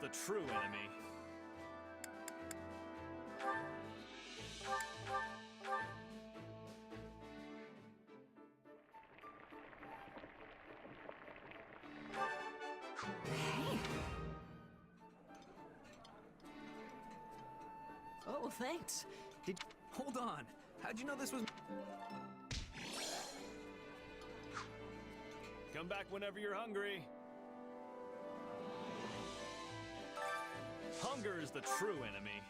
the true enemy. Hey. Oh, thanks. Hold on. How'd you know this was... Come back whenever you're hungry. Hunger is the true enemy.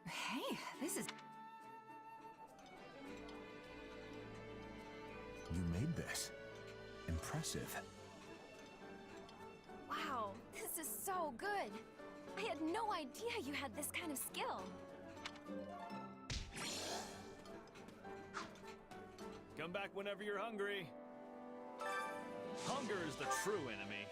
Hey, this is... You made this. Impressive. Wow, this is so good. I had no idea you had this kind of skill. Come back whenever you're hungry. Hunger is the true enemy.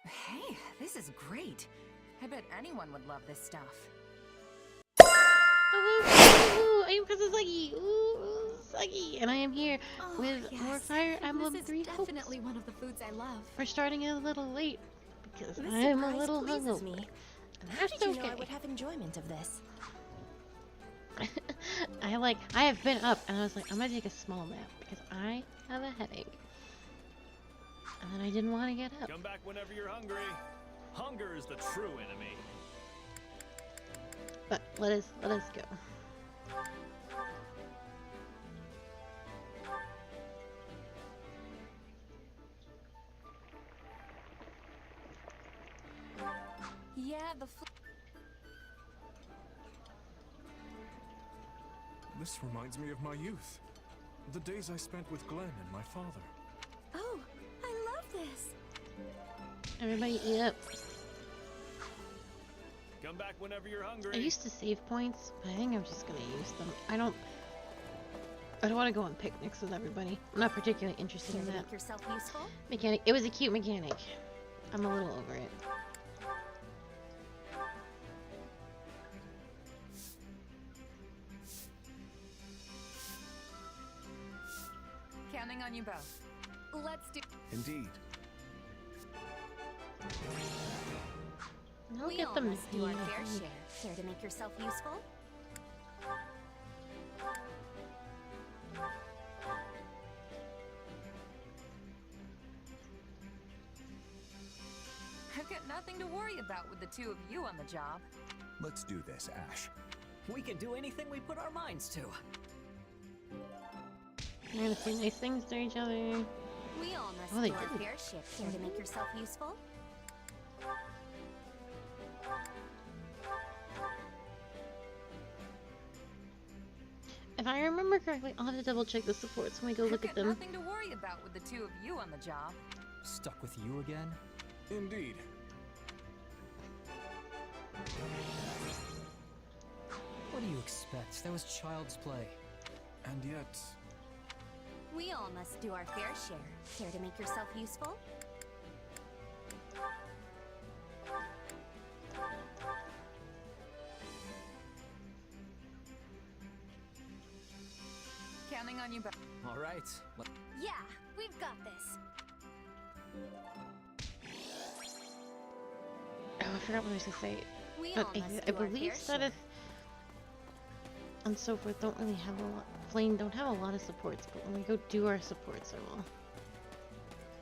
Hey, this is great. I bet anyone would love this stuff. Ooh, I am Princess Suggy. Ooh, Suggy. And I am here with more Fire Emblem 3 This is definitely one of the foods I love. We're starting a little late because This I'm a surprise little pleases hungover. me. And How that's did you know okay. I would have enjoyment of this? I have been up and I was like, I'm gonna take a small nap because I have a headache. And then I didn't want to get up. Come back whenever you're hungry. Hunger is the true enemy. But let us go. Yeah, This reminds me of my youth. The days I spent with Glenn and my father. Oh, I love this. Everybody eat up. Come back whenever you're hungry. I used to save points, but I think I'm just gonna use them. I don't want to go on picnics with everybody. I'm not particularly interested Care in to that make yourself useful? mechanic. It was a cute mechanic. I'm a little over it. Counting on you both. Let's do. Indeed. I'll We get all them. must do our fair share. Care to make yourself useful? I've got nothing to worry about with the two of you on the job. Let's do this, Ash. We can do anything we put our minds to. We're gonna say nice things to each other. We all must Oh, they do our didn't. fair share. Care to make yourself useful? If I remember correctly, I'll have to double check the supports when we go I've look got at them. nothing to worry about with the two of you on the job. Stuck with you again? Indeed. What do you expect? That was child's play. And yet... We all must do our fair share. Care to make yourself useful? Counting on you both. All right. Yeah, we've got this. Oh, I forgot what I was gonna say. We But all I must do our believe fair Seth share. and so forth don't really have a lot. Flame don't have a lot of supports, but when we go do our supports, I will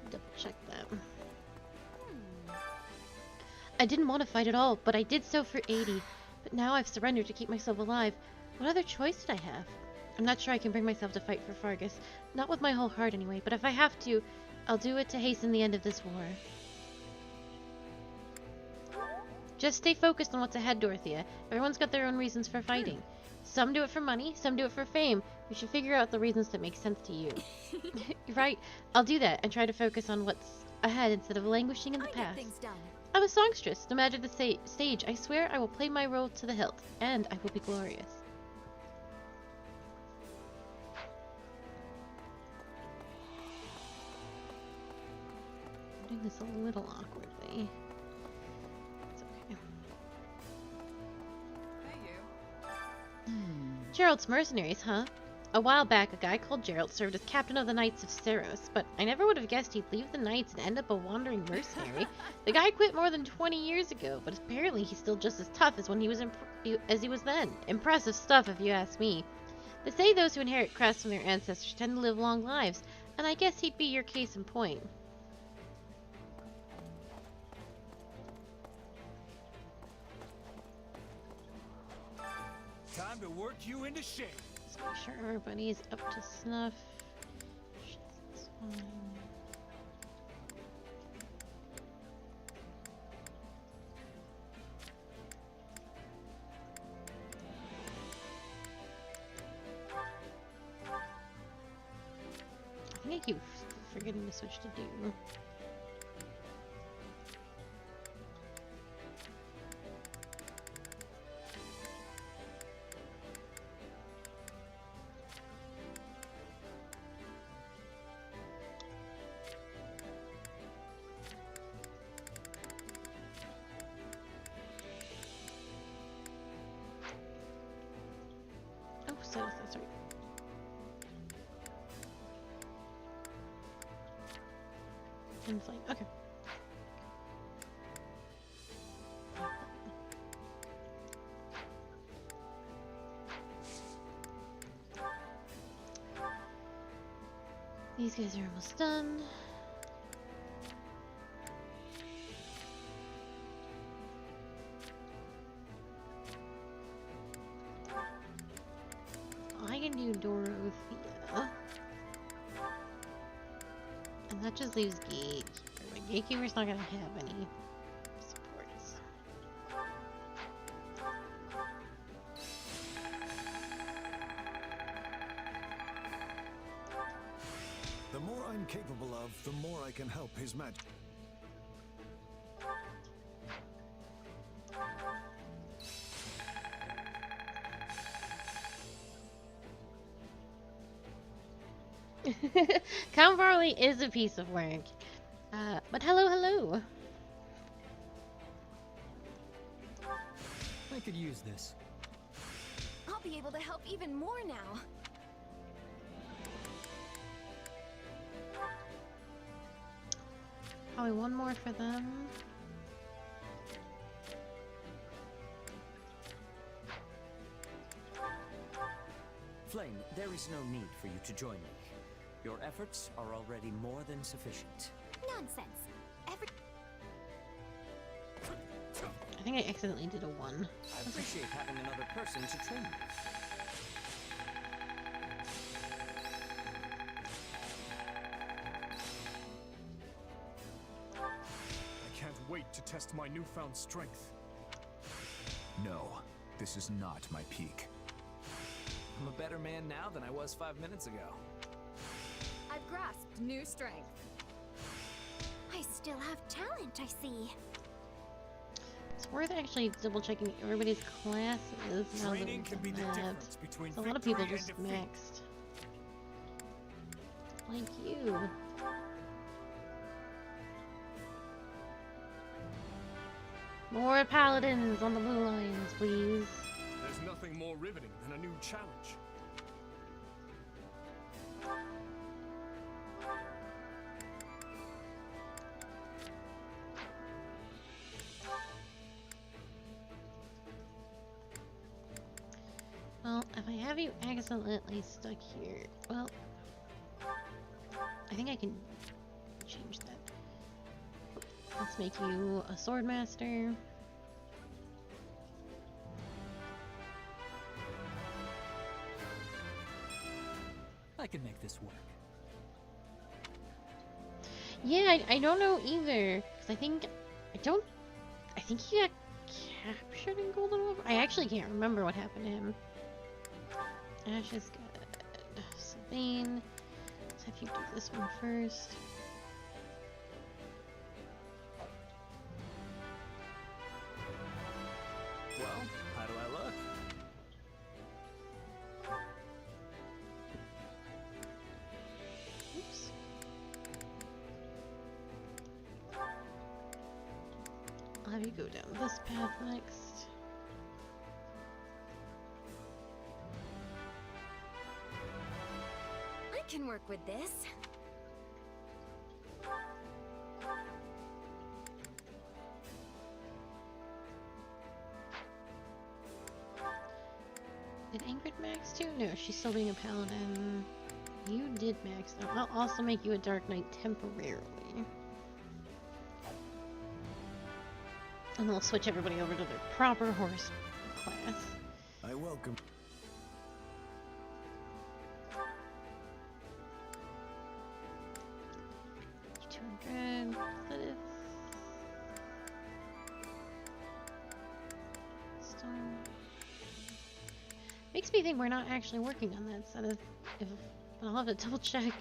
double check that. I didn't want to fight at all, but I did so for 80. But now I've surrendered to keep myself alive. What other choice did I have? I'm not sure I can bring myself to fight for Fargus. Not with my whole heart anyway, but if I have to, I'll do it to hasten the end of this war. Just stay focused on what's ahead, Dorothea. Everyone's got their own reasons for fighting. Some do it for money, some do it for fame. You should figure out the reasons that make sense to you. You're right. I'll do that and try to focus on what's ahead instead of languishing in the I get past. things done. I'm a songstress. No matter the stage, I swear I will play my role to the hilt, and I will be glorious. I'm doing this a little awkwardly. It's okay. Hey, you. Gerald's mercenaries, huh? A while back, a guy called Gerald served as captain of the Knights of Ceros, but I never would have guessed he'd leave the Knights and end up a wandering mercenary. The guy quit more than 20 years ago, but apparently he's still just as tough as when he was then. Impressive stuff, if you ask me. They say those who inherit crests from their ancestors tend to live long lives, and I guess he'd be your case in point. Time to work you into shape. Let's make sure everybody's up to snuff. That's fine. I think I keep forgetting to switch to do. Oh, so that's right. And flame. Okay. These guys are almost done. I can do Dorothea. And that just leaves Gatekeeper. But Gatekeeper's not gonna have any supports. The more I'm capable of, the more I can help his magic. Count Barley is a piece of work. But hello. I could use this. I'll be able to help even more now. Probably one more for them. Flame, there is no need for you to join me. Your efforts are already more than sufficient. Nonsense. I think I accidentally did a 1. I appreciate having another person to train with. I can't wait to test my newfound strength. No, this is not my peak. I'm a better man now than I was 5 minutes ago. I've grasped new strength. I still have talent, I see. It's worth actually double checking everybody's classes now that Training we've can be done the that. difference between So a lot of people victory just and defeat. maxed. Like you. More paladins on the blue lines, please. There's nothing more riveting than a new challenge. Well, if I have you accidentally stuck here, well, I think I can change that. Let's make you a sword master. I can make this work. Yeah, I don't know either, because I think you captured in Golden Wolf? I actually can't remember what happened to him. Ash is good. Sabine. Let's have you do this one first. Well, how do I look? Oops. I'll have you go down this path next. I can work with this. Did Ingrid max too? No, she's still being a paladin. You did max though. I'll also make you a Dark Knight temporarily. And then we'll switch everybody over to their proper horse class. I welcome. You 200. That is... Stone. Makes me think we're not actually working on that set of... But I'll have to double check.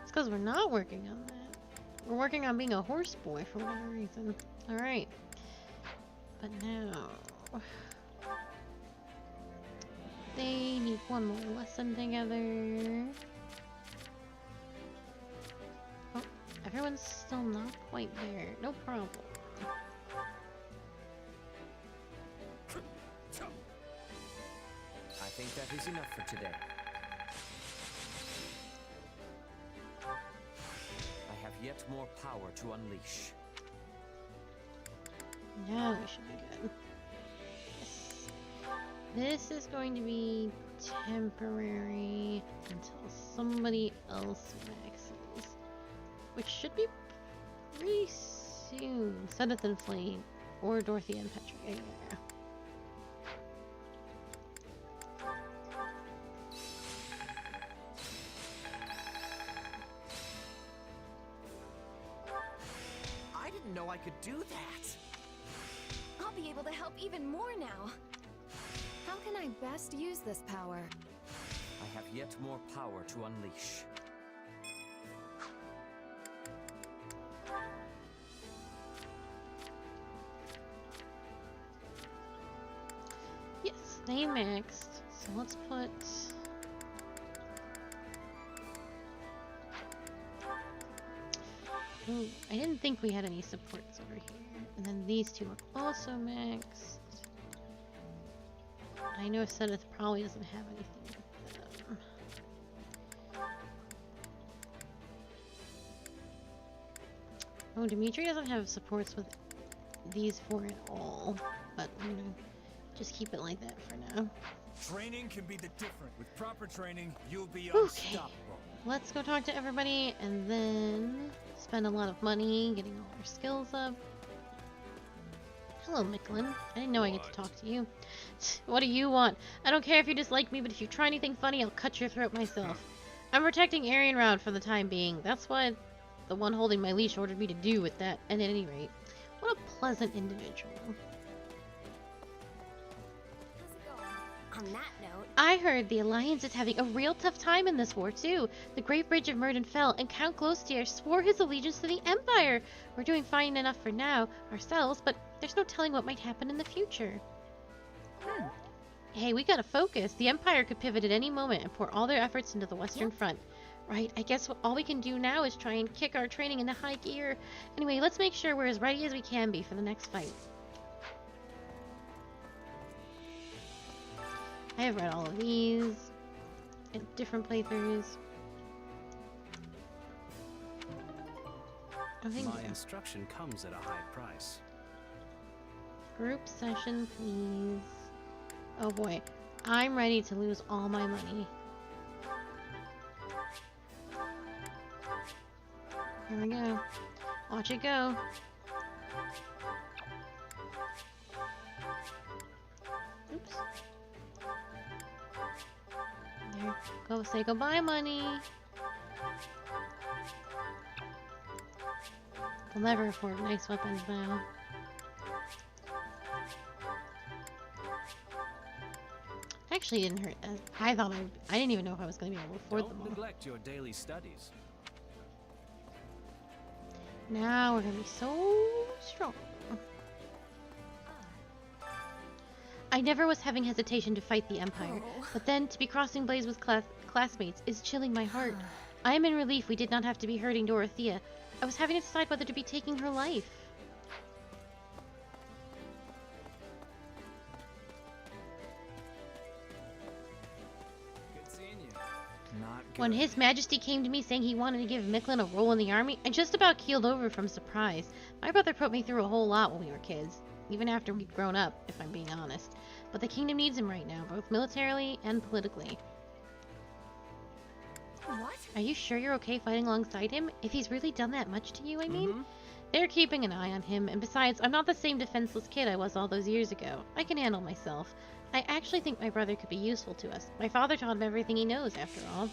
It's because we're not working on that. We're working on being a horse boy for whatever reason. Alright. But now... They need one more lesson together. Oh, everyone's still not quite there. No problem. I think that is enough for today. I have yet more power to unleash. Now we should be good. Yes. This is going to be temporary until somebody else maxes. Which should be pretty soon. Sedith and Flame. Or Dorothy and Petra. Yeah. I didn't know I could do that. I'll be able to help even more now. How can I best use this power? I have yet more power to unleash. Yes, they maxed. So let's put... Ooh, I didn't think we had any supports over here. And then these two are also maxed. I know Sedith probably doesn't have anything with them. Oh, Dimitri doesn't have supports with these four at all. But, you know, just keep it like that for now. Training can be the difference. With proper training, you'll be Okay. unstoppable. Let's go talk to everybody and then spend a lot of money getting all our skills up. Hello, Micklin. I didn't know I get to talk to you. What do you want? I don't care if you dislike me, but if you try anything funny, I'll cut your throat myself. I'm protecting Aryan Round for the time being. That's what the one holding my leash ordered me to do with that. And at any rate, what a pleasant individual. How's it going? On that note, I heard the Alliance is having a real tough time in this war, too. The Great Bridge of Myrden fell, and Count Glostier swore his allegiance to the Empire. We're doing fine enough for now, ourselves, but there's no telling what might happen in the future. Hey, we gotta focus. The Empire could pivot at any moment and pour all their efforts into the Western Front. Right, I guess all we can do now is try and kick our training into high gear. Anyway, let's make sure we're as ready as we can be for the next fight. I have read all of these in different playthroughs. I think My instruction comes at a high price. group session, please. Oh boy, I'm ready to lose all my money. Here we go. Watch it go. Oops. Oh, say goodbye, money. We'll never afford nice weapons now. Actually, didn't hurt. I thought I didn't even know if I was going to be able to afford them Don't all. neglect your daily studies. Now we're going to be so strong. I never was having hesitation to fight the Empire, but then to be crossing blades with classmates is chilling my heart. I am in relief we did not have to be hurting Dorothea. I was having to decide whether to be taking her life. Good seeing you. Not good. When His Majesty came to me saying he wanted to give Micklin a role in the army, I just about keeled over from surprise. My brother put me through a whole lot when we were kids, even after we'd grown up, if I'm being honest. But the kingdom needs him right now, both militarily and politically. What? Are you sure you're okay fighting alongside him? If he's really done that much to you, I mean? They're keeping an eye on him, and besides, I'm not the same defenseless kid I was all those years ago. I can handle myself. I actually think my brother could be useful to us. My father taught him everything he knows, after all.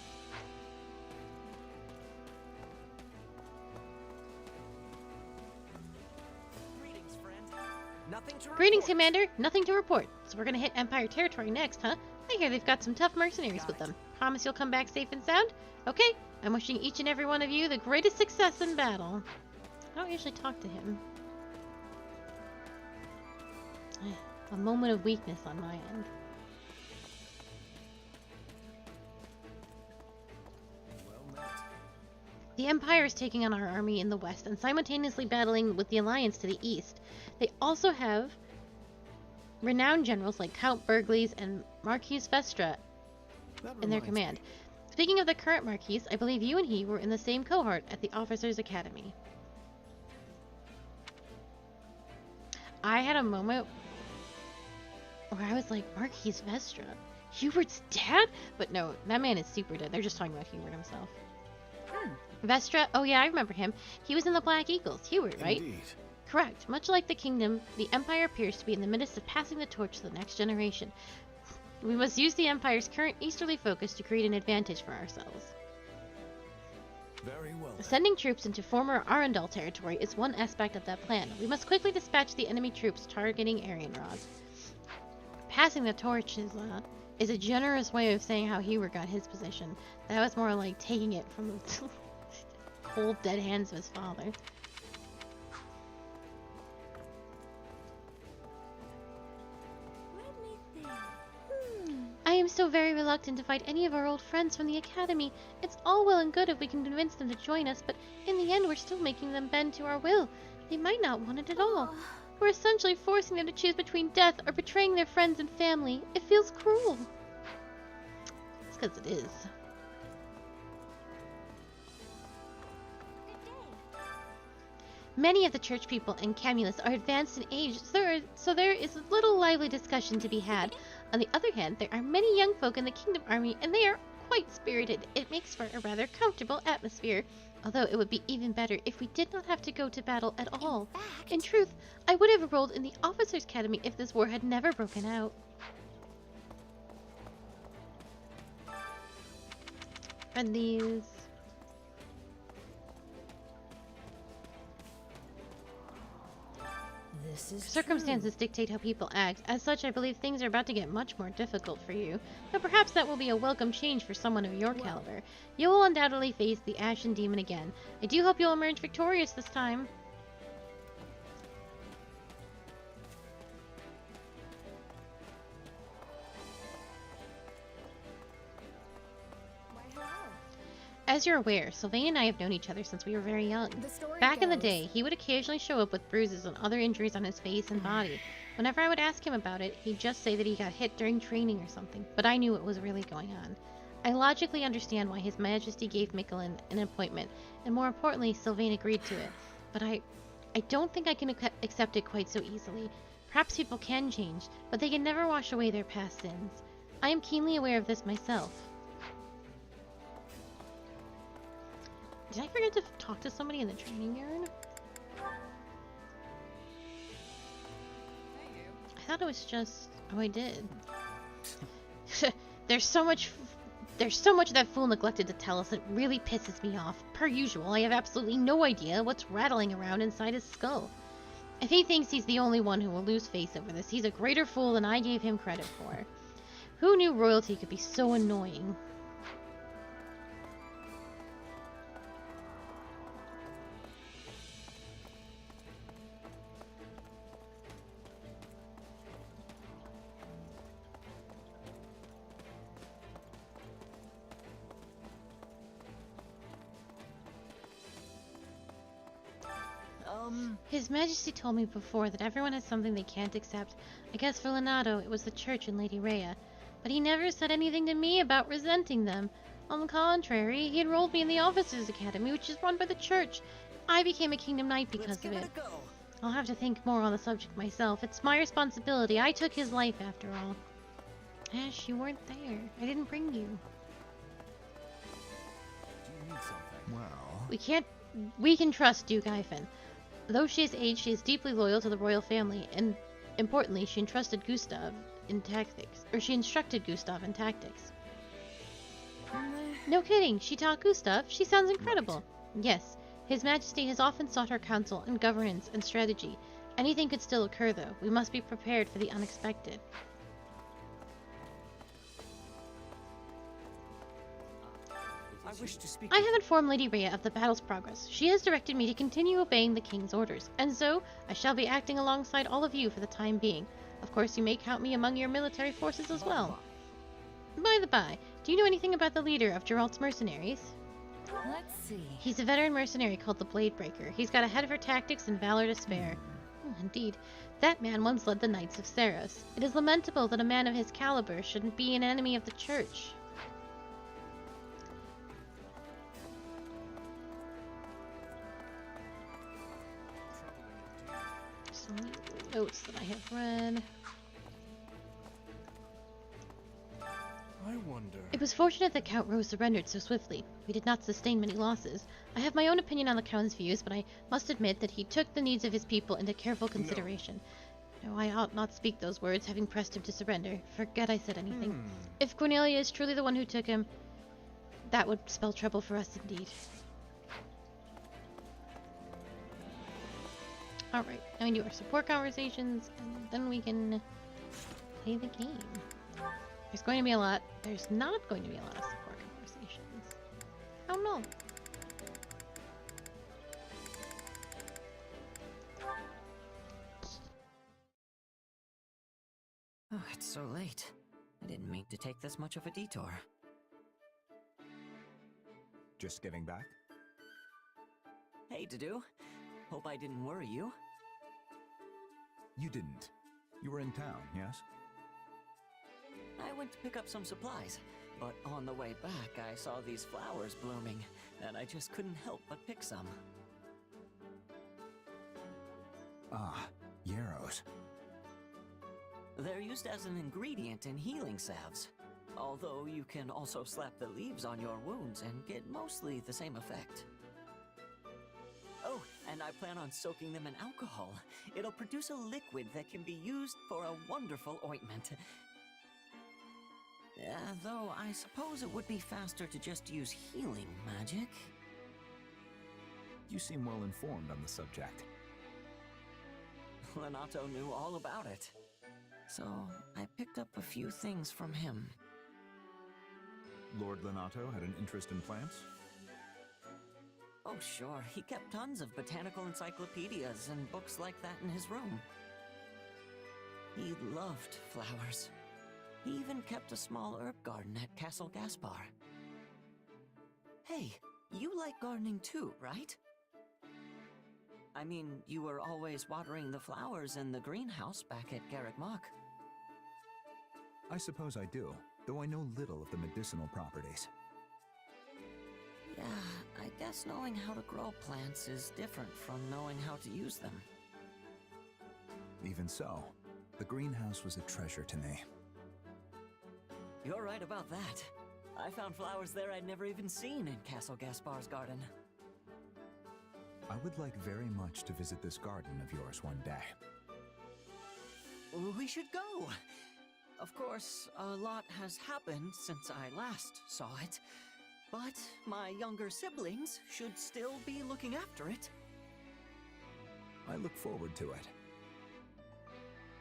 Greetings, friend. Nothing to Greetings, report. Commander. Nothing to report. So we're gonna hit Empire territory next, huh? I hear they've got some tough mercenaries with them. Promise you'll come back safe and sound? Okay, I'm wishing each and every one of you the greatest success in battle. I don't usually talk to him. A moment of weakness on my end. The Empire is taking on our army in the west and simultaneously battling with the Alliance to the east. They also have renowned generals like Count Burgles and Marquis Vestra in their command. Speaking of the current Marquis, I believe you and he were in the same cohort at the Officers' Academy. I had a moment where I was like, Marquis Vestra? Hubert's dad? But no, that man is super dead. They're just talking about Hubert himself. Vestra? Oh yeah, I remember him. He was in the Black Eagles. Hubert, right? Indeed. Correct. Much like the kingdom, the Empire appears to be in the midst of passing the torch to the next generation. We must use the Empire's current easterly focus to create an advantage for ourselves. Very well. Sending troops into former Arundel territory is one aspect of that plan. We must quickly dispatch the enemy troops targeting Arianrod. Passing the torch is a generous way of saying how Hubert got his position. That was more like taking it from the cold, dead hands of his father. Let me think. I am so very reluctant to fight any of our old friends from the Academy. It's all well and good if we can convince them to join us, but in the end we're still making them bend to our will. They might not want it at all. We're essentially forcing them to choose between death or betraying their friends and family. It feels cruel. It's because it is. Many of the church people in Camulus are advanced in age, so there is little lively discussion to be had. On the other hand, there are many young folk in the Kingdom Army, and they are quite spirited. It makes for a rather comfortable atmosphere, although it would be even better if we did not have to go to battle at all. In truth, I would have enrolled in the Officers' Academy if this war had never broken out. And these... This is Circumstances dictate how people act. As such, I believe things are about to get much more difficult for you. But perhaps that will be a welcome change for someone of your caliber. You will undoubtedly face the Ashen Demon again. I do hope you'll emerge victorious this time. As you're aware, Sylvain and I have known each other since we were very young. The story Back in the goes- day, he would occasionally show up with bruises and other injuries on his face and body. Whenever I would ask him about it, he'd just say that he got hit during training or something, but I knew what was really going on. I logically understand why His Majesty gave Micklin an appointment, and more importantly, Sylvain agreed to it. But I don't think I can accept it quite so easily. Perhaps people can change, but they can never wash away their past sins. I am keenly aware of this myself. Did I forget to talk to somebody in the training yard? I thought it was just... Oh, I did. There's so much There's so much that fool neglected to tell us, it really pisses me off. Per usual, I have absolutely no idea what's rattling around inside his skull. If he thinks he's the only one who will lose face over this, he's a greater fool than I gave him credit for. Who knew royalty could be so annoying? His Majesty told me before that everyone has something they can't accept. I guess for Leonardo it was the church and Lady Rhea. But he never said anything to me about resenting them. On the contrary, he enrolled me in the Officers' Academy, which is run by the church. I became a Kingdom Knight because of it. I'll have to think more on the subject myself. It's my responsibility. I took his life after all. Ash, you weren't there. I didn't bring you. Do you need something? Well, We can trust Duke Ifen. Though she is aged, she is deeply loyal to the royal family, and importantly, she instructed Gustav in tactics. No kidding, she taught Gustav. She sounds incredible. Right. Yes, His Majesty has often sought our counsel on governance and strategy. Anything could still occur, though. We must be prepared for the unexpected. I have informed Lady Rhea of the battle's progress. She has directed me to continue obeying the King's orders, and so I shall be acting alongside all of you for the time being. Of course, you may count me among your military forces as well. By the by, do you know anything about the leader of Geralt's mercenaries? Let's see. He's a veteran mercenary called the Bladebreaker. He's got a head for tactics and valor to spare. Indeed. That man once led the Knights of Saros. It is lamentable that a man of his caliber shouldn't be an enemy of the Church. Some notes that I have read. I wonder... It was fortunate that Count Rose surrendered so swiftly. We did not sustain many losses. I have my own opinion on the Count's views, but I must admit that he took the needs of his people into careful consideration. No, I ought not speak those words, having pressed him to surrender. Forget I said anything. If Cornelia is truly the one who took him, that would spell trouble for us indeed. Alright, now we do our support conversations, and then we can play the game. There's going to be a lot. There's not going to be a lot of support conversations. Oh no. Oh, it's so late. I didn't mean to take this much of a detour. just getting back? Hey, Dadu. Hope I didn't worry you. You didn't. You were in town, yes? I went to pick up some supplies, but on the way back I saw these flowers blooming, and I just couldn't help but pick some. Ah, yarrows. They're used as an ingredient in healing salves, although you can also slap the leaves on your wounds and get mostly the same effect. Oh, and I plan on soaking them in alcohol. It'll produce a liquid that can be used for a wonderful ointment. Though I suppose it would be faster to just use healing magic. You seem well informed on the subject. Leonardo knew all about it. So I picked up a few things from him. Lord Leonardo had an interest in plants? Oh sure, he kept tons of botanical encyclopedias and books like that in his room. He loved flowers. He even kept a small herb garden at Castle Gaspar. Hey, you like gardening too, right? I mean, you were always watering the flowers in the greenhouse back at Garreg Mach. I suppose I do, though I know little of the medicinal properties. Yeah, I guess knowing how to grow plants is different from knowing how to use them. Even so, the greenhouse was a treasure to me. You're right about that. I found flowers there I'd never even seen in Castle Gaspar's garden. I would like very much to visit this garden of yours one day. We should go! Of course, a lot has happened since I last saw it, but my younger siblings should still be looking after it. I look forward to it.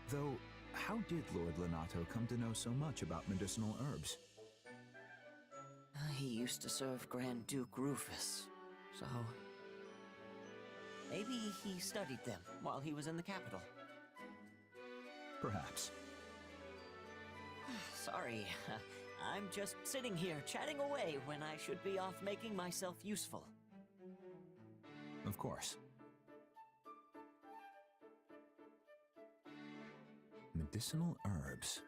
Though, how did Lord Lenato come to know so much about medicinal herbs? He used to serve Grand Duke Rufus, so... maybe he studied them while he was in the capital. Perhaps. Sorry, I'm just sitting here chatting away when I should be off making myself useful. Of course. Medicinal herbs.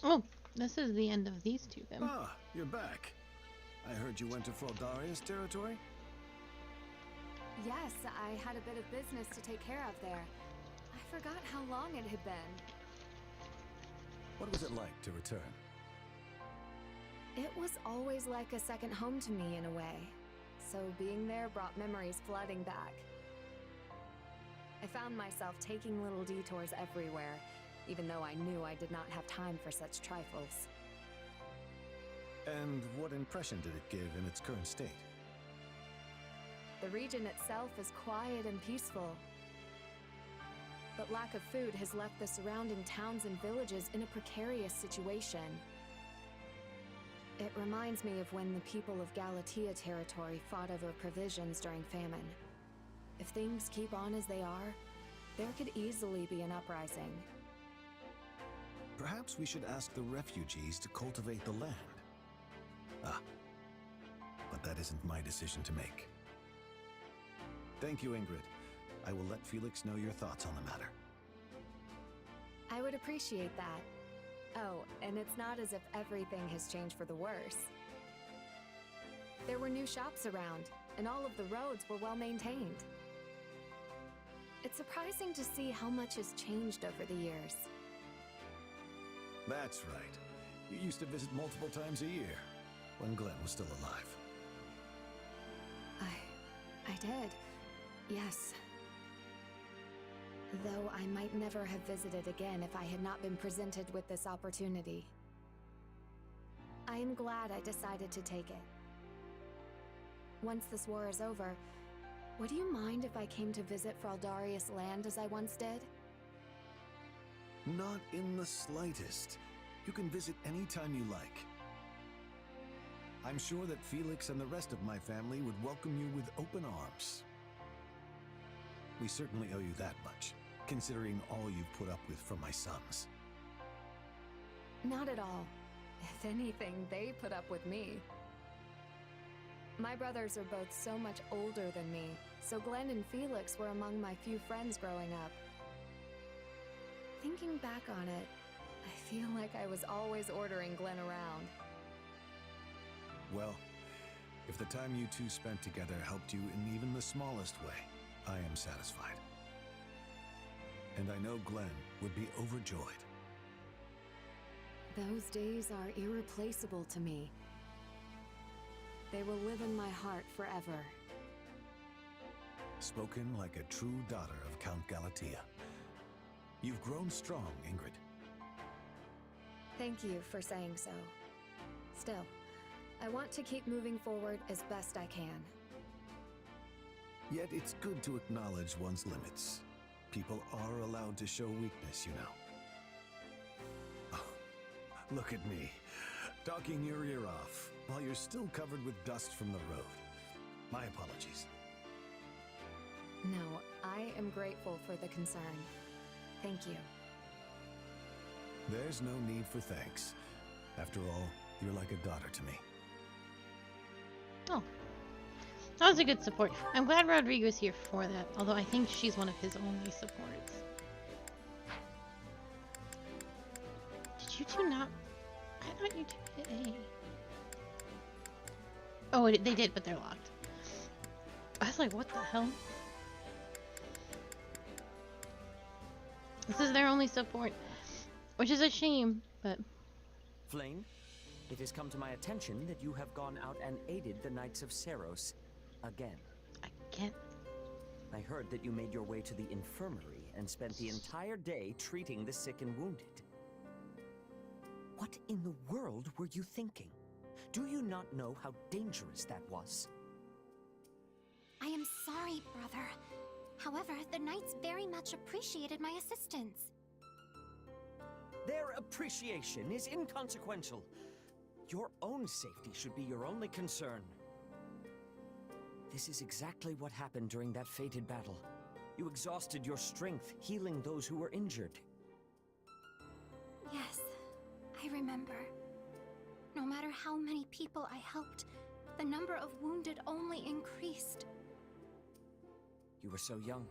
Oh, this is the end of these two then. Ah, you're back. I heard you went to Fraldaria's territory? Yes, I had a bit of business to take care of there. I forgot how long it had been. What was it like to return? It was always like a second home to me in a way. So being there brought memories flooding back. I found myself taking little detours everywhere, even though I knew I did not have time for such trifles. And what impression did it give in its current state? The region itself is quiet and peaceful. But lack of food has left the surrounding towns and villages in a precarious situation. It reminds me of when the people of Galatea territory fought over provisions during famine. If things keep on as they are, there could easily be an uprising. Perhaps we should ask the refugees to cultivate the land. Ah, but that isn't my decision to make. Thank you, Ingrid. I will let Felix know your thoughts on the matter. I would appreciate that. Oh, and it's not as if everything has changed for the worse. There were new shops around, and all of the roads were well maintained. It's surprising to see how much has changed over the years. That's right. You used to visit multiple times a year, when Glenn was still alive. I did. Yes. Though I might never have visited again if I had not been presented with this opportunity. I am glad I decided to take it. Once this war is over, would you mind if I came to visit Fraldaria's land as I once did? Not in the slightest. You can visit any time you like. I'm sure that Felix and the rest of my family would welcome you with open arms. We certainly owe you that much, considering all you've put up with from my sons. Not at all. If anything, they put up with me. My brothers are both so much older than me, so Glenn and Felix were among my few friends growing up. Thinking back on it, I feel like I was always ordering Glenn around. Well, if the time you two spent together helped you in even the smallest way, I am satisfied. And I know Glenn would be overjoyed. Those days are irreplaceable to me. They will live in my heart forever. Spoken like a true daughter of Count Galatea. You've grown strong, Ingrid. Thank you for saying so. Still, I want to keep moving forward as best I can. Yet it's good to acknowledge one's limits. People are allowed to show weakness, you know. Oh, look at me, talking your ear off, while you're still covered with dust from the road. My apologies. No, I am grateful for the concern. Thank you. There's no need for thanks. After all, you're like a daughter to me. Oh. That was a good support. I'm glad Rodrigo's here for that, although I think she's one of his only supports. Did you two not? I thought you two did A. Oh, they did, but they're locked. I was like, what the hell? This is their only support, which is a shame, but... Flame, it has come to my attention that you have gone out and aided the Knights of Seros again. Again? I heard that you made your way to the infirmary and spent the entire day treating the sick and wounded. What in the world were you thinking? Do you not know how dangerous that was? I am sorry, brother. However, the knights very much appreciated my assistance. Their appreciation is inconsequential. Your own safety should be your only concern. This is exactly what happened during that fated battle. You exhausted your strength, healing those who were injured. Yes, I remember. No matter how many people I helped, the number of wounded only increased. You were so young.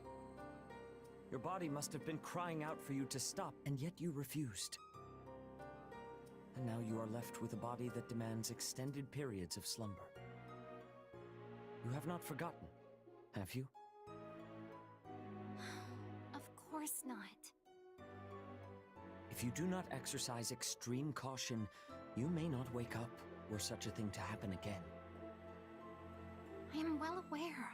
Your body must have been crying out for you to stop, and yet you refused. And now you are left with a body that demands extended periods of slumber. You have not forgotten, have you? Of course not. If you do not exercise extreme caution, you may not wake up were such a thing to happen again. I am well aware.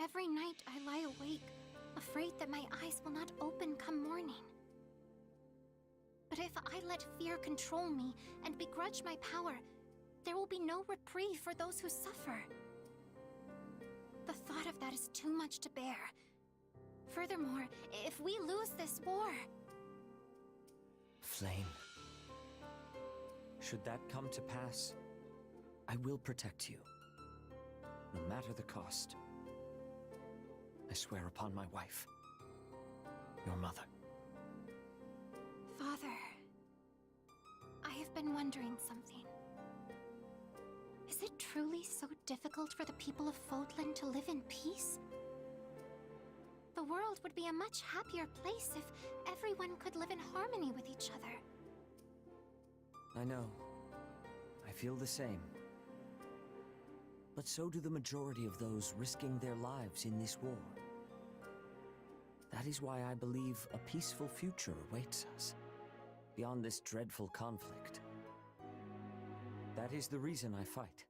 Every night I lie awake, afraid that my eyes will not open come morning. But if I let fear control me and begrudge my power, there will be no reprieve for those who suffer. The thought of that is too much to bear. Furthermore, if we lose this war... Flame. Should that come to pass, I will protect you, no matter the cost. I swear upon my wife, your mother. Father, I have been wondering something. Is it truly so difficult for the people of Fodlan to live in peace? The world would be a much happier place if everyone could live in harmony with each other. I know. I feel the same. But so do the majority of those risking their lives in this war. That is why I believe a peaceful future awaits us, beyond this dreadful conflict. That is the reason I fight.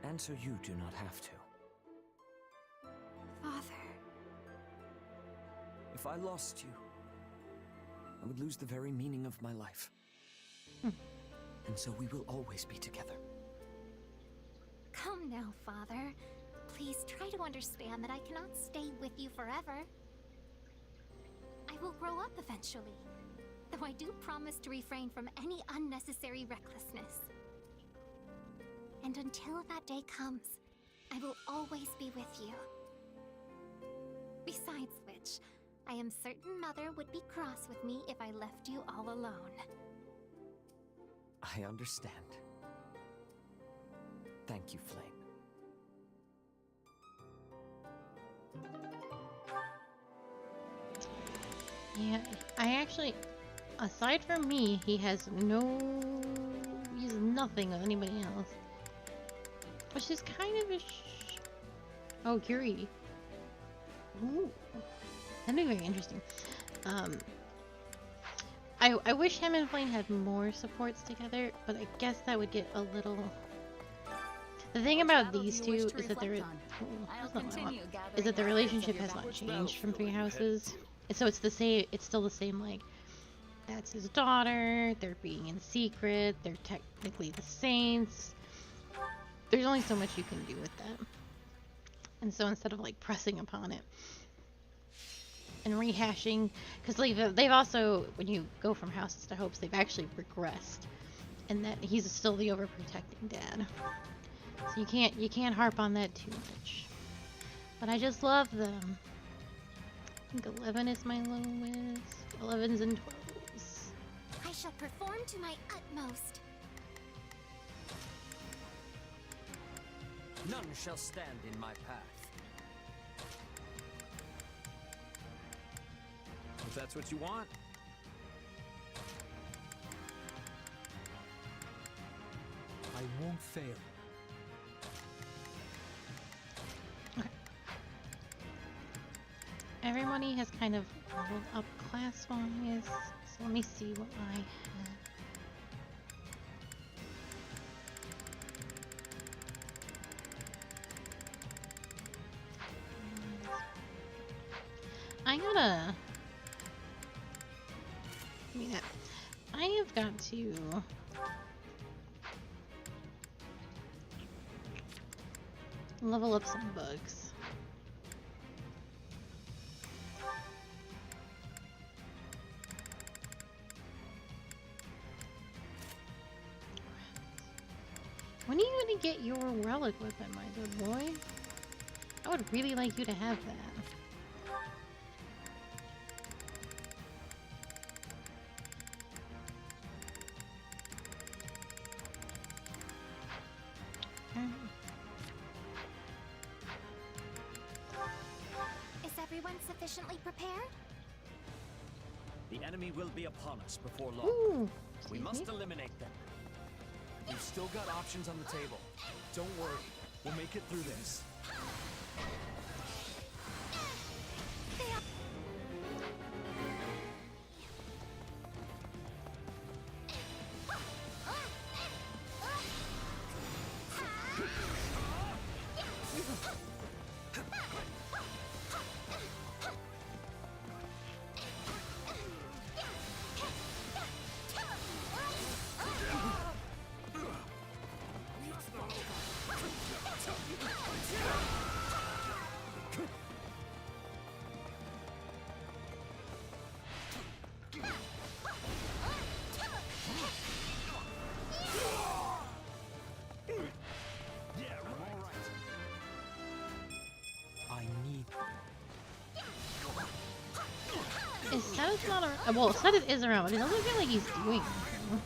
And so you do not have to. Father. If I lost you, I would lose the very meaning of my life. And so we will always be together. Come now, Father. Please try to understand that I cannot stay with you forever. I will grow up eventually, though I do promise to refrain from any unnecessary recklessness. And until that day comes, I will always be with you. Besides which, I am certain Mother would be cross with me if I left you all alone. I understand. Thank you, Flame. Yeah, I actually, aside from me, he's nothing with anybody else. Which is kind of a oh, Yuri. Ooh. That'd be very interesting. I wish him and Flame had more supports together, but I guess that would get a little... The thing about these two is that the relationship has not changed from Three Houses. So it's the same, it's still the same, like, that's his daughter, they're being in secret, they're technically the Saints. There's only so much you can do with that. And so instead of, like, pressing upon it and rehashing, because they've also, when you go from houses to hopes, they've actually regressed. And that he's still the overprotecting dad. So you can't harp on that too much. But I just love them. I think 11 is my lowest. 11s and 12s. I shall perform to my utmost. None shall stand in my path. If that's what you want. I won't fail. Okay. Everybody has kind of leveled up class-wise, so let me see what I have. gotta... I mean, I have got to... level up some bugs. When are you gonna get your relic weapon, my good boy? I would really like you to have that. Is everyone sufficiently prepared? The enemy will be upon us before long. Ooh, We must eliminate them. We've still got options on the table. Don't worry. We'll make it through this. Is Status not around? Well, Status is around, but it doesn't feel like he's doing anything.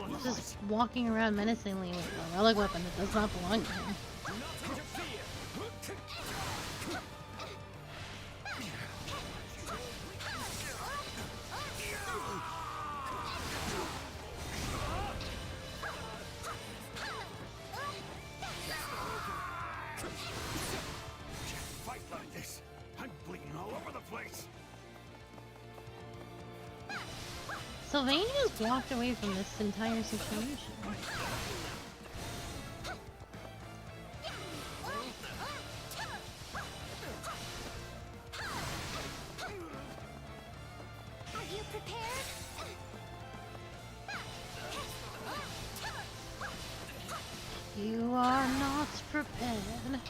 He's just walking around menacingly with a relic weapon that does not belong to him. Fight like this. I'm bleeding all over the place. Sylvania's walked away from this entire situation. Are you prepared? You are not prepared.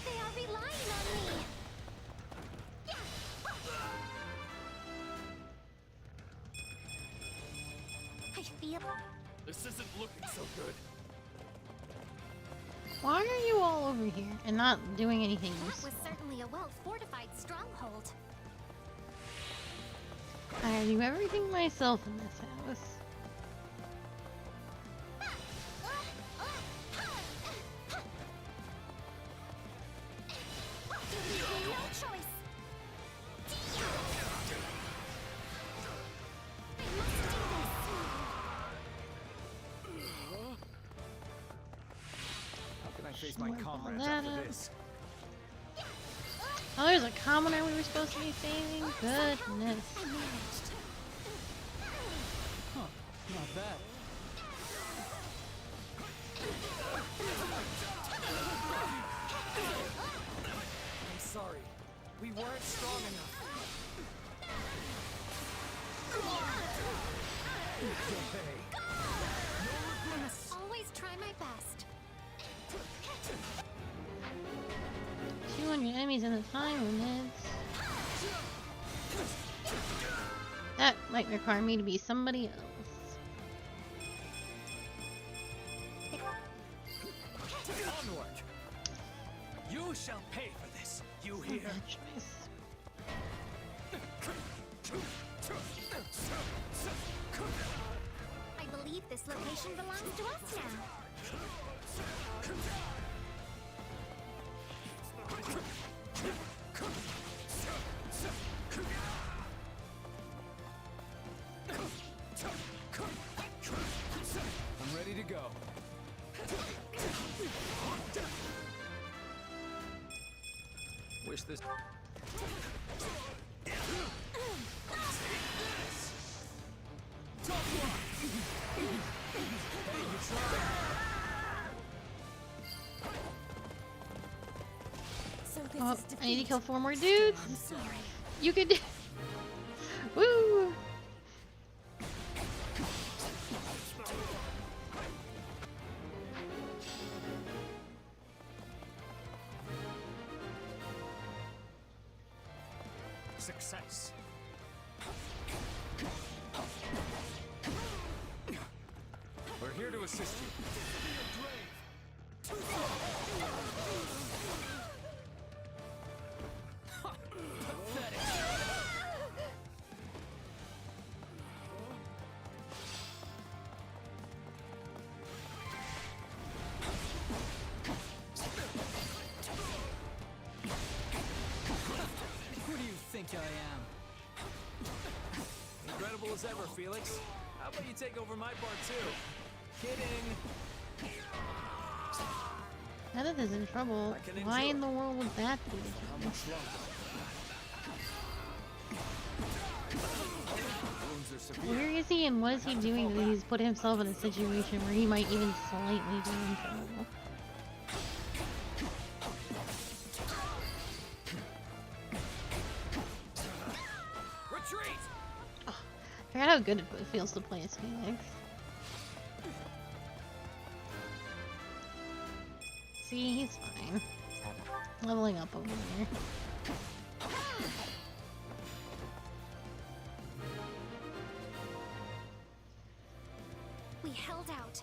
They are relying on me. I feel. This isn't looking so good. Why are you all over here and not doing anything That useful? was certainly a well-fortified stronghold. I do everything myself in this house. No choice. I must do this. How can I face my More comrades that after up. this? Oh, there's a commoner we were supposed to be saving? Goodness. I managed. Huh, not bad. I'm sorry. We weren't strong enough. I must always try my best. 200 enemies in the time limits. That might require me to be somebody else. Onward! You shall pay for this. You hear? Bad choice. I believe this location belongs to us now. I'm ready to go. Wish this. So this Oh, is I need to defeat. kill 4 more dudes. I'm sorry. You could. Woo! Success. We're here to assist you. Who do you think I am? Incredible as ever, Felix. How about you take over my part too? Kidding. Edith is in trouble. I can Why enjoy. in the world would that be? How much longer? Wounds are severe. Where is he and what is he doing that he's put himself in a situation where he might even slightly be in trouble? Retreat! I forgot how good it feels to play as Felix. See, he's fine. Leveling up over there. We held out.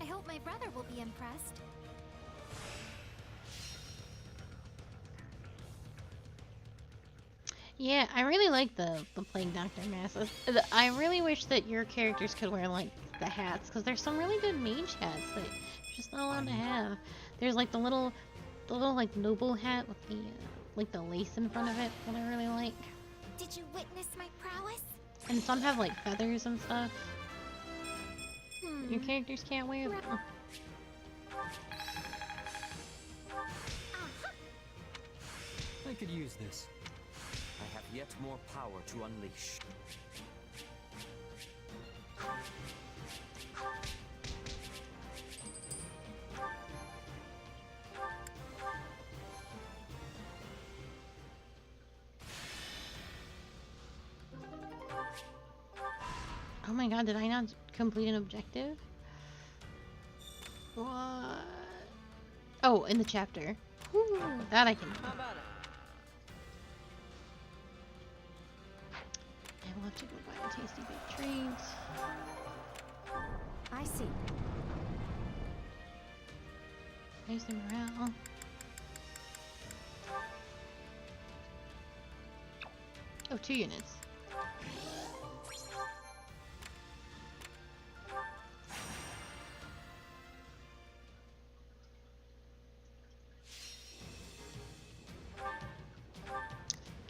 I hope my brother will be impressed. Yeah, I really like the Plague Doctor mask. I really wish that your characters could wear like the hats, because there's some really good mage hats that you're just not allowed to have. There's like the little like noble hat with the like the lace in front of it that I really like, Did you witness my prowess? and some have like feathers and stuff. Hmm. Your characters can't wear them. I could use this. I have yet more power to unleash. Oh my god, did I not complete an objective? What? Oh, in the chapter. Whew, that I can do. How about it? I will have to go buy a tasty baked treat. I see. Raise the morale. Oh, 2 units.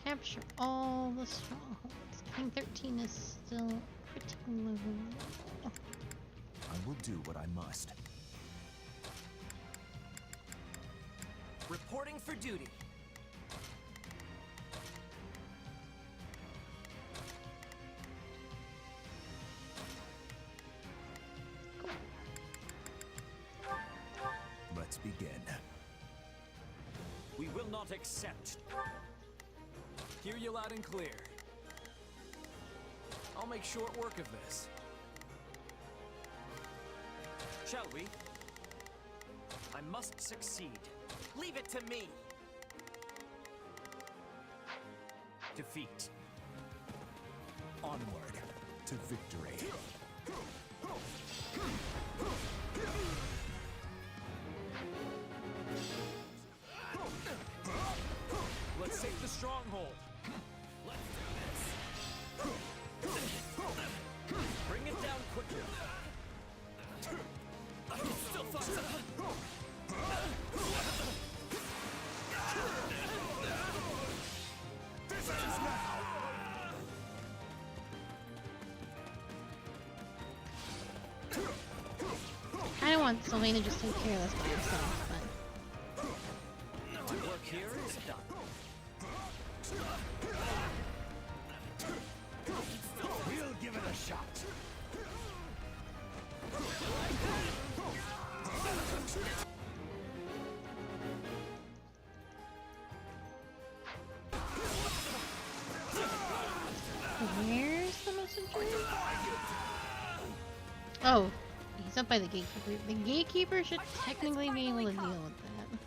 Capture all the strongholds. I think 13 is still pretty low. I will do what I must. Reporting for duty. Let's begin. We will not accept. Hear you loud and clear. I'll make short work of this. Shall we? I must succeed. Leave it to me. Defeat. Onward to victory. Let's take the stronghold. Let's do this. Bring it down quickly. Still fire. This is now. I don't want Sylvain to just take care of this by himself, but My work here is done. We'll give it a shot. Oh, he's up by the gatekeeper. The gatekeeper should technically be able to deal with that.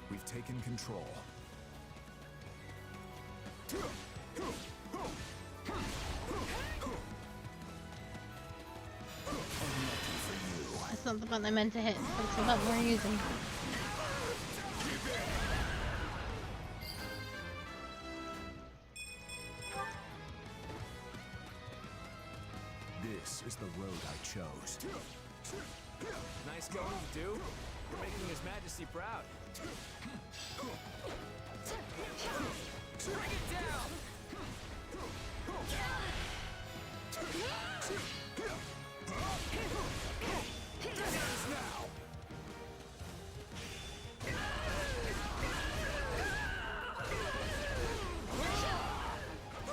We've taken control. That's not the button I meant to hit. That's the button we're using. This is the road I chose. Nice going, dude. You're making His Majesty proud. Bring it down!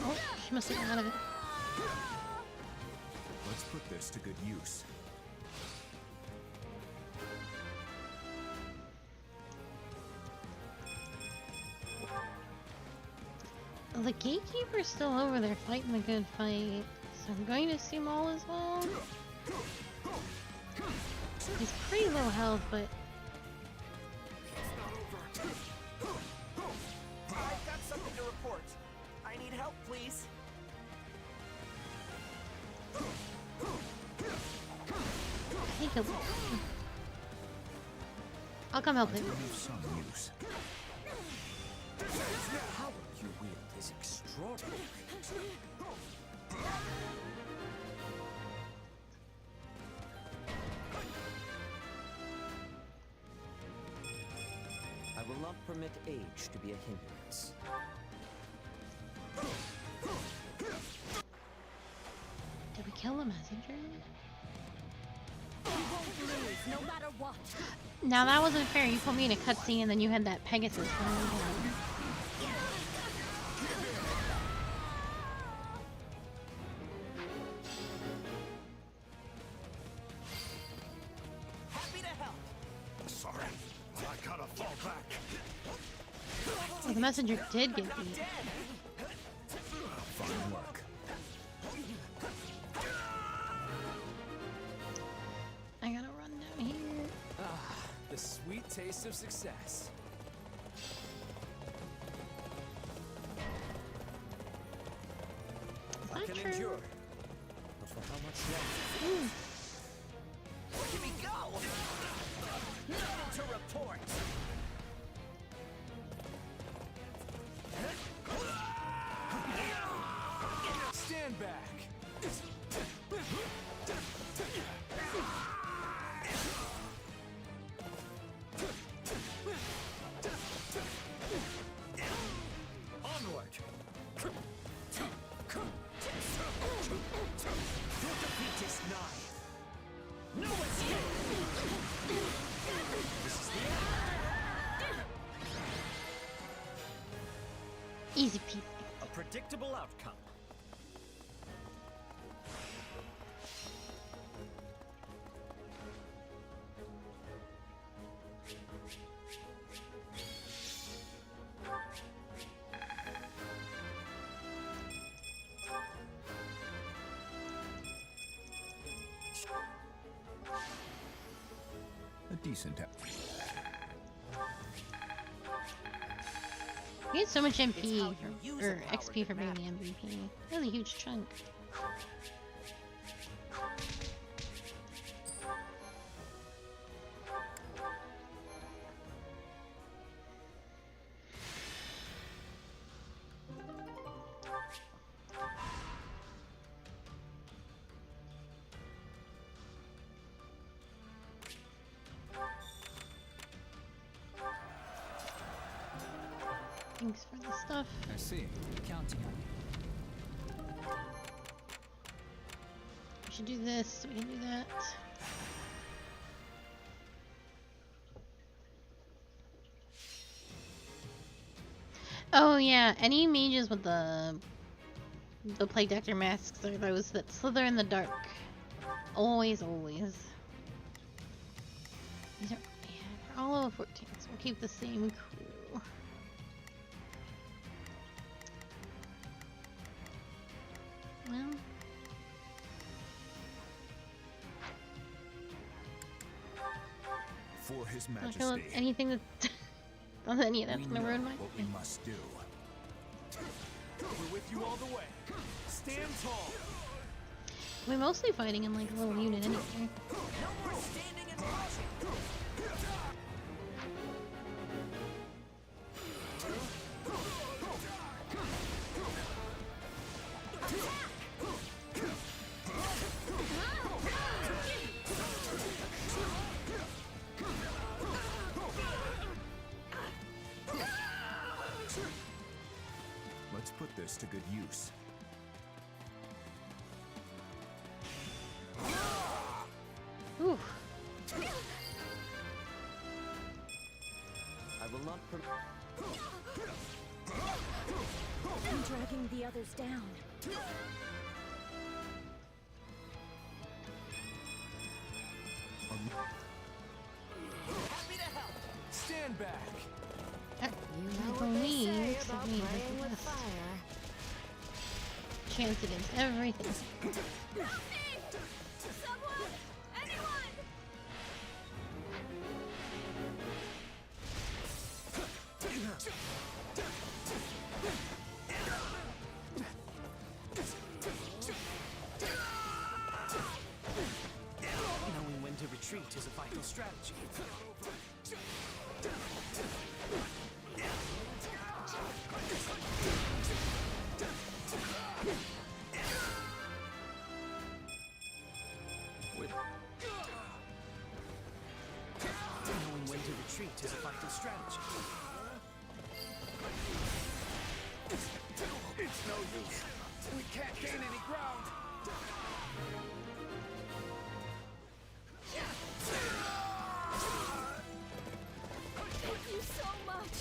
Oh, she must have gotten out of it. Let's put this to good use. The gatekeeper's still over there fighting the good fight, so I'm going to assume all is well. He's pretty low health, but I've got something to report. I need help, please. I think he'll. I'll come help him. Some use. How you wield is extraordinary. I will not permit age to be a hindrance. Did we kill the messenger? We won't lose, no matter what. Now that wasn't fair. You put me in a cutscene and then you had that Pegasus running down. Happy to help. Sorry, I gotta fall back. Well, the messenger did get beat. Fine work. I gotta run down here. The sweet taste of success. Is I that can true? endure. But for how much longer? Ooh. Here we go. Nothing to report. Stand back. Onward. Your defeat is nigh. No escape. This is the end. Easy peasy. A predictable outcome. A decent. We get so much It's how MP you for, use or a power XP for that being the matters. MVP. Really huge chunk. Thanks for the stuff. I see. Counting on you. We should do this so we can do that. Oh yeah, any mages with the Plague Doctor masks are those that slither in the dark. Always, always. These are, yeah, they're all level 14, so we'll keep the same crew. Well, For His I'm not Majesty. gonna let anything that on any of that's We gonna know ruin my what we must do. We're with you all the way. Stand tall. We're mostly fighting in like a little unit anyway. No more standing and watching. Let's put this to good use. Ooh. I will not I'm dragging the others down. Happy to help. Stand back. You know I what they say believe about to me playing with that's the best fire. chance against everything. Someone! Anyone! Knowing when to retreat is a vital strategy. Knowing when to retreat is a vital strategy. It's no use. We can't gain any ground. Thank you so much!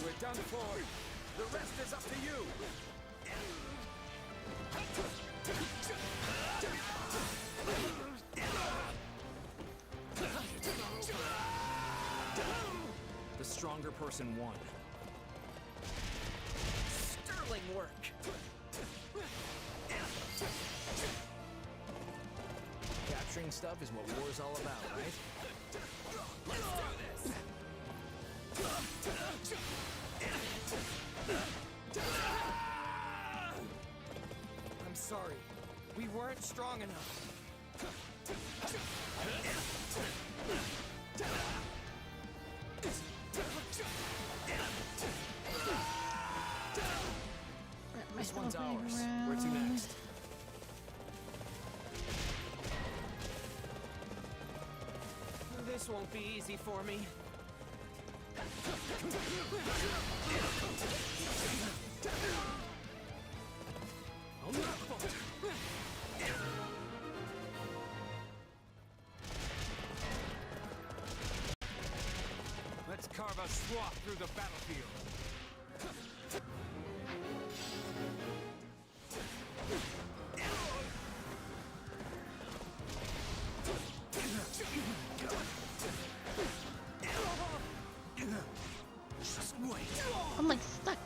We're done for. The rest is up to you. The stronger person won. Sterling work. Capturing stuff is what war's all about, right? Let's do this. I'm sorry. We weren't strong enough. This one's ours. Where to next? This won't be easy for me. Let's carve a swath through the battlefield. I'm like stuck.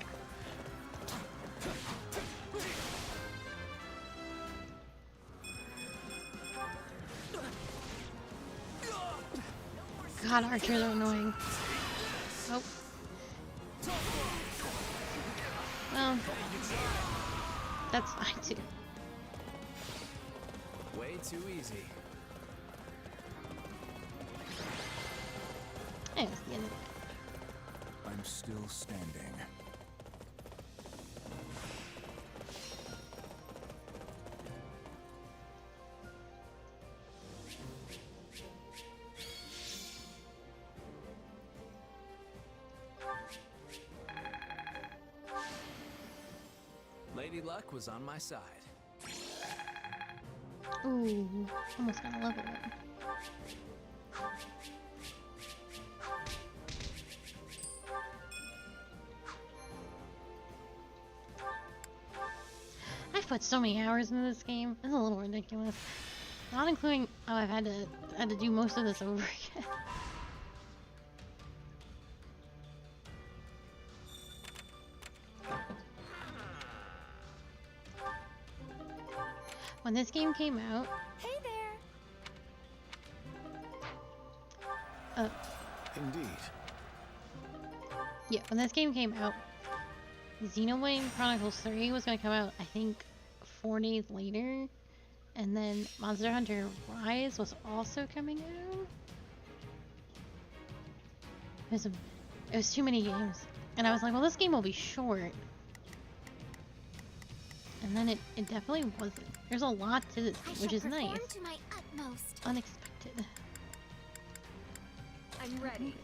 God, archers are annoying. Oh. Well, that's fine too. Way too easy. I was the end of it. I'm still standing. Lady Luck was on my side. Ooh, almost got a level one. I've put so many hours into this game. It's a little ridiculous. Not including I've had to do most of this over again. When this game came out, Hey there. Indeed. yeah, when this game came out, Xenoblade Chronicles 3 was gonna come out, I think, 4 days later, and then Monster Hunter Rise was also coming out. It was too many games, and I was like, well, this game will be short. And then it definitely wasn't. There's a lot to this, which is nice. To my utmost. Unexpected. I'm ready.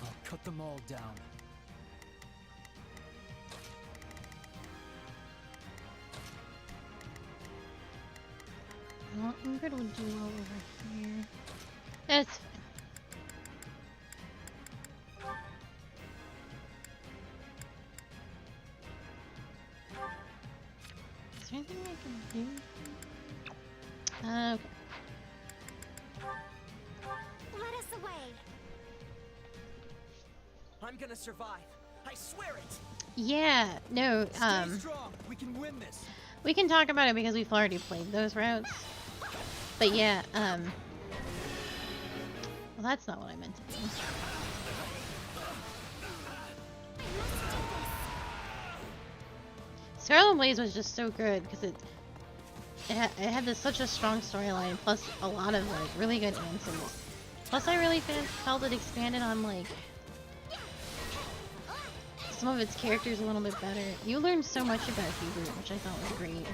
I'll cut them all down. Well, Ingrid would do well over here. That's fine. Is there anything I can do? Okay. Let us away. I'm gonna survive. I swear it. Yeah, no, Stay strong. We can win this. we can talk about it because we've already played those routes. But yeah, well, that's not what I meant to do. Scarlet Blaze was just so good because it had such a strong storyline, plus a lot of like really good answers. Plus, I really felt it expanded on like some of its characters a little bit better. You learned so much about Hubert, which I thought was great.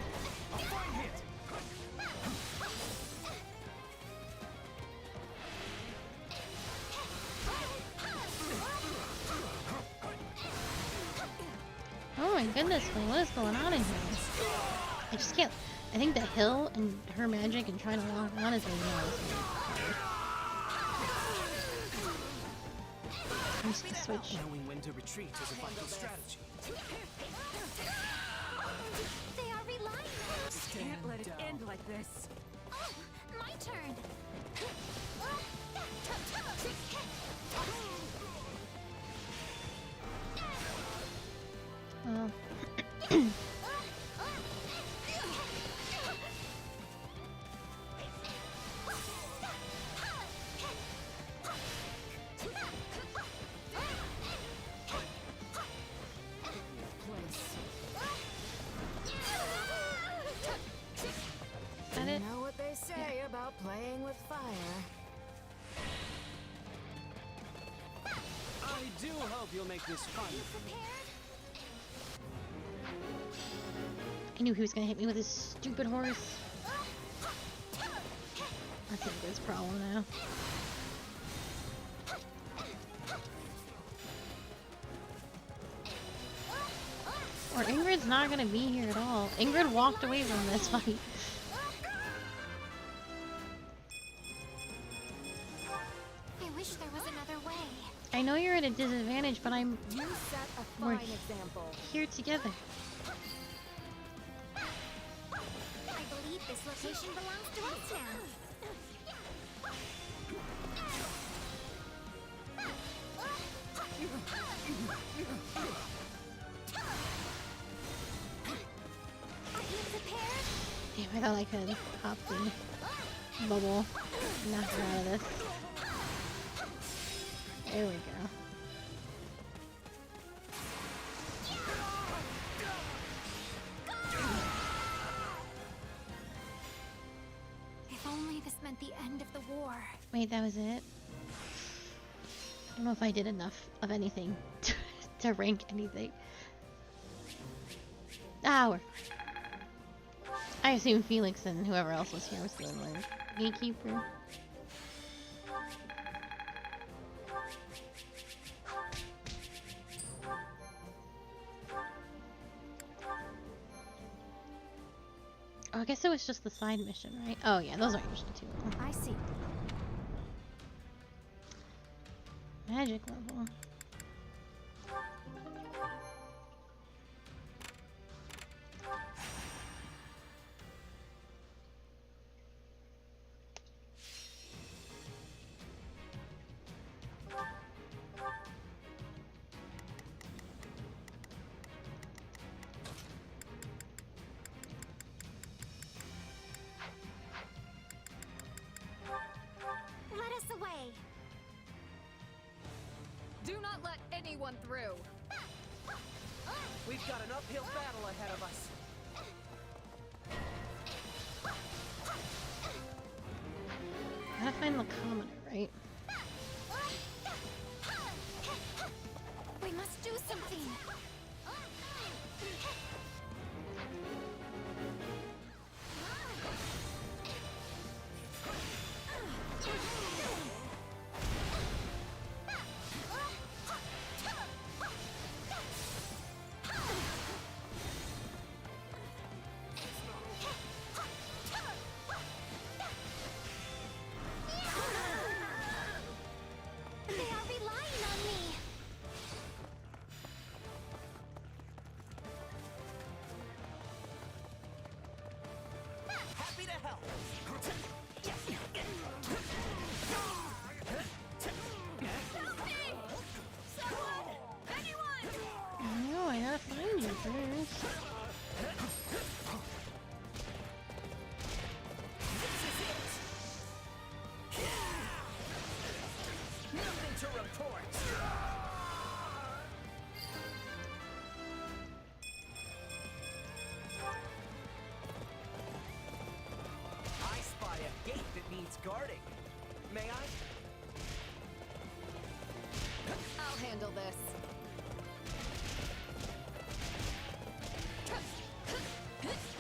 Oh my goodness, Flame, what is going on in here? I just can't. I think the hill and her magic and trying to lock on is really hard. I'm just gonna switch. Knowing when to retreat is a vital strategy. They are relying on us. Can't let it end like this. Oh, my turn. Well. You know what they say about playing with fire. I do hope you'll make this fun. I knew he was gonna hit me with his stupid horse. That's Ingrid's problem now. Or Ingrid's not gonna be here at all. Ingrid walked away from this fight. I wish there was another way. I know you're at a disadvantage, but I'm You set a We're fine example. here together. I believe this location belongs to us now. Are you prepared? Damn, I thought I could pop the bubble and knock her out of this. There we go. If only this meant the end of the war. Wait, that was it? I don't know if I did enough of anything to rank anything. Ah, we're fine. I assume Felix and whoever else was here was doing like gatekeeper. Oh, I guess it was just the side mission, right? Oh yeah, those are usually two of them. I see. Magic level. Do not let anyone through. We've got an uphill battle ahead of us. Gotta find the commoner, right? We must do something. They are relying on me. Happy to help. Someone! Anyone! No, I gotta find you first. Nothing to report. I spy a gate that needs guarding. May I? I'll handle this.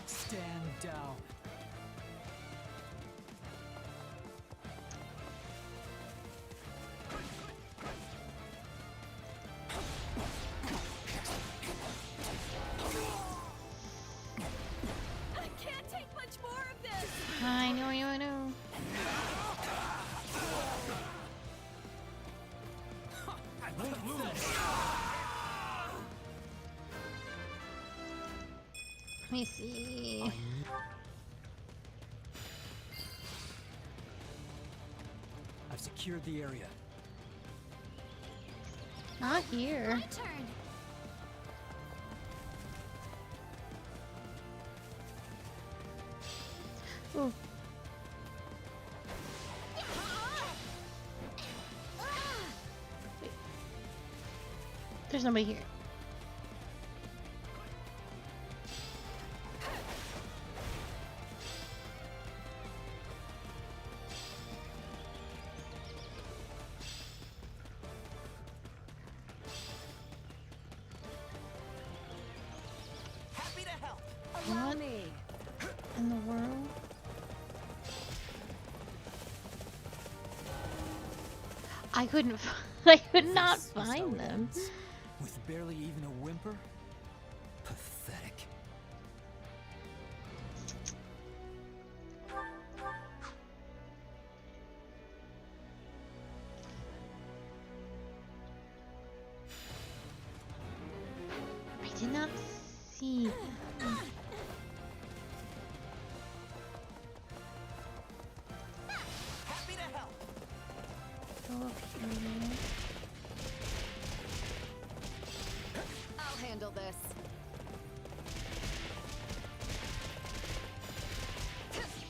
Stand down. I can't take much more of this! I know, I know. I won't lose. Let me see. I've secured the area. Not here. My turn. Ooh. Wait. There's nobody here. Happy to help. Allow What? me. In the world? I couldn't. I could not This is how find it them. ends, with barely even a whimper. Pathetic. I did not see them. Happy to help. Go up here. I'll handle this.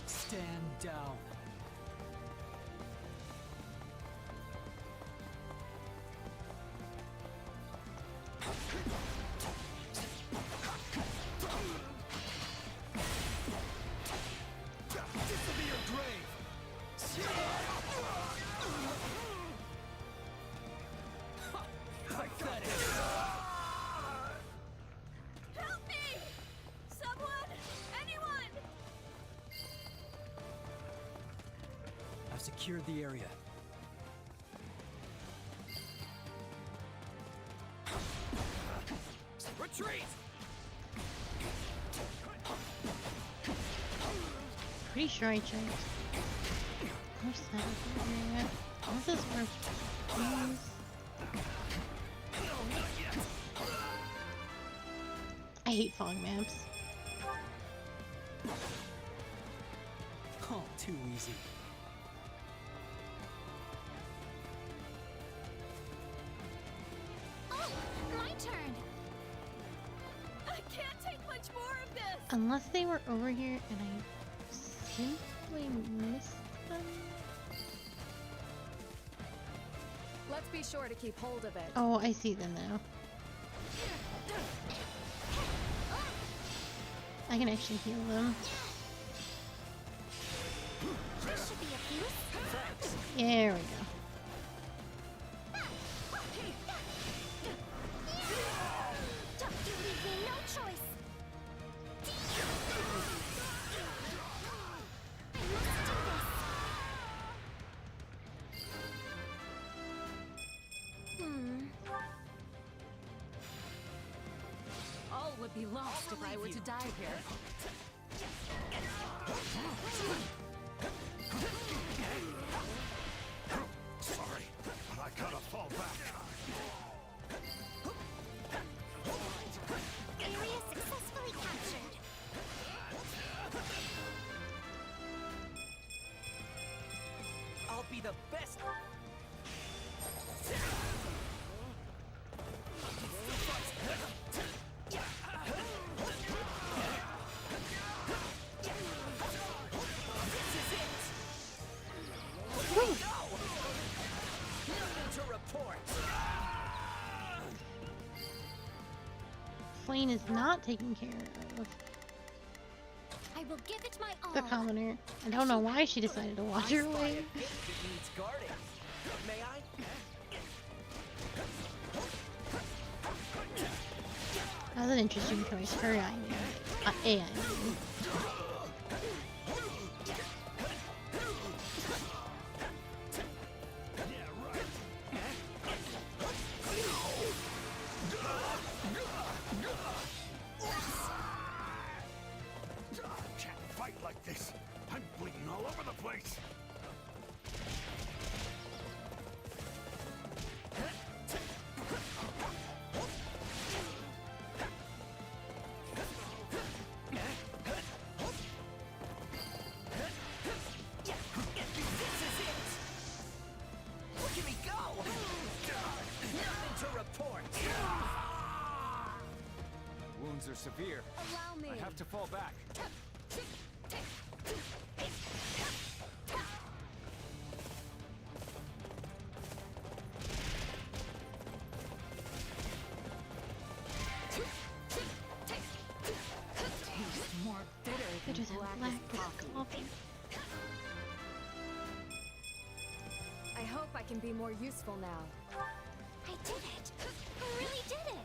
Stand down. This will be your grave. Pathetic. Help me! Someone! Anyone! I've secured the area. Retreat! Pretty sure I checked. There's that area. All this work, please. I hate fog maps. Oh, too easy. Oh, my turn. I can't take much more of this! Unless they were over here and I simply missed them. Let's be sure to keep hold of it. Oh, I see them now. I can actually heal them. This should be a fuse. There we go. You leave me no choice. I must do this. All would be lost if I were to die here. Sorry, but I gotta fall back. Area successfully captured. I'll be the best. Flame is not taken care of. I will give it my all. The commoner. I don't know why she decided to watch her away. It needs guarding. May I? That was an interesting choice. Her I mean. I mean. Can't fight like this. I'm bleeding all over the place. Look at me go! Nothing to report. Wounds are severe. Allow me. I have to fall back. More bitter than Bitter than black black as coffee. coffee. I hope I can be more useful now. I did it. I really did it.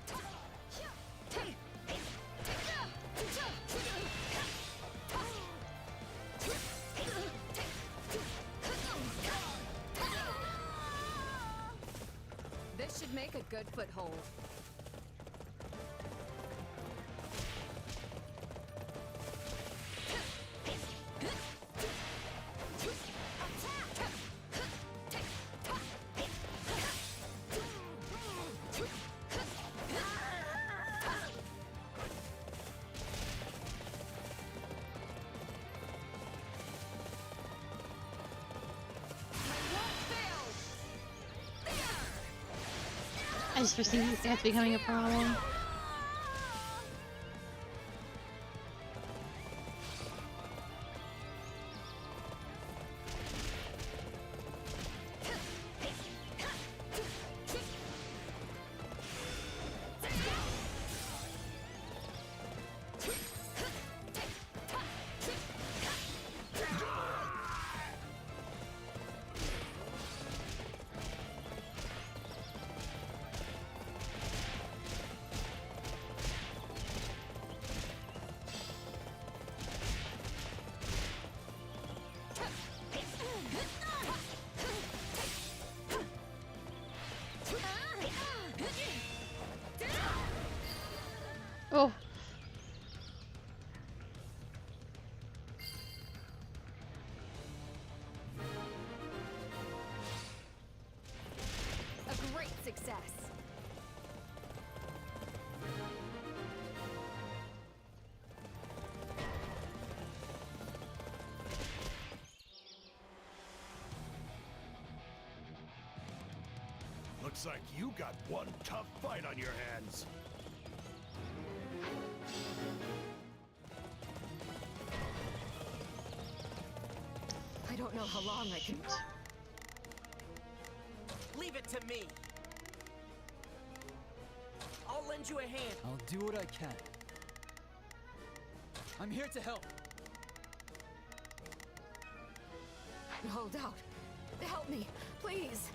This should make a good foothold. I just foresee these guys becoming a problem. Oh. A great success. Looks like you got one tough fight on your hands. I don't know how long I can. Leave it to me. I'll lend you a hand. I'll do what I can. I'm here to help. Hold out. Help me, please.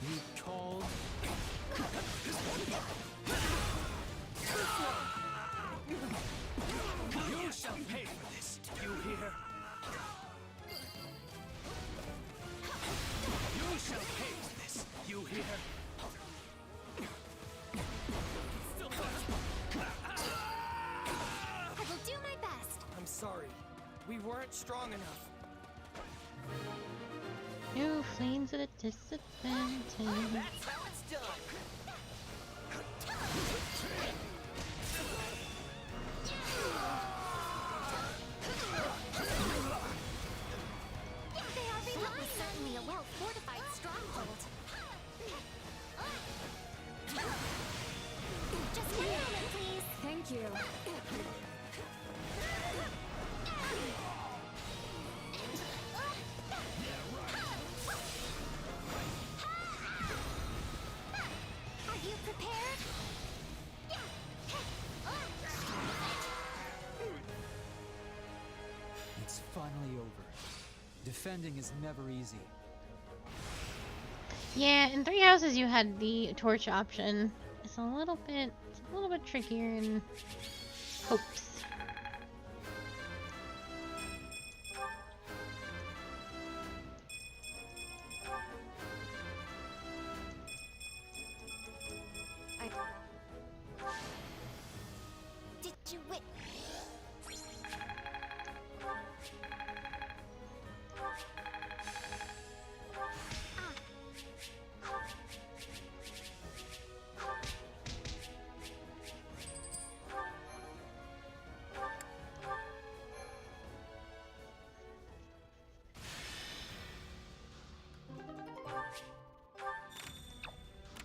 You called. You shall pay for this. You hear? You shall pay for this. You hear? I will do my best. I'm sorry. We weren't strong enough. New flames at a disadvantage. That's how it's done. They are relying certainly a well-fortified stronghold. Just one moment, please. Thank you. Are you prepared? It's finally over. Defending is never easy. Yeah, in 3 houses you had the torch option. It's a little bit trickier in hopes. Did you wit?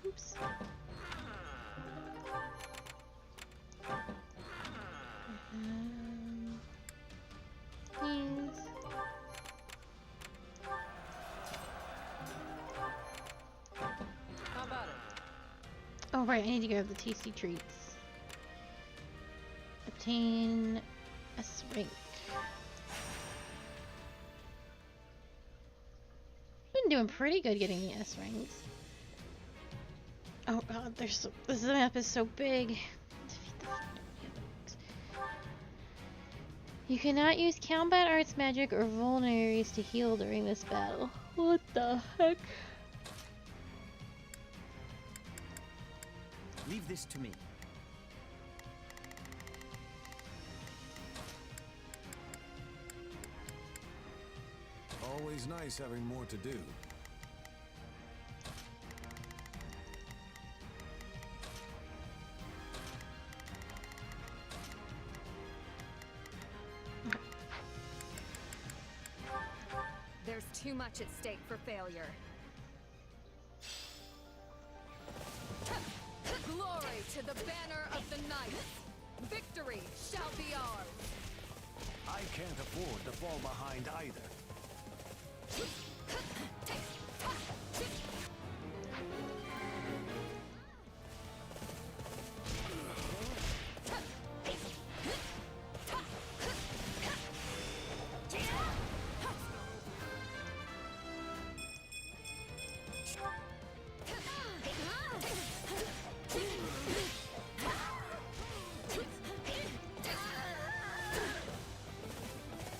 Oops. Please. How about it? Oh right, I need to grab the tasty treats. Obtain S rank. Been doing pretty good getting the S ranks. Oh god, this map is so big. Defeat the Heroes. You cannot use combat arts, magic, or vulneraries to heal during this battle. What the heck? Leave this to me. Always nice having more to do. There's too much at stake for failure. Glory to the banner of the knights! Victory shall be ours! I can't afford to fall behind either.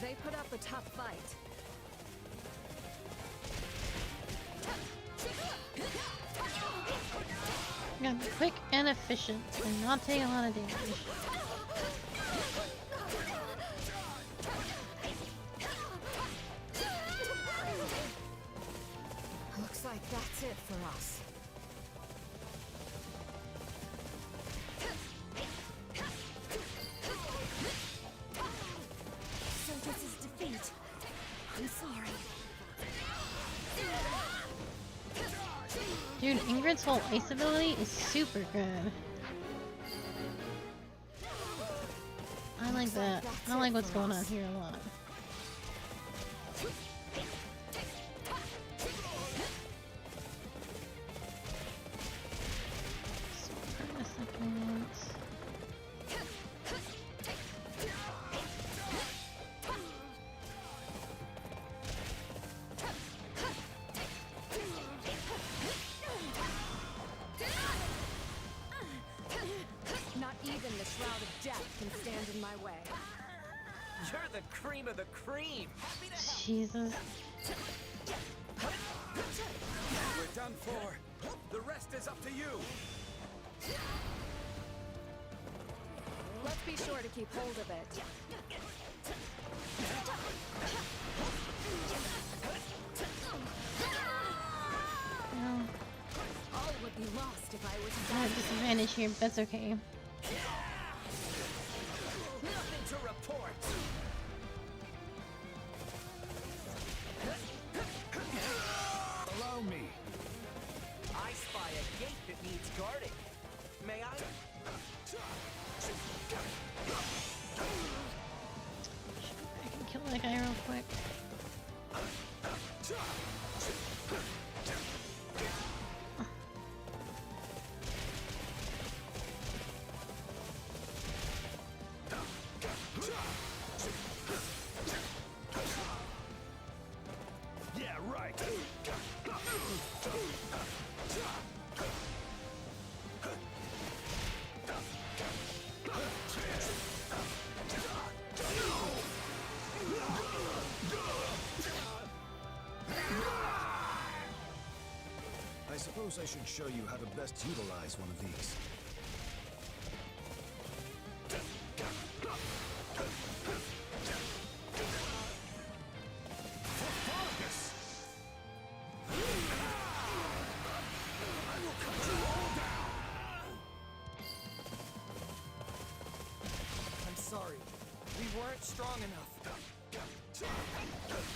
They put up a tough fight. Gotta be quick and efficient and not take a lot of damage. Looks like that's it for us. Dude, Ingrid's whole ice ability is super good. I like that. I like what's going on here a lot. Not even the Shroud of Death can stand in my way. You're the cream of the cream. Jesus. We're done for. The rest is up to you. Let's be sure to keep hold of it. No. All would be lost if I was I have disadvantage here, but that's okay. Nothing to report. Allow me. I spy a gate that needs guarding. May I? I can kill that guy real quick. Yeah, right. I suppose I should show you how to best utilize one of these. I'm sorry. We weren't strong enough.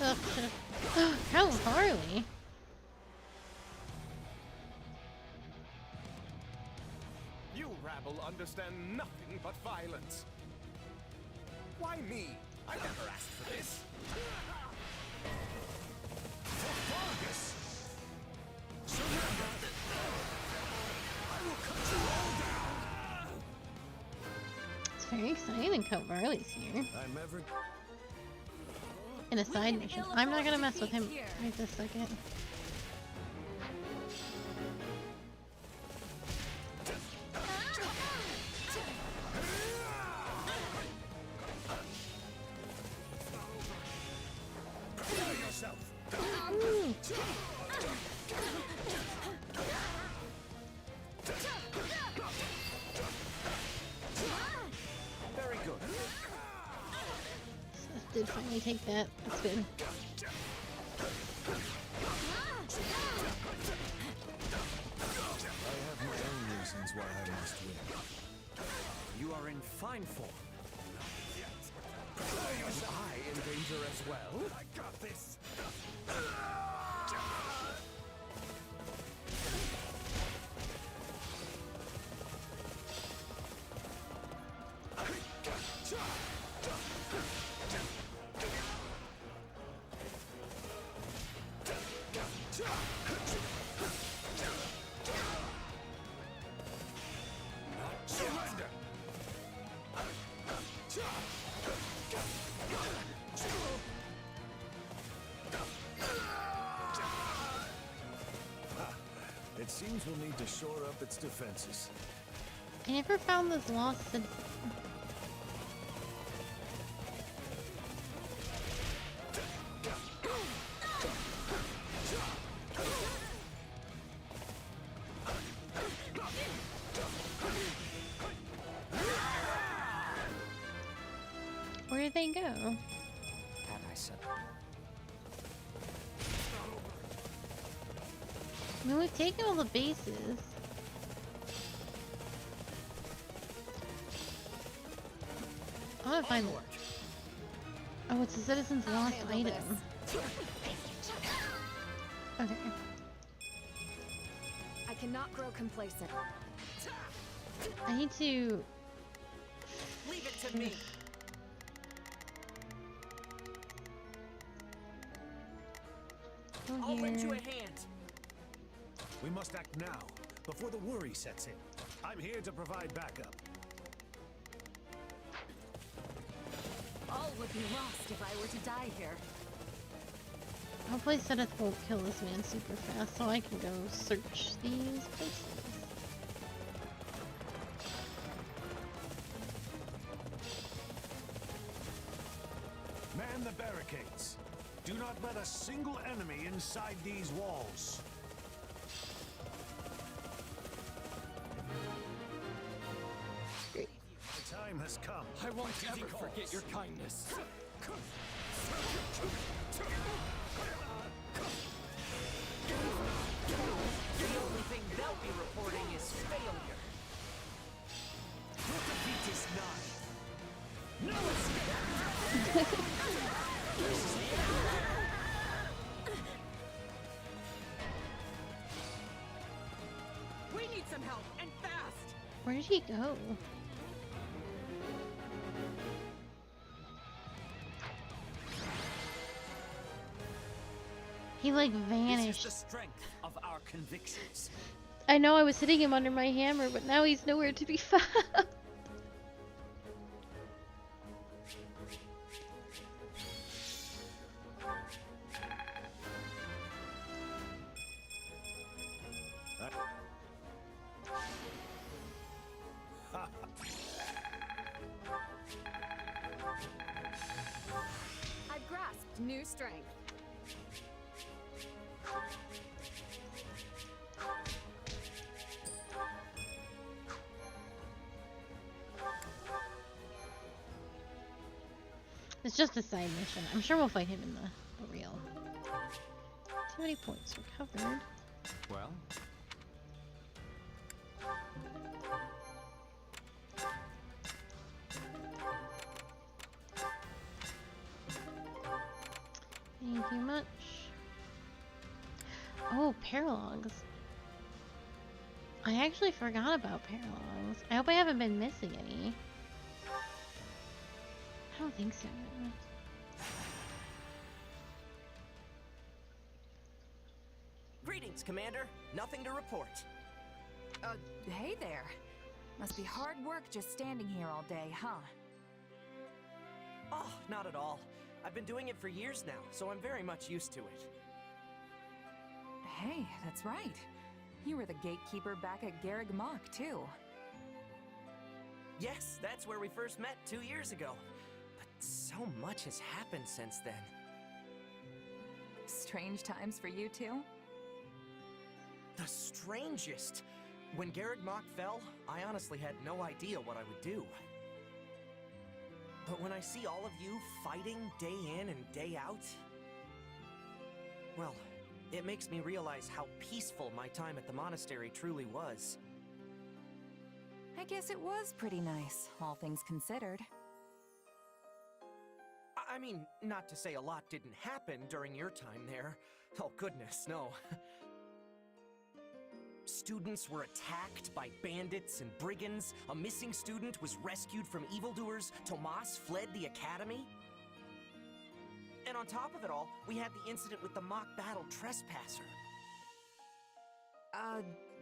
Oh, should've... How Harley? You rabble understand nothing but violence. Why me? I never asked for this. For Vargas! Surrender! I will cut you all down! It's very exciting Coat Varley's here. I'm ever... In a side mission. I'm not gonna mess with him right this second. Ooh. Very good. Seth did finally take that. That's good. I have my own reasons why I must win. You are in fine form. Am I in danger as well? I got this! Surrender! It seems we'll need to shore up its defenses. I never found this lost. Where did they go? Had I said. I mean, we've taken all the bases. I want to find the... Oh, it's a citizen's lost item. Okay. cannot grow complacent. I need to... Leave it to me. Go I'll lend you here. a hand. We must act now, before the worry sets in. I'm here to provide backup. All would be lost if I were to die here. Hopefully Zenith won't kill this man super fast so I can go search these places. Man the barricades. Do not let a single enemy inside these walls. The time has come. I won't ever forget your kindness. The only thing they'll be reporting is failure. Your defeat is none. No escape! We need some help, and fast! Where did he go? He like This is vanished. the strength of our convictions. I know I was hitting him under my hammer, but now he's nowhere to be found. I've grasped new strength. It's just a side mission. I'm sure we'll fight him in the real. Too many points recovered. Well, Thank you much. Oh, paralogs. I actually forgot about paralogs. I hope I haven't been missing any. I don't think so. Greetings, Commander. Nothing to report. Hey there. Must be hard work just standing here all day, huh? Oh, not at all. I've been doing it for years now, so I'm very much used to it. Hey, that's right. You were the gatekeeper back at Garreg Mach, too. Yes, that's where we first met 2 years ago. But so much has happened since then. Strange times for you, too? The strangest! When Garreg Mach fell, I honestly had no idea what I would do. But when I see all of you fighting day in and day out, well, it makes me realize how peaceful my time at the monastery truly was. I guess it was pretty nice, all things considered. I mean, not to say a lot didn't happen during your time there. Oh goodness, no. Students were attacked by bandits and brigands, a missing student was rescued from evildoers, Tomas fled the academy. And on top of it all, we had the incident with the mock battle trespasser.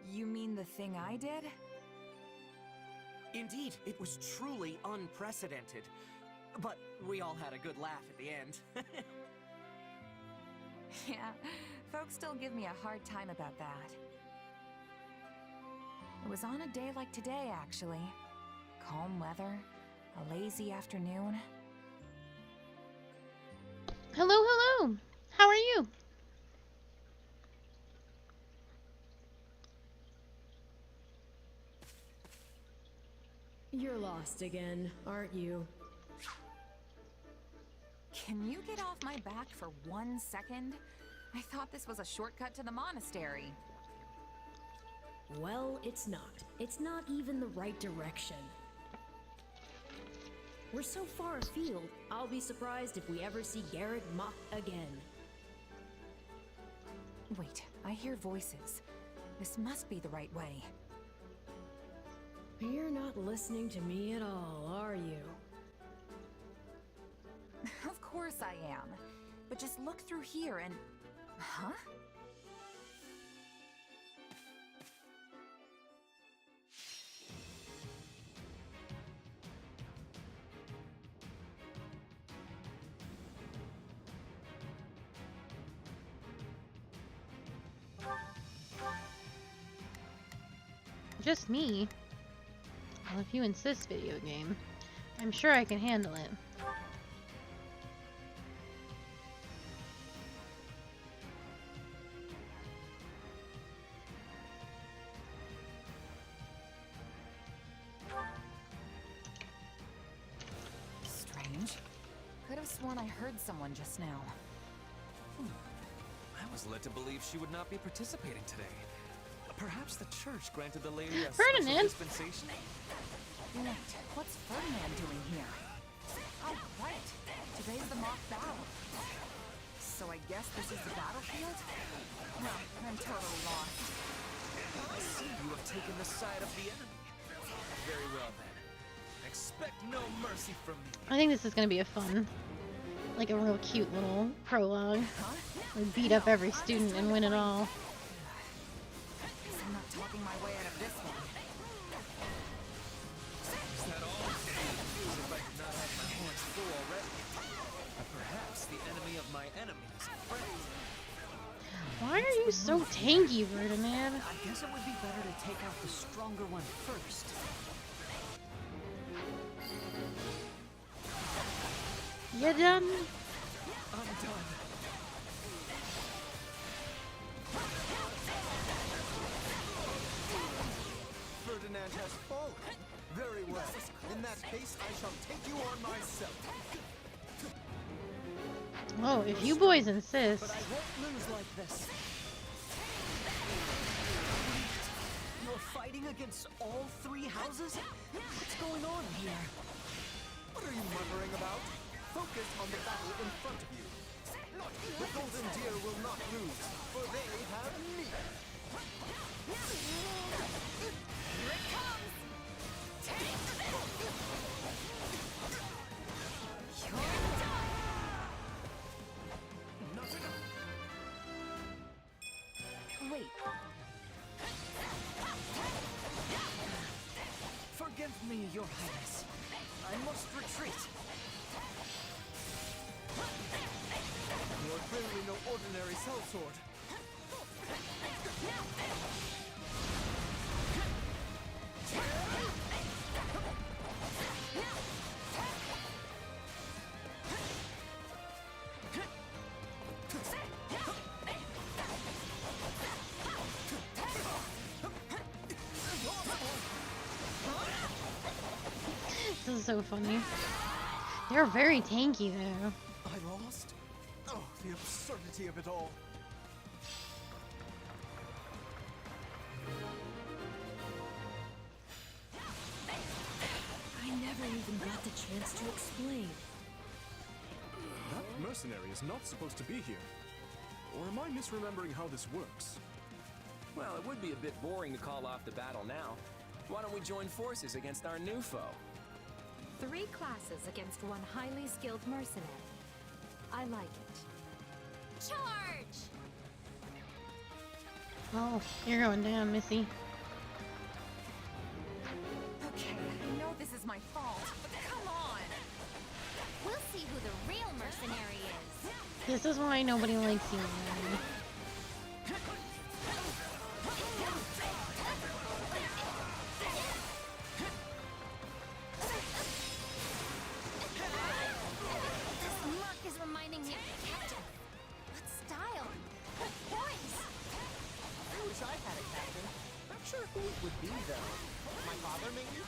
You mean the thing I did? Indeed, it was truly unprecedented. But we all had a good laugh at the end. Yeah, folks still give me a hard time about that. It was on a day like today, actually. Calm weather, a lazy afternoon. Hello, hello! How are you? You're lost again, aren't you? Can you get off my back for 1 second? I thought this was a shortcut to the monastery. Well, it's not. It's not even the right direction. We're so far afield, I'll be surprised if we ever see Garreg Mach again. Wait, I hear voices. This must be the right way. You're not listening to me at all, are you? Of course I am. But just look through here and... Huh? Just me? Well, if you insist, video game. I'm sure I can handle it. Strange. Could have sworn I heard someone just now. I was led to believe she would not be participating today. Perhaps the church granted the lady a Ferdinand! special dispensation? Wait, what's Ferdinand doing here? Oh, right. Today's the mock battle. So I guess this is the battlefield? No, I'm totally lost. I see you have taken the side of the enemy. Very well then. Expect no mercy from me. I think this is gonna be a fun, like a real cute little prologue. We beat up every student and win it all. I'm not talking my way out of this one. Is that all? As if I could not have my hands full already. Perhaps the enemy of my enemy is a friend. Why are you so tanky, Ferdinand? I guess it would be better to take out the stronger one first. You done? I'm done. Ferdinand has fallen. Very well. In that case, I shall take you on myself. Oh, if you boys insist. But I won't lose like this. You're fighting against all three houses? What's going on here? What are you muttering about? Focus on the battle in front of you. The golden deer will not lose, for they have me. Here it comes! You're done! Not enough. Wait. Forgive me, Your Highness. I must retreat. You are clearly no ordinary sellsword. This is so funny. They're very tanky though. I lost? Oh, the absurdity of it all. I never even got the chance to explain. That mercenary is not supposed to be here. Or am I misremembering how this works? Well, it would be a bit boring to call off the battle now. Why don't we join forces against our new foe? 3 classes against one highly skilled mercenary. I like it. Charge! Oh, you're going down, Missy. Okay, I know this is my fault, but come on! We'll see who the real mercenary is. This is why nobody likes you, man. This mark is reminding me of Captain. What style? What voice? I wish I had a captain. Not sure who it would be, though. My father, maybe?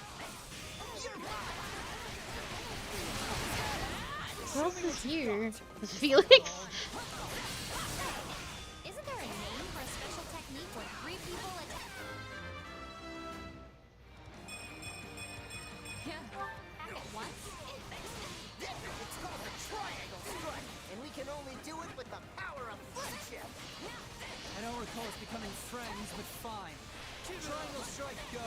Who else is here? Is Felix? Isn't there a name for a special technique where 3 people attack? Yeah. Back at once? It's called the triangle strike, and we can only do it with the power of friendship. I don't recall call us becoming friends, but fine. Triangle strike, go!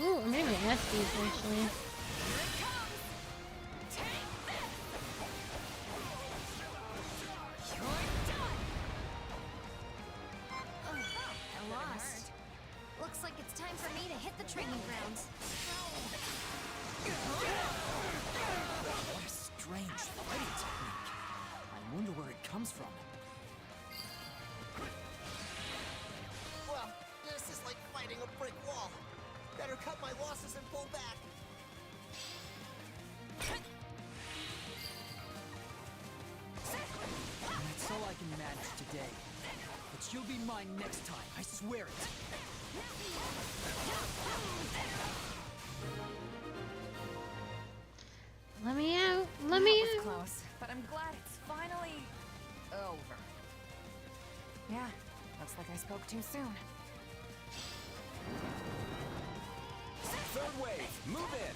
Ooh, I'm gonna ask these actually. I lost. Looks like it's time for me to hit the training grounds. What a strange fighting technique. I wonder where it comes from. Well, this is like fighting a brick wall. Better cut my losses and pull back. That's all I can manage today. But you'll be mine next time, I swear it. Let me out. Let me That was out. close, but I'm glad it's finally over. Yeah, looks like I spoke too soon. Third wave, move in.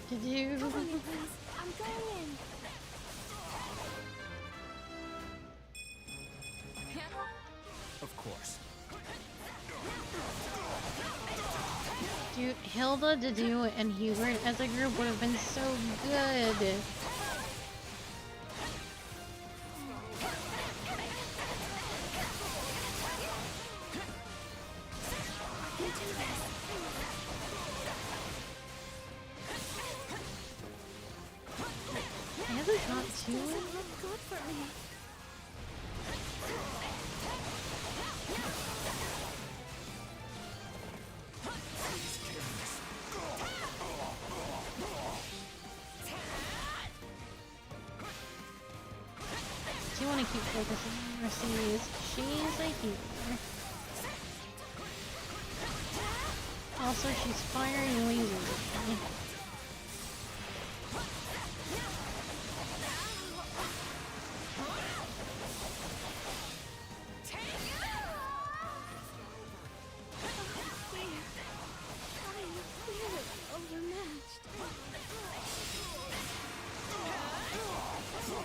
Did you? Cover me, please. I'm going in. Of course. Dude, Hilda, Dedu, and Hubert as a group would have been so good. I haven't got to it. Doesn't look good for me. Do you want to keep focusing on Mercedes? She's a healer. Also, she's firing lasers at me.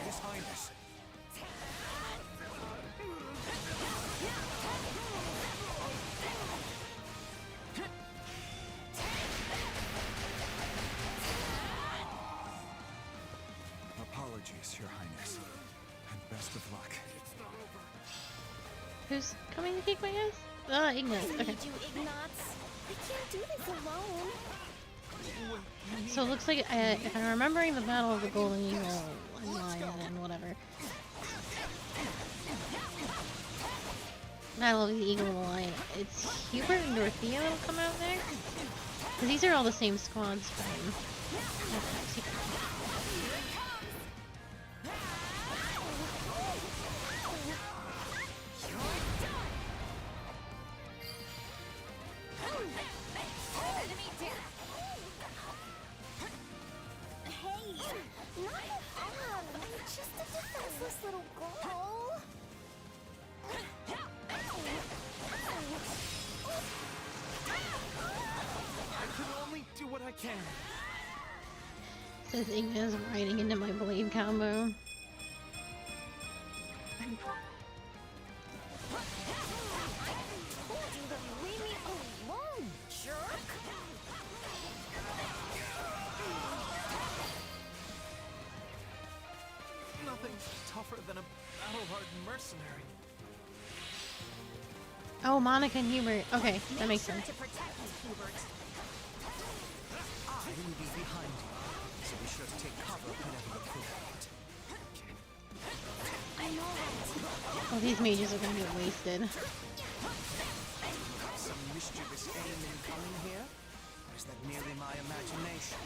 His Highness. Apologies, Your Highness. And best of luck. Who's coming to kick my ass? Ah, Ignis. Okay. You Ignatz. I can't do this alone. So it looks like, if I'm remembering the Battle of the Golden Eagle and whatever. Battle of the Eagle and the Lion. It's Hubert and Dorothea that'll come out there? Because these are all the same squads from... Hey, not fun. I'm just a defenseless little girl. I can only do what I can. Says Ignis riding into my blade combo. Told you to leave me alone, jerk. Nothing tougher than a battle-hardened mercenary. Oh, Monica and Hubert. Okay, that makes Make sense. sure to protect me, Hubert. I will be behind you, so be sure to take cover whenever appropriate. I know that. Oh, these mages are gonna get wasted. Some mischievous aim incoming here? Or is that merely my imagination?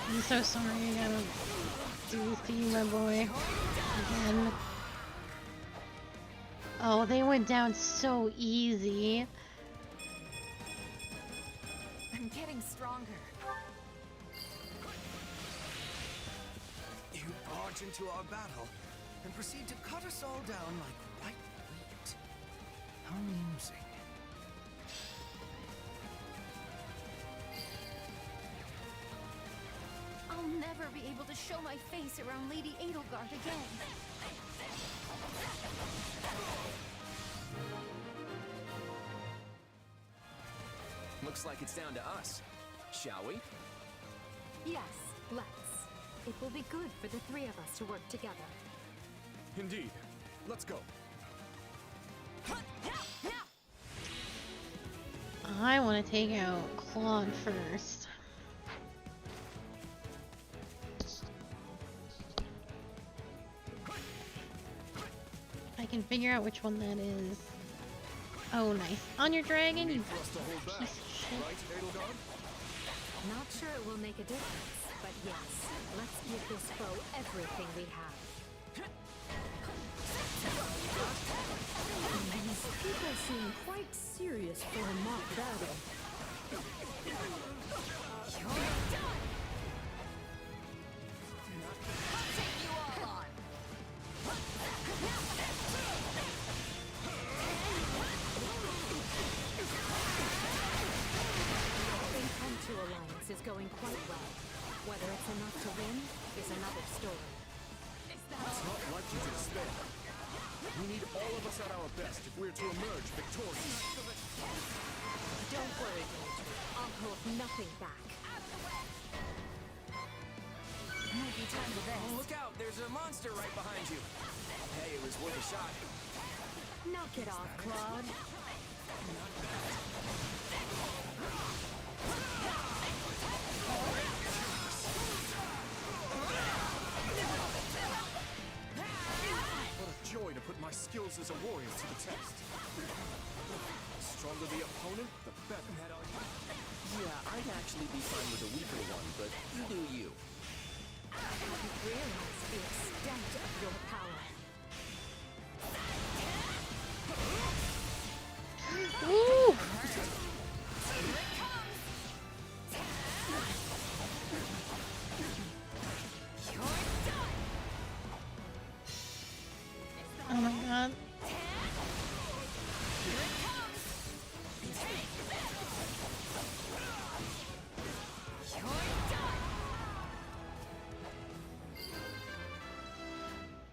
I'm so sorry I gotta do this to you, my boy. Again. Oh, they went down so easy. I'm getting stronger. You barge into our battle and proceed to cut us all down like white wheat. How amusing. never be able to show my face around Lady Edelgard again. Looks like it's down to us. Shall we? Yes, let's. It will be good for the three of us to work together. Indeed. Let's go. I want to take out Claude first. I can figure out which one that is. Oh, nice. On your dragon, you piece of shit. Not sure it will make a difference, but yes, let's give this foe everything we have. These people seem quite serious for a mock battle. Alliance is going quite well. Whether it's enough to win is another story. It's not like you to despair. We need all of us at our best if we're to emerge victorious. Don't worry, Dimitri. I'll hold nothing back. Might be time to rest. Look out, there's a monster right behind you. Hey, it was worth a shot. Knock it off, Claude. What a joy to put my skills as a warrior to the test. The stronger the opponent, the better. Yeah, I'd actually be fine with a weaker one, but you do you. You realize the extent of your power. Woo! Oh my god.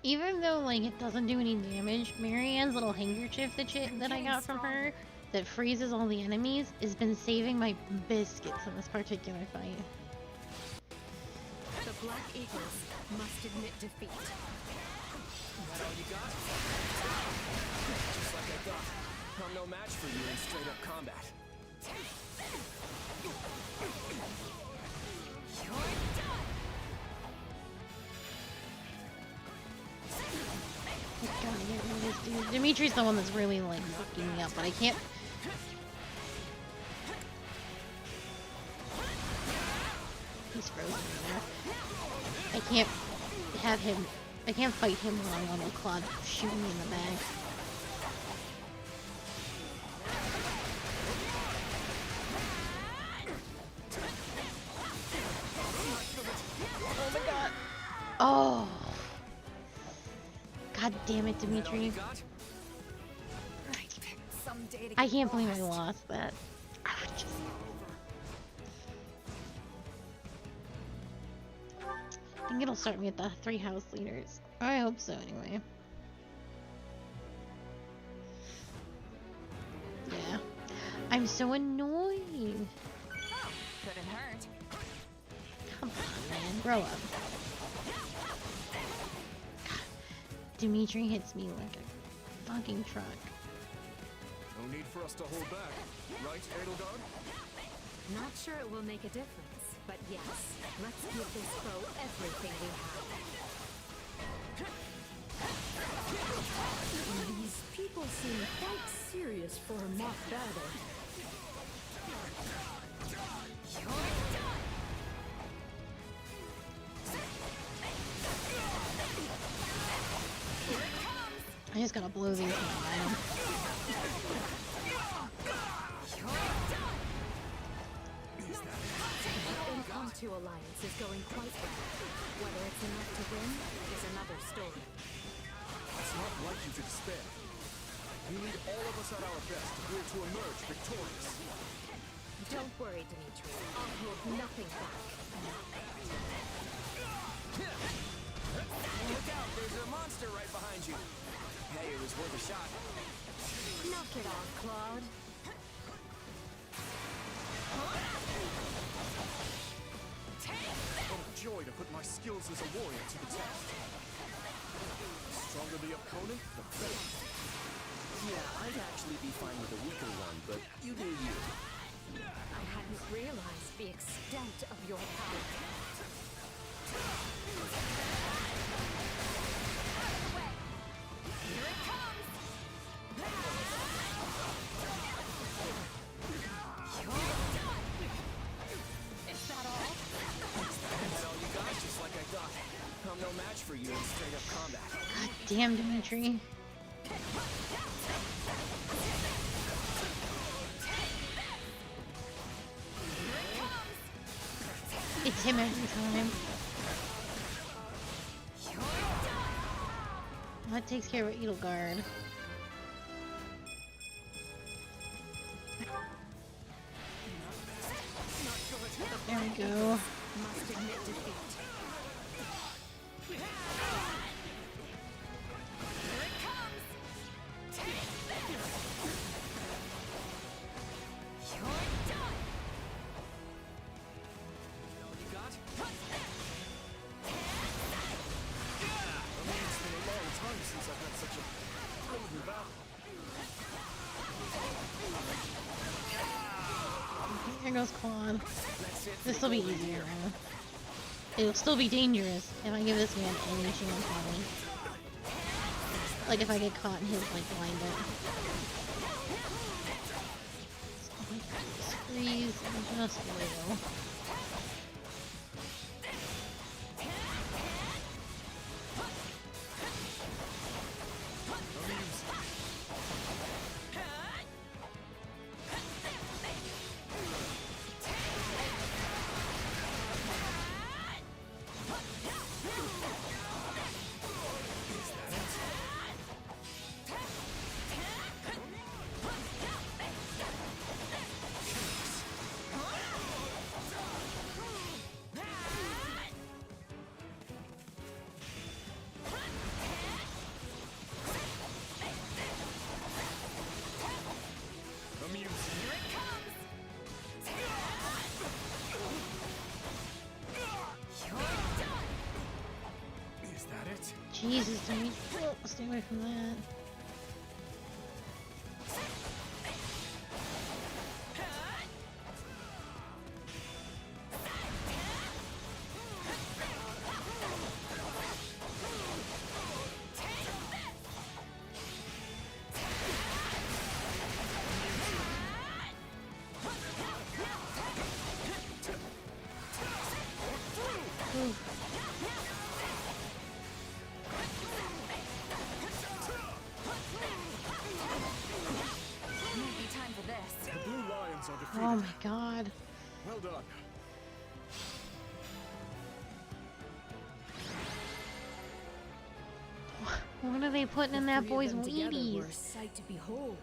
Even though, like, it doesn't do any damage, Marianne's little handkerchief that I got from her that freezes all the enemies has been saving my biscuits in this particular fight. The Black Eagles must admit defeat. That all you got? Just like I thought. I'm no match for you in straight-up combat. Gotta get rid of this dude. Dimitri's the one that's really, like, fucking me up, but I can't... He's frozen right there. I can't have him... I can't fight him while I'm on a Claude shooting me in the back. Oh my god. Oh. God damn it, Dimitri. I can't believe I lost that. I think it'll start me at the 3 house leaders. I hope so, anyway. Yeah. I'm so annoyed. Oh, couldn't hurt. Come on, man. Grow up. God. Dimitri hits me like a fucking truck. No need for us to hold back, right, Edelgard? Not sure it will make a difference, but yes, let's give this foe everything we have. These people seem quite serious for a mock battle. I just gotta blow these down. The alliance is going quite well. Whether it's enough to win is another story. It's not like you to despair. We need all of us at our best if we're to emerge victorious. Don't worry, Dimitri. I'll hold nothing back. Look out, there's a monster right behind you. Hey, it was worth a shot. Knock it off, Claude. What a joy to put my skills as a warrior to the test. The stronger the opponent, the better. Yeah, I'd actually be fine with a weaker one, but you do you. I hadn't realized the extent of your power. Here it comes! Is that all? That's all you got, just like I thought. I'm no match for you in straight-up combat. God damn, Dimitri. It's him every time. That takes care of Edelgard. There we go. Must admit defeat. Here it comes! Take this! You're done! You got? It's been a long time since I've had such a golden battle. Here goes Quan. This will be easier now. It'll still be dangerous if I give this man any chance at me. Like if I get caught in his like blind bit. Squeeze and just wiggle. Jesus, Dimitri. Oh, stay away from that. Oh my god. Well done. What are they putting in that boy's Wheaties? Were a sight to behold.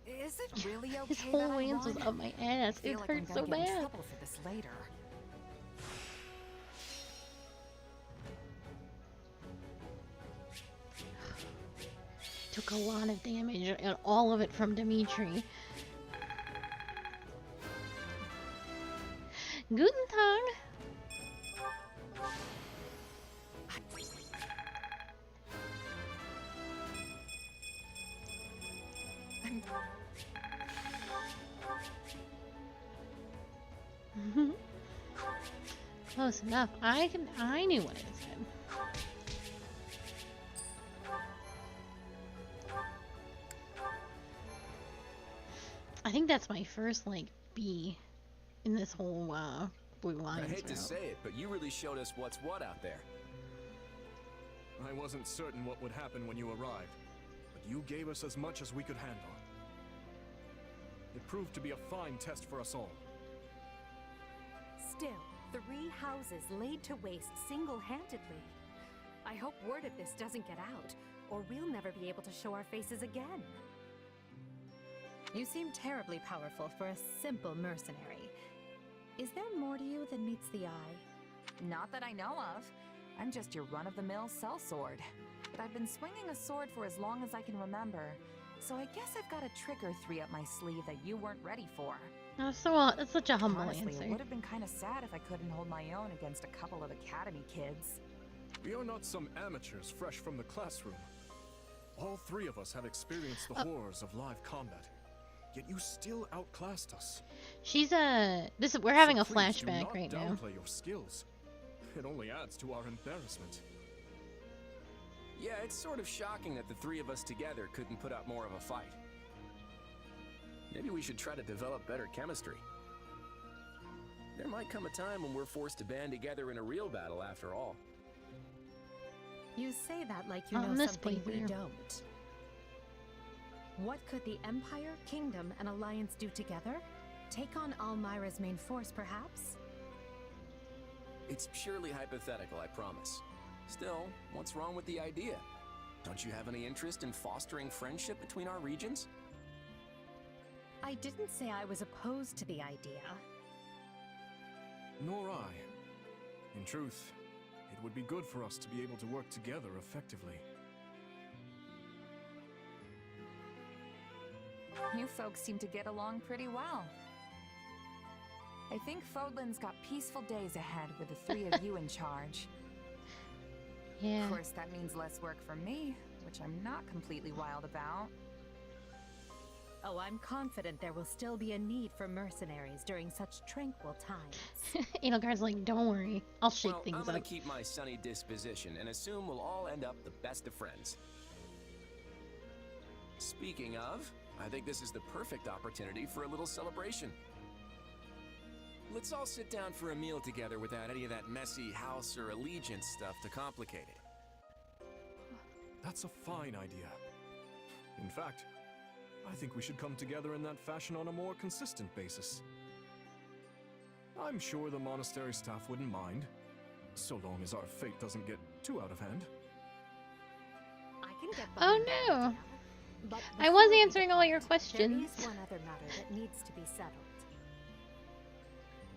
Is it really okay His whole that I hands was won? up my ass. I It feel like hurts I'm so gonna get in bad. trouble for this later. Took a lot of damage, and all of it from Dimitri. Guten Tag. Close enough. I knew what it said. I think that's my first like B in this whole Blue Lions I hate to route. say it, but you really showed us what's what out there. I wasn't certain what would happen when you arrived, but you gave us as much as we could handle. It proved to be a fine test for us all. Still, 3 houses laid to waste single-handedly. I hope word of this doesn't get out, or we'll never be able to show our faces again. You seem terribly powerful for a simple mercenary. Is there more to you than meets the eye? Not that I know of. I'm just your run-of-the-mill sellsword. But I've been swinging a sword for as long as I can remember, so I guess I've got a trick or three up my sleeve that you weren't ready for. That's such a humble Honestly, answer. it would have been kind of sad if I couldn't hold my own against a couple of academy kids. We are not some amateurs fresh from the classroom. All three of us have experienced the horrors of live combat, yet you still outclassed us. We're having a So please do flashback not right now. downplay your skills. It only adds to our embarrassment. Yeah, it's sort of shocking that the three of us together couldn't put up more of a fight. Maybe we should try to develop better chemistry. There might come a time when we're forced to band together in a real battle after all. You say that like you On know this something we playthrough. don't. What could the Empire, Kingdom, and Alliance do together? Take on Almyra's main force, perhaps? It's purely hypothetical, I promise. Still, what's wrong with the idea? Don't you have any interest in fostering friendship between our regions? I didn't say I was opposed to the idea. Nor I. In truth, it would be good for us to be able to work together effectively. You folks seem to get along pretty well. I think Fodlan's got peaceful days ahead with the three of you in charge. Yeah. Of course, that means less work for me, which I'm not completely wild about. Oh, I'm confident there will still be a need for mercenaries during such tranquil times. Edelgard's like, don't worry, I'll shake Well, things I'm gonna up. keep my sunny disposition and assume we'll all end up the best of friends. Speaking of, I think this is the perfect opportunity for a little celebration. Let's all sit down for a meal together without any of that messy house or allegiance stuff to complicate it. That's a fine idea. In fact, I think we should come together in that fashion on a more consistent basis. I'm sure the monastery staff wouldn't mind, so long as our fate doesn't get too out of hand. I can get Oh behind that no! idea. But I was before we answering all your depart, questions. There is one other matter that needs to be settled.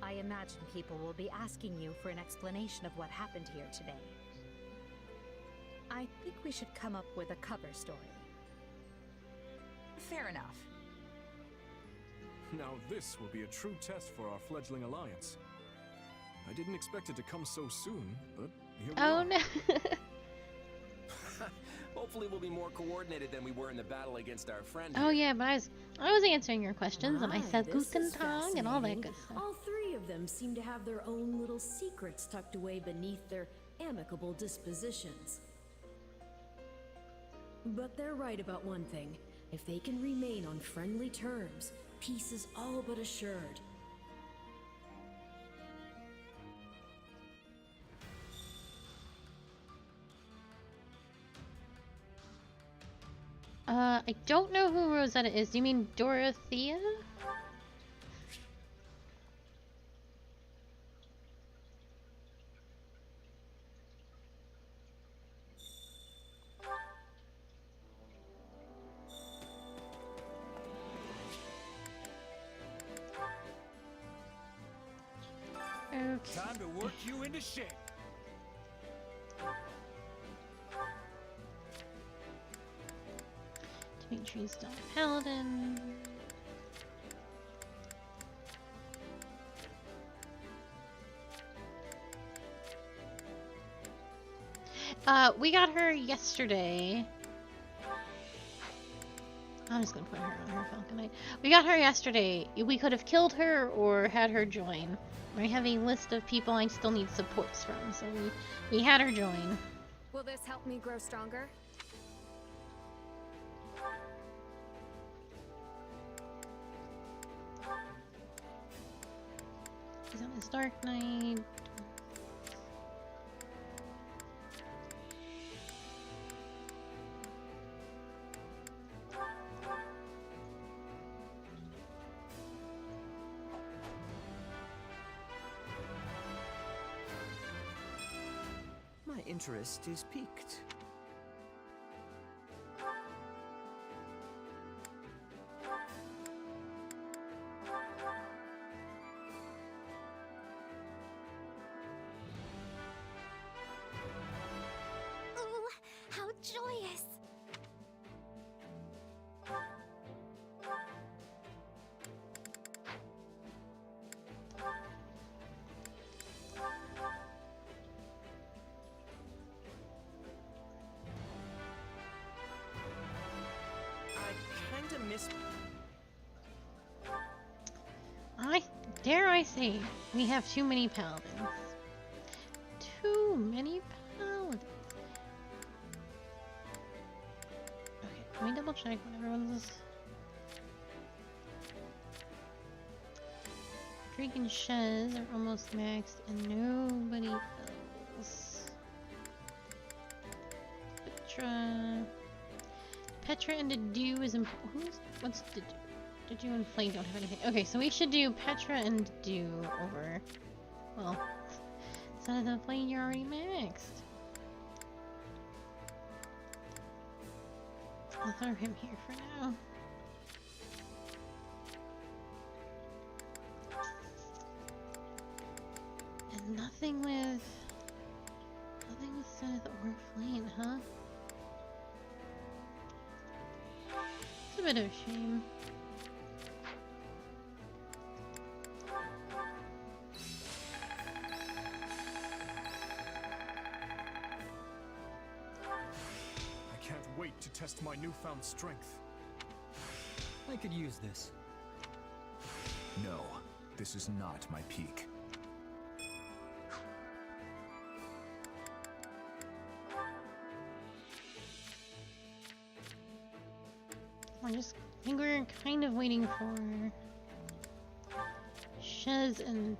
I imagine people will be asking you for an explanation of what happened here today. I think we should come up with a cover story. Fair enough. Now this will be a true test for our fledgling alliance. I didn't expect it to come so soon, but here we Oh are. no! Hopefully we'll be more coordinated than we were in the battle against our friend Oh here. yeah, but I was answering your questions and I My, said this Guten is Tag and all that fascinating. good stuff. All three of them seem to have their own little secrets tucked away beneath their amicable dispositions. But they're right about one thing. If they can remain on friendly terms, peace is all but assured. I don't know who Rosetta is. Do you mean Dorothea? Okay. Time to work you into shape. Dimitri's done Paladin. We got her yesterday. I'm just gonna put her on her Falconite. We got her yesterday. We could have killed her or had her join. I have a list of people I still need supports from, so we had her join. Will this help me grow stronger? He's on his Dark Knight. My interest is piqued. joyous! I kinda miss. Dare I say, we have too many paladins. Too many paladins. Okay, let me double check what everyone's. Drake and Shez are almost maxed, and nobody else. Petra and Dedu is what's Dedu? Dedu and Flame don't have anything. Okay, so we should do Petra and Dedu over. Well, Son of the Flame, you're already maxed. I'll throw him here for now. And nothing with Seth or Flame, huh? It's a bit of a shame. I can't wait to test my newfound strength. I could use this. No, this is not my peak. I think we're kind of waiting for Shez and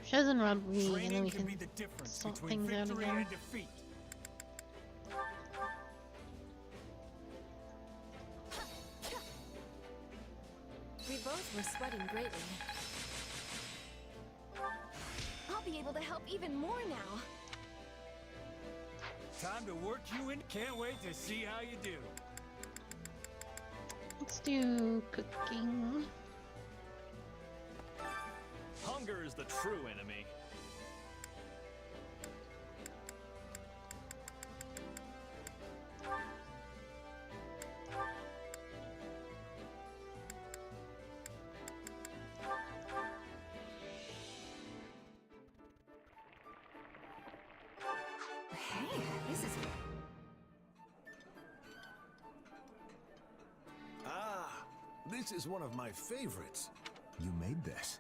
Shez and Rodrigue, and then we can sort things out again. We both were sweating greatly. I'll be able to help even more now. Time to work you in. Can't wait to see how you do. Let's do cooking. Hunger is the true enemy. Hey, this is... Ah, this is one of my favorites. You made this.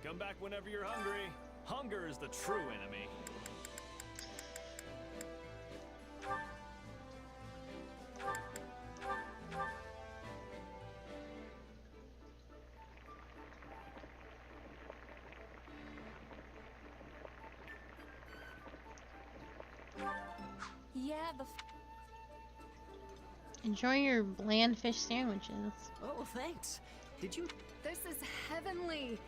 Come back whenever you're hungry. Hunger is the true enemy. Yeah, Enjoy your bland fish sandwiches. Oh, thanks. Did you? This is heavenly.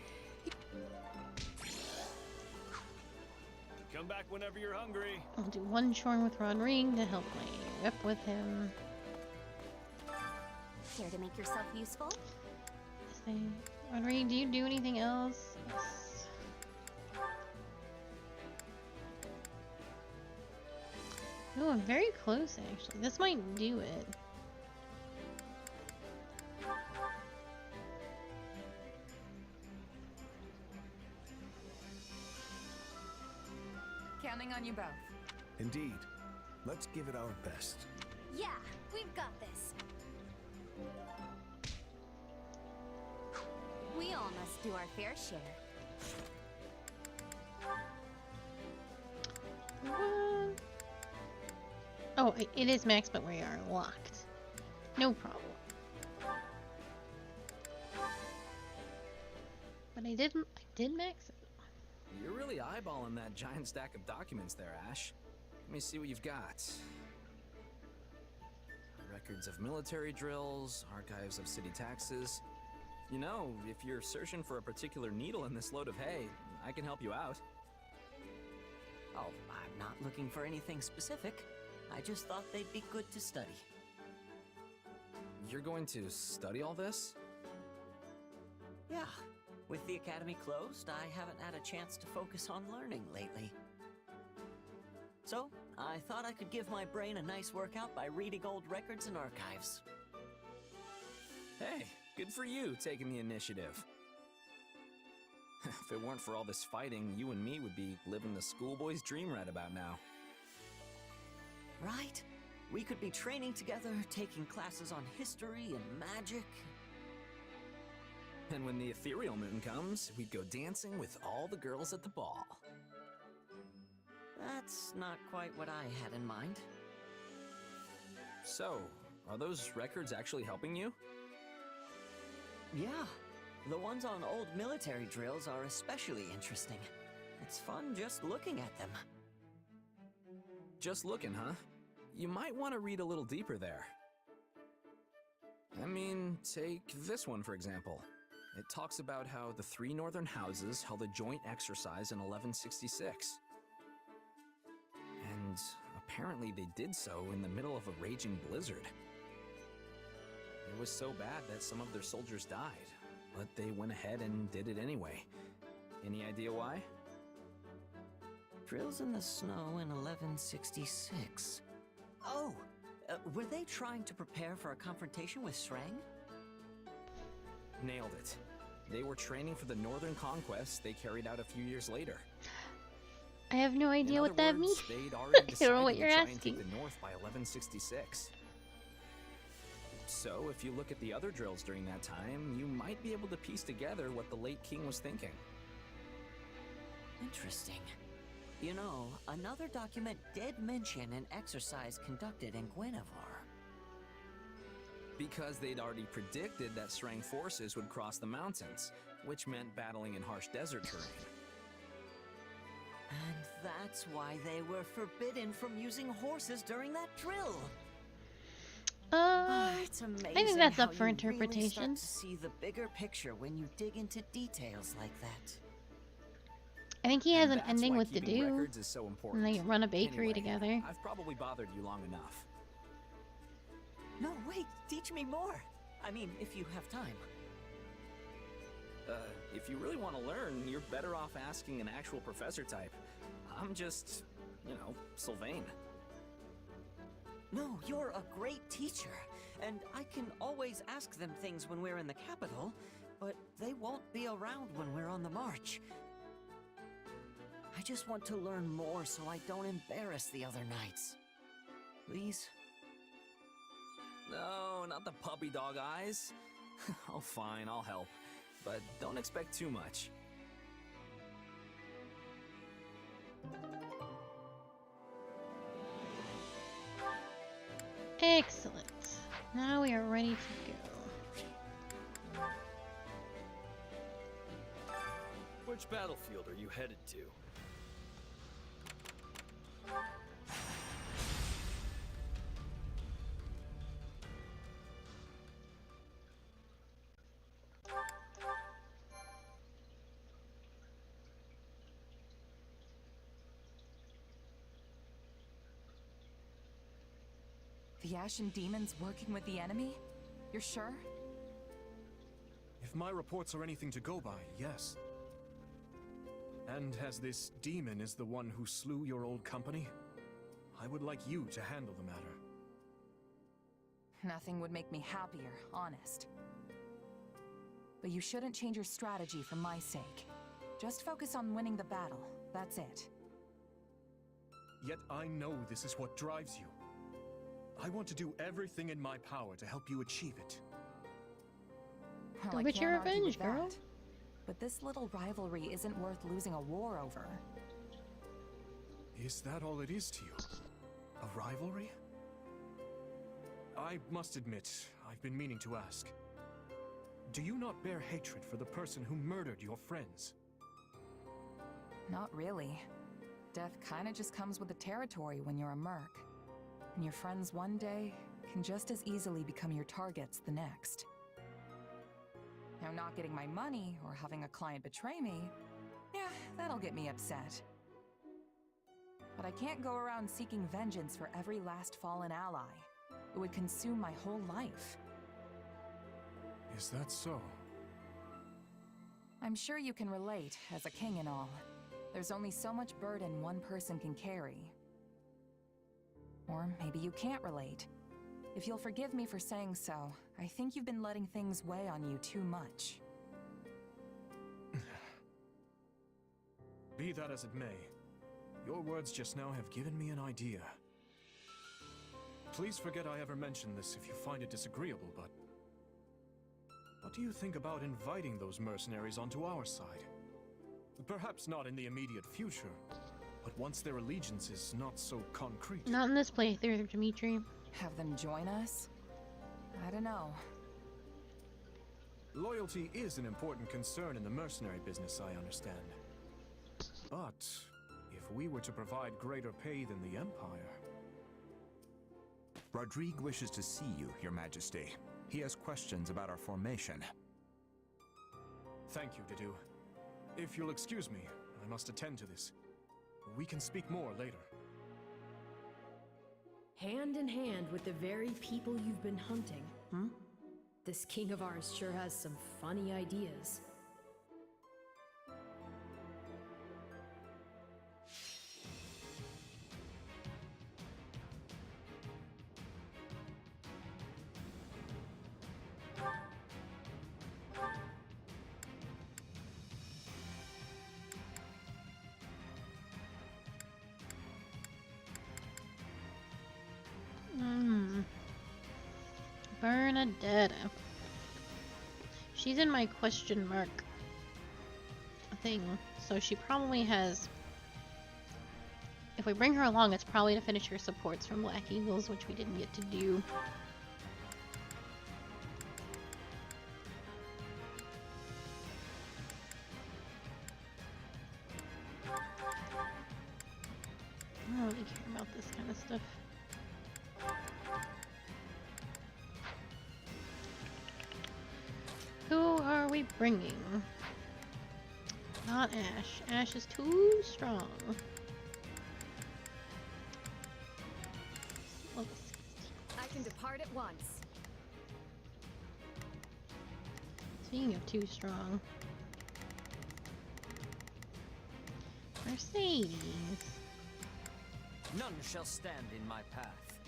Come back whenever you're hungry. I'll do one chore with Rodrigue to help my rep with him. Care to make yourself useful? Rodrigue, do you do anything else? Yes. Oh, I'm very close actually. This might do it. Counting on you both. Indeed. Let's give it our best. Yeah, we've got this. We all must do our fair share. What? Oh, it is max, but we are locked. No problem. But I did max it. You're really eyeballing that giant stack of documents there, Ash. Let me see what you've got. Records of military drills, archives of city taxes. You know, if you're searching for a particular needle in this load of hay, I can help you out. Oh, I'm not looking for anything specific. I just thought they'd be good to study. You're going to study all this? Yeah. With the academy closed, I haven't had a chance to focus on learning lately. So, I thought I could give my brain a nice workout by reading old records and archives. Hey, good for you taking the initiative. If it weren't for all this fighting, you and me would be living the schoolboy's dream right about now. Right? We could be training together, taking classes on history and magic. And when the ethereal moon comes, we'd go dancing with all the girls at the ball. That's not quite what I had in mind. So, are those records actually helping you? Yeah, the ones on old military drills are especially interesting. It's fun just looking at them. Just looking, huh? You might want to read a little deeper there. I mean, take this one for example. It talks about how the 3 northern houses held a joint exercise in 1166. And apparently they did so in the middle of a raging blizzard. It was so bad that some of their soldiers died, but they went ahead and did it anyway. Any idea why? Drills in the snow in 1166. Oh! Were they trying to prepare for a confrontation with Shrang? Nailed it. They were training for the northern conquest they carried out a few years later. I have no idea what that means. They'd already I don't know what you're decided to try and asking. take the north by 1166. So, if you look at the other drills during that time, you might be able to piece together what the late king was thinking. Interesting. You know, another document did mention an exercise conducted in Guinevere. Because they'd already predicted that Shrang forces would cross the mountains, which meant battling in harsh desert terrain. And that's why they were forbidden from using horses during that drill. It's amazing I think that's how up for you really interpretation. start to see the bigger picture when you dig into details like that. I think he has an That's ending why with the keeping do. records is so important. And they run a bakery Anyway, together. I've probably bothered you long enough. No, wait, teach me more. I mean, if you have time. If you really want to learn, you're better off asking an actual professor type. I'm just, you know, Sylvain. No, you're a great teacher, and I can always ask them things when we're in the capital, but they won't be around when we're on the march. I just want to learn more so I don't embarrass the other knights. Please? No, not the puppy dog eyes. Oh, fine, I'll help. But don't expect too much. Excellent. Now we are ready to go. Which battlefield are you headed to? The Ashen Demon's working with the enemy? You're sure? If my reports are anything to go by, yes. And as this demon is the one who slew your old company, I would like you to handle the matter. Nothing would make me happier, honest. But you shouldn't change your strategy for my sake. Just focus on winning the battle, that's it. Yet I know this is what drives you. I want to do everything in my power to help you achieve it. Well, Go I get your can't argue revenge, with girl. that. But this little rivalry isn't worth losing a war over. Is that all it is to you? A rivalry? I must admit, I've been meaning to ask. Do you not bear hatred for the person who murdered your friends? Not really. Death kinda just comes with the territory when you're a merc. And your friends one day can just as easily become your targets the next. Now, not getting my money or having a client betray me, yeah, that'll get me upset. But I can't go around seeking vengeance for every last fallen ally. It would consume my whole life. Is that so? I'm sure you can relate, as a king and all. There's only so much burden one person can carry. Or maybe you can't relate. If you'll forgive me for saying so, I think you've been letting things weigh on you too much. Be that as it may, your words just now have given me an idea. Please forget I ever mentioned this if you find it disagreeable, but what do you think about inviting those mercenaries onto our side? Perhaps not in the immediate future, but once their allegiance is not so concrete. Not in this playthrough, Dimitri. Have them join us? I don't know. Loyalty is an important concern in the mercenary business, I understand. But if we were to provide greater pay than the Empire... Rodrigue wishes to see you, Your Majesty. He has questions about our formation. Thank you, Dedu. If you'll excuse me, I must attend to this. We can speak more later. Hand in hand with the very people you've been hunting. This king of ours sure has some funny ideas. Bernadetta. She's in my question mark thing, so she probably has... If we bring her along, it's probably to finish her supports from Black Eagles, which we didn't get to do. I don't really care about this kind of stuff. Who are we bringing? Not Ash. Ash is too strong. I can depart at once. Speaking of too strong. Mercedes. None shall stand in my path.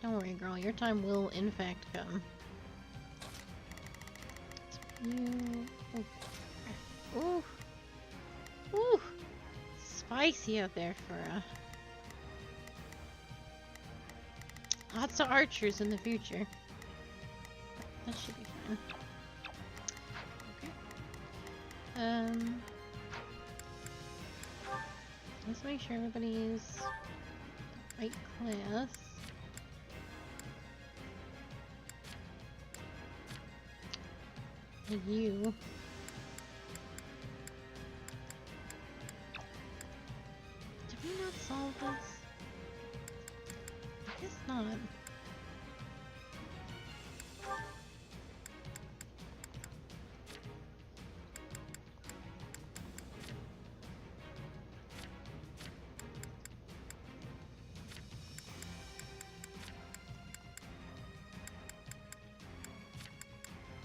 Don't worry, girl. Your time will, in fact, come. You... Ooh. Ooh. Spicy out there for lots of archers in the future. That should be fine. Okay. Let's make sure everybody's the right class. You. Did we not solve this? I guess not.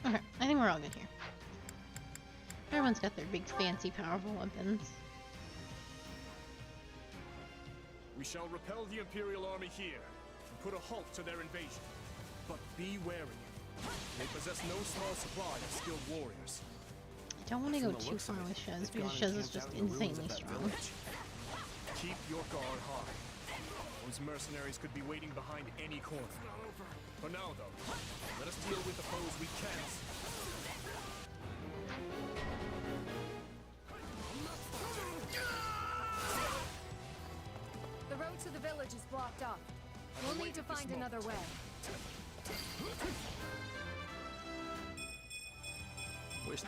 Okay, I think we're all good here. Everyone's got their big, fancy, powerful weapons. We shall repel the Imperial army here and put a halt to their invasion. But be wary. They possess no small supply of skilled warriors. I don't want to go too far with Shez, because Shez is just insanely strong. Keep your guard high. Those mercenaries could be waiting behind any corner. For now, though, let us deal with the foes we can see. The road to the village is blocked off. We'll need to find another way. Wish.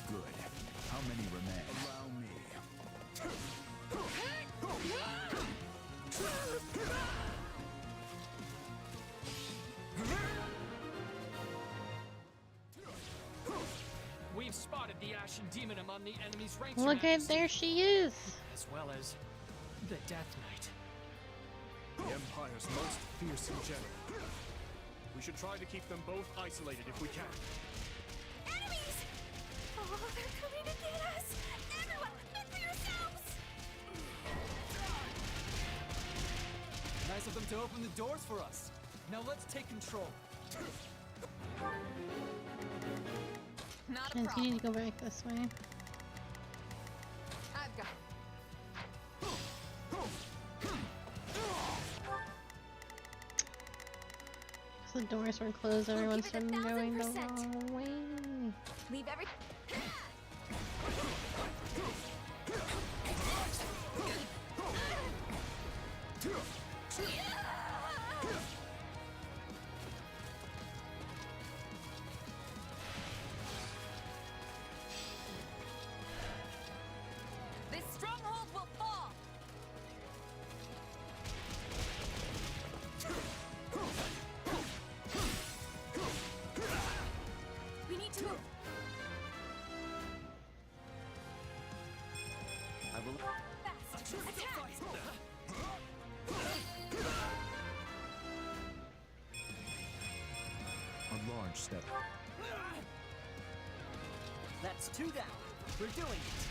Good. How many remain? Allow me. We've spotted the Ashen Demon among the enemy's ranks. Look at there she is. As well as the Death Knight. the Empire's most fearsome general. We should try to keep them both isolated if we can. Enemies! Oh, they're coming to get us! Everyone, fend for yourselves! Nice of them to open the doors for us. Now let's take control. Not a Continue problem. to go back this way. I've got So the doors were closed, everyone's give it starting going the 1000%. wrong way. Leave every. This stronghold will fall. We need to move. I will. Fast. Attack. A large step. That's 2 down. We're doing it.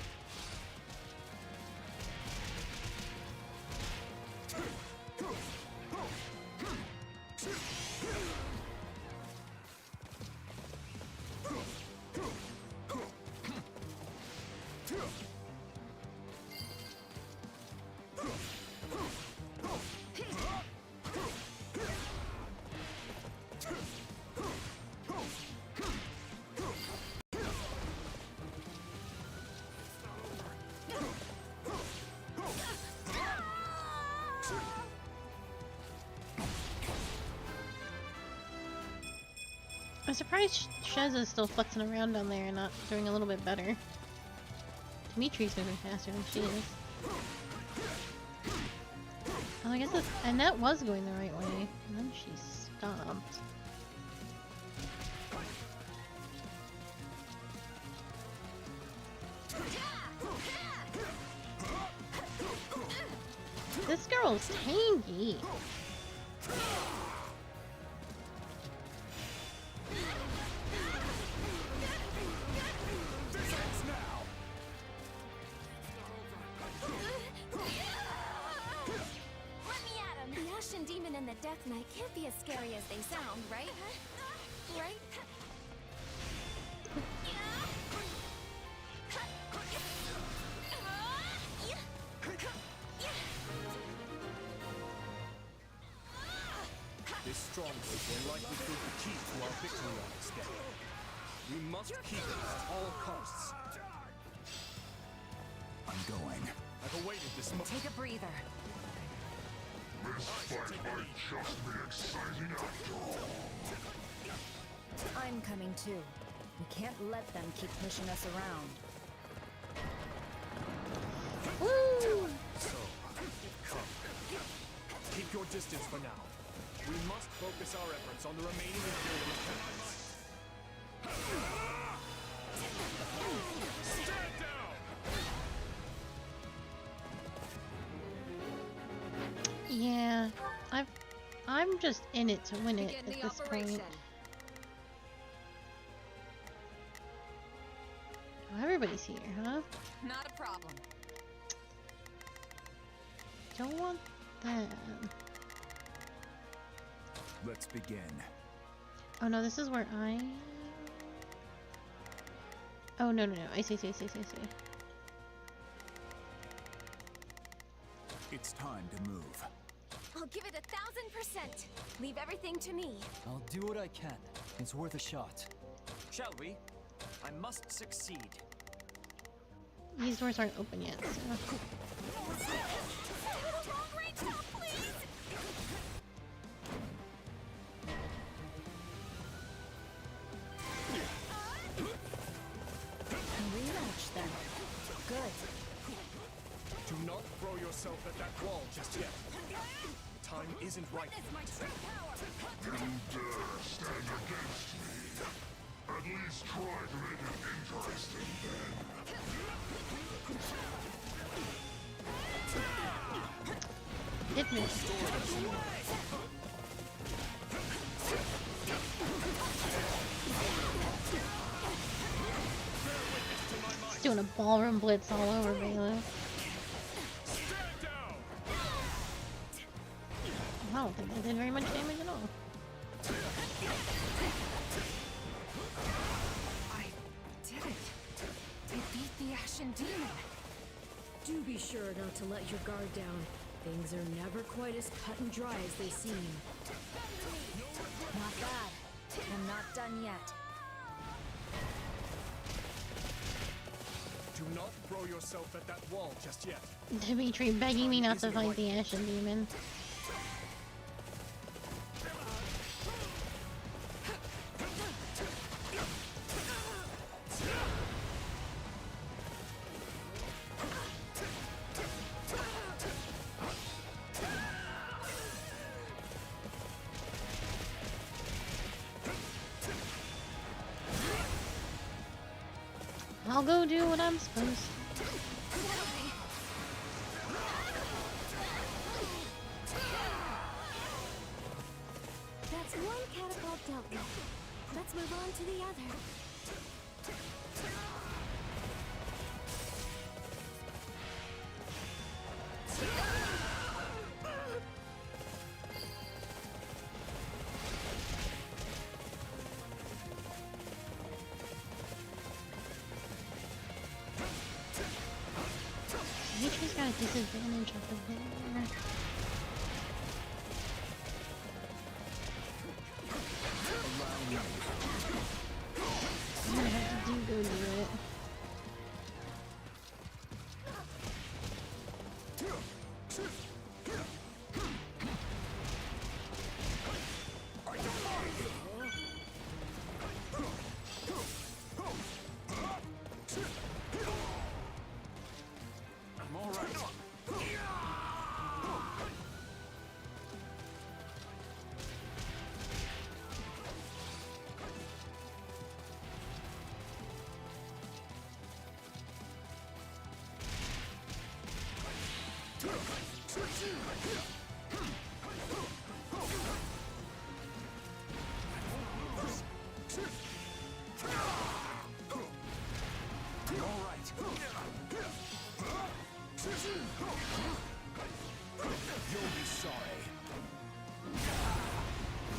I'm surprised Shez is still futzing around down there and not doing a little bit better. Dimitri's moving faster than she is. Oh, I guess that's, and that was going the right way. And then she stopped. This girl's tanky. The Ashen Demon and the Death Knight can't be as scary as they sound, right? Right? This stronghold will likely prove the key to our victory on this day. We must keep it at all costs. I'm going. I've awaited this moment. Take a breather. This fight might just be exciting after all. I'm coming too. We can't let them keep pushing us around. Woo! So, come. Keep your distance for now. We must focus our efforts on the remaining Imperial cannons. Stand down! Yeah, I'm just in it to win it Begin at the this operation. point. Oh, everybody's here, huh? Not a problem. Don't want that. Let's begin. Oh no, this is where I... Oh no. I see. It's time to move. I'll give it 1000%. Leave everything to me. I'll do what I can. It's worth a shot. Shall we? I must succeed. These doors aren't open yet, so... Wrong range now, please! Rematch them. Good. Do not throw yourself at that wall just yet. Time isn't right. You dare stand against me. At least try to make it interesting then. did miss. He's doing a ballroom blitz all over Bela. I don't think that did very much damage at all. I did it. I beat the Ashen Demon. Do be sure not to let your guard down. Things are never quite as cut and dry as they seem. Not bad. I'm not done yet. Do not throw yourself at that wall just yet. Dimitri begging me not to fight the Ashen Demon. I'll go do what I'm supposed to. That's one catapult dealt with. Let's move on to the other. Dimitri's got a disadvantage over there. I'm gonna have to go do it.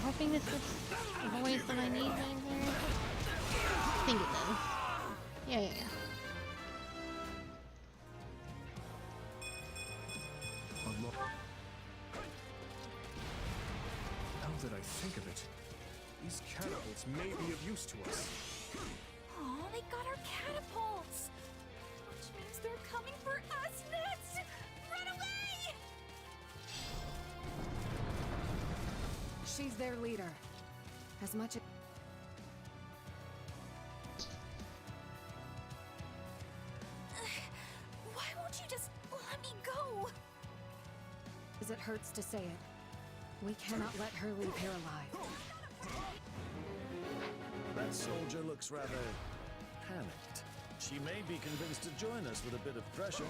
Hoping this gets the voice that I need right there. I think it does. Yeah. Now that I think of it, these catapults may be of use to us. Oh, they got our catapults! Which means they're coming for us next! Run away! She's their leader. As much as... Why won't you just let me go? As it hurts to say it, we cannot let her leave here alive. That soldier looks rather panicked. She may be convinced to join us with a bit of pressure.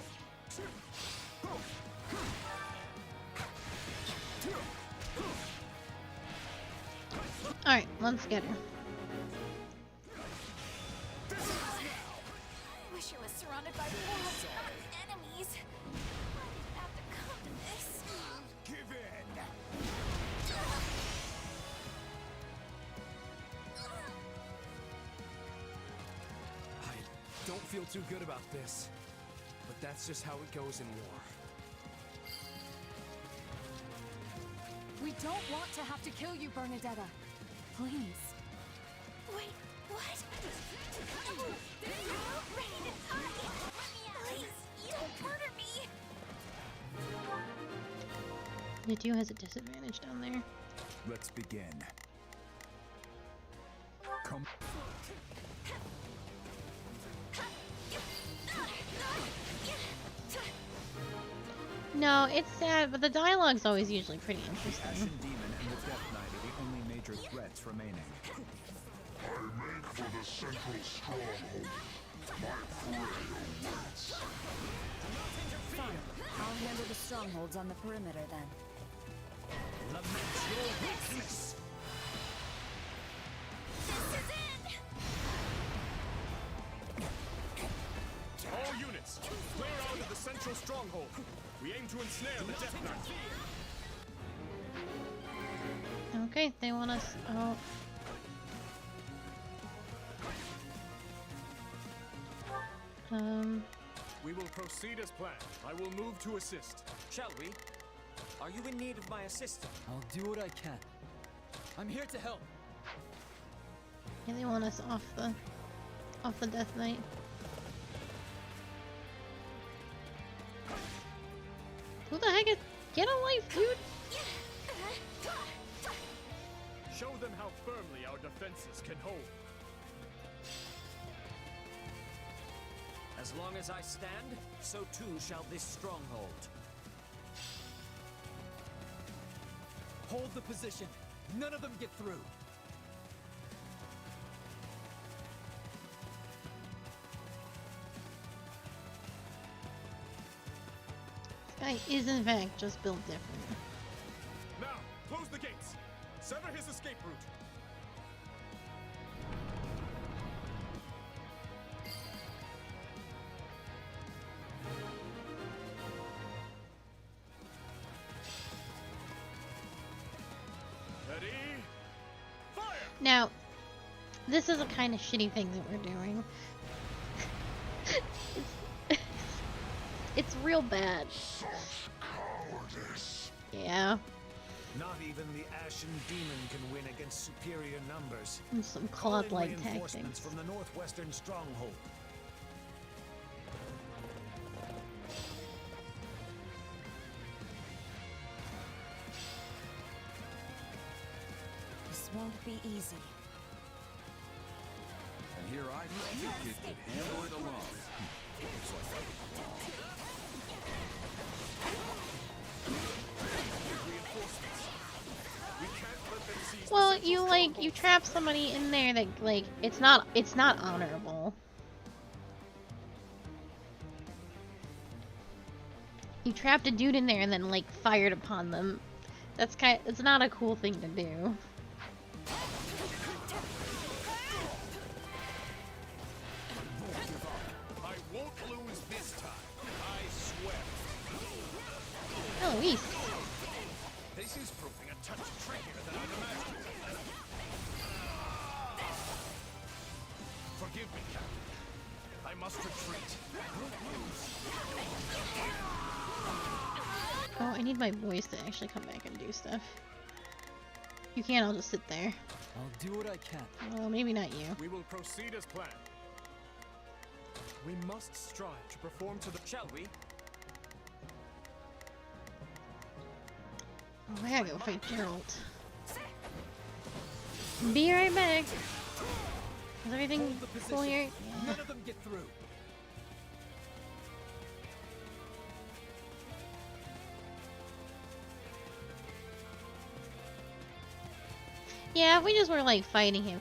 Alright, let's get her. I wish I was surrounded by wolves, not enemies. I didn't have to come to this. Give in! I don't feel too good about this, but that's just how it goes in war. We don't want to have to kill you, Bernadetta. Please. Wait, what? No! I'm ready to die! Please, you don't murder me! Nitu has a disadvantage down there. Let's begin. Come. No, it's sad, but the dialogue's always usually pretty The interesting. Ashen Demon and the Death Knight are the only major threats remaining. I make for the central stronghold. Fine. I'll handle the strongholds on the perimeter then. Lament your weakness. All units, clear out of the central stronghold. We aim to ensnare the Death Knight. Okay, they want us out. We will proceed as planned. I will move to assist. Shall we? Are you in need of my assistance? I'll do what I can. I'm here to help. Yeah, they want us off the Death Knight. Who the heck is... Get a life, dude! Show them how firmly our defenses can hold. As long as I stand, so too shall this stronghold. Hold the position. None of them get through. This guy is in fact just built different. Now, close the gates. Sever his escape route. Ready? Fire! Now, this is a kind of shitty thing that we're doing. It's real bad. Yeah. Not even the Ashen Demon can win against superior numbers. And some Call in claw-like reinforcements tactics. from the northwestern stronghold. This won't be easy. And here I think it could handle it alone. Well, you trap somebody in there that, like, it's not honorable. You trapped a dude in there and then, like, fired upon them. It's not a cool thing to do. I won't lose this time. I swear. Eloise. This is proving a touch trickier than I'd imagined. Forgive me, Captain. I must retreat. Oh, I need my boys to actually come back and do stuff. You can't, I'll just sit there. I'll do what I can. Well, maybe not you. We will proceed as planned. We must strive to perform to the... Shall we? Oh, I gotta go fight Gerald. Be right back. Is everything cool here? Yeah. None of them get through. Yeah, if we just were like fighting him,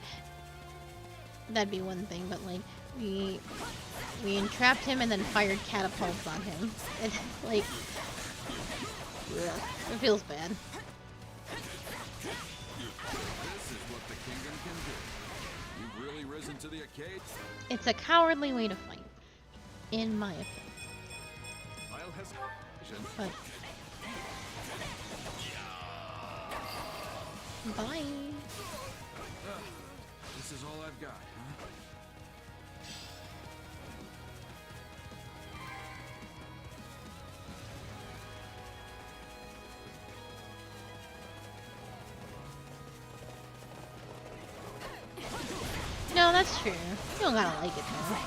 that'd be one thing. But like we entrapped him and then fired catapults on him. It's like, ugh, it feels bad. This is what the kingdom can do. You've really risen to the occasion. It's a cowardly way to fight, in my opinion. I'll hesitate. But bye. This is all I've got, huh? No, that's true. You don't gotta like it though.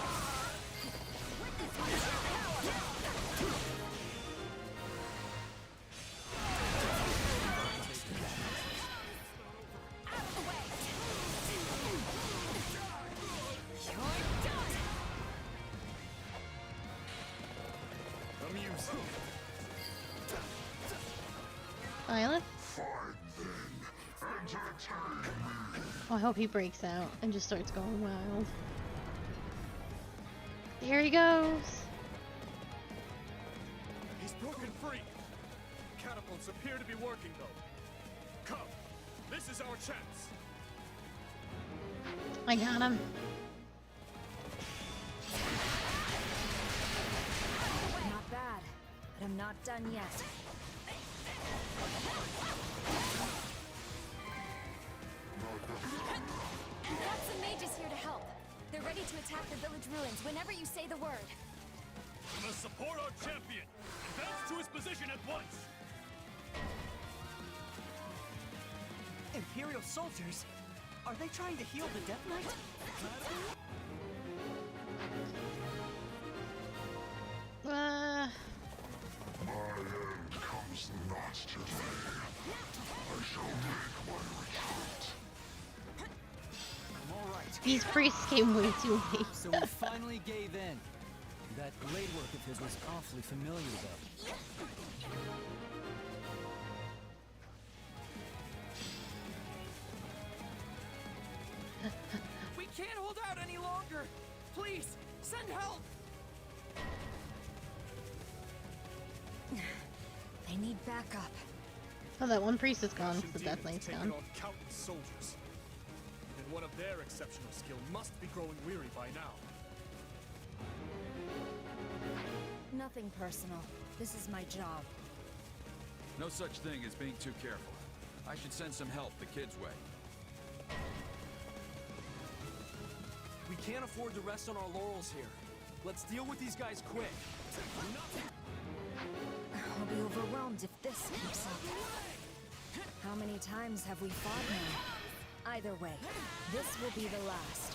Violet? Oh, I hope he breaks out and just starts going wild. There he goes. He's broken free. Catapults appear to be working, though. Come, this is our chance. I got him. Not bad, but I'm not done yet. Lots of mages here to help. They're ready to attack the village ruins whenever you say the word. We must support our champion. Advance to his position at once. Imperial soldiers? Are they trying to heal the Death Knight? My end comes not today. I shall make my retreat. All right. These priests came way too late. So we finally gave in. That blade work of his was awfully familiar, though. We can't hold out any longer. Please, send help. They need backup. Oh, that one priest is gone. The Death Knight's Taken gone. on countless soldiers. Even one of their exceptional skill must be growing weary by now. Nothing personal. This is my job. No such thing as being too careful. I should send some help the kids' way. We can't afford to rest on our laurels here. Let's deal with these guys quick. I'll be overwhelmed if this keeps up. How many times have we fought now? Either way, this will be the last.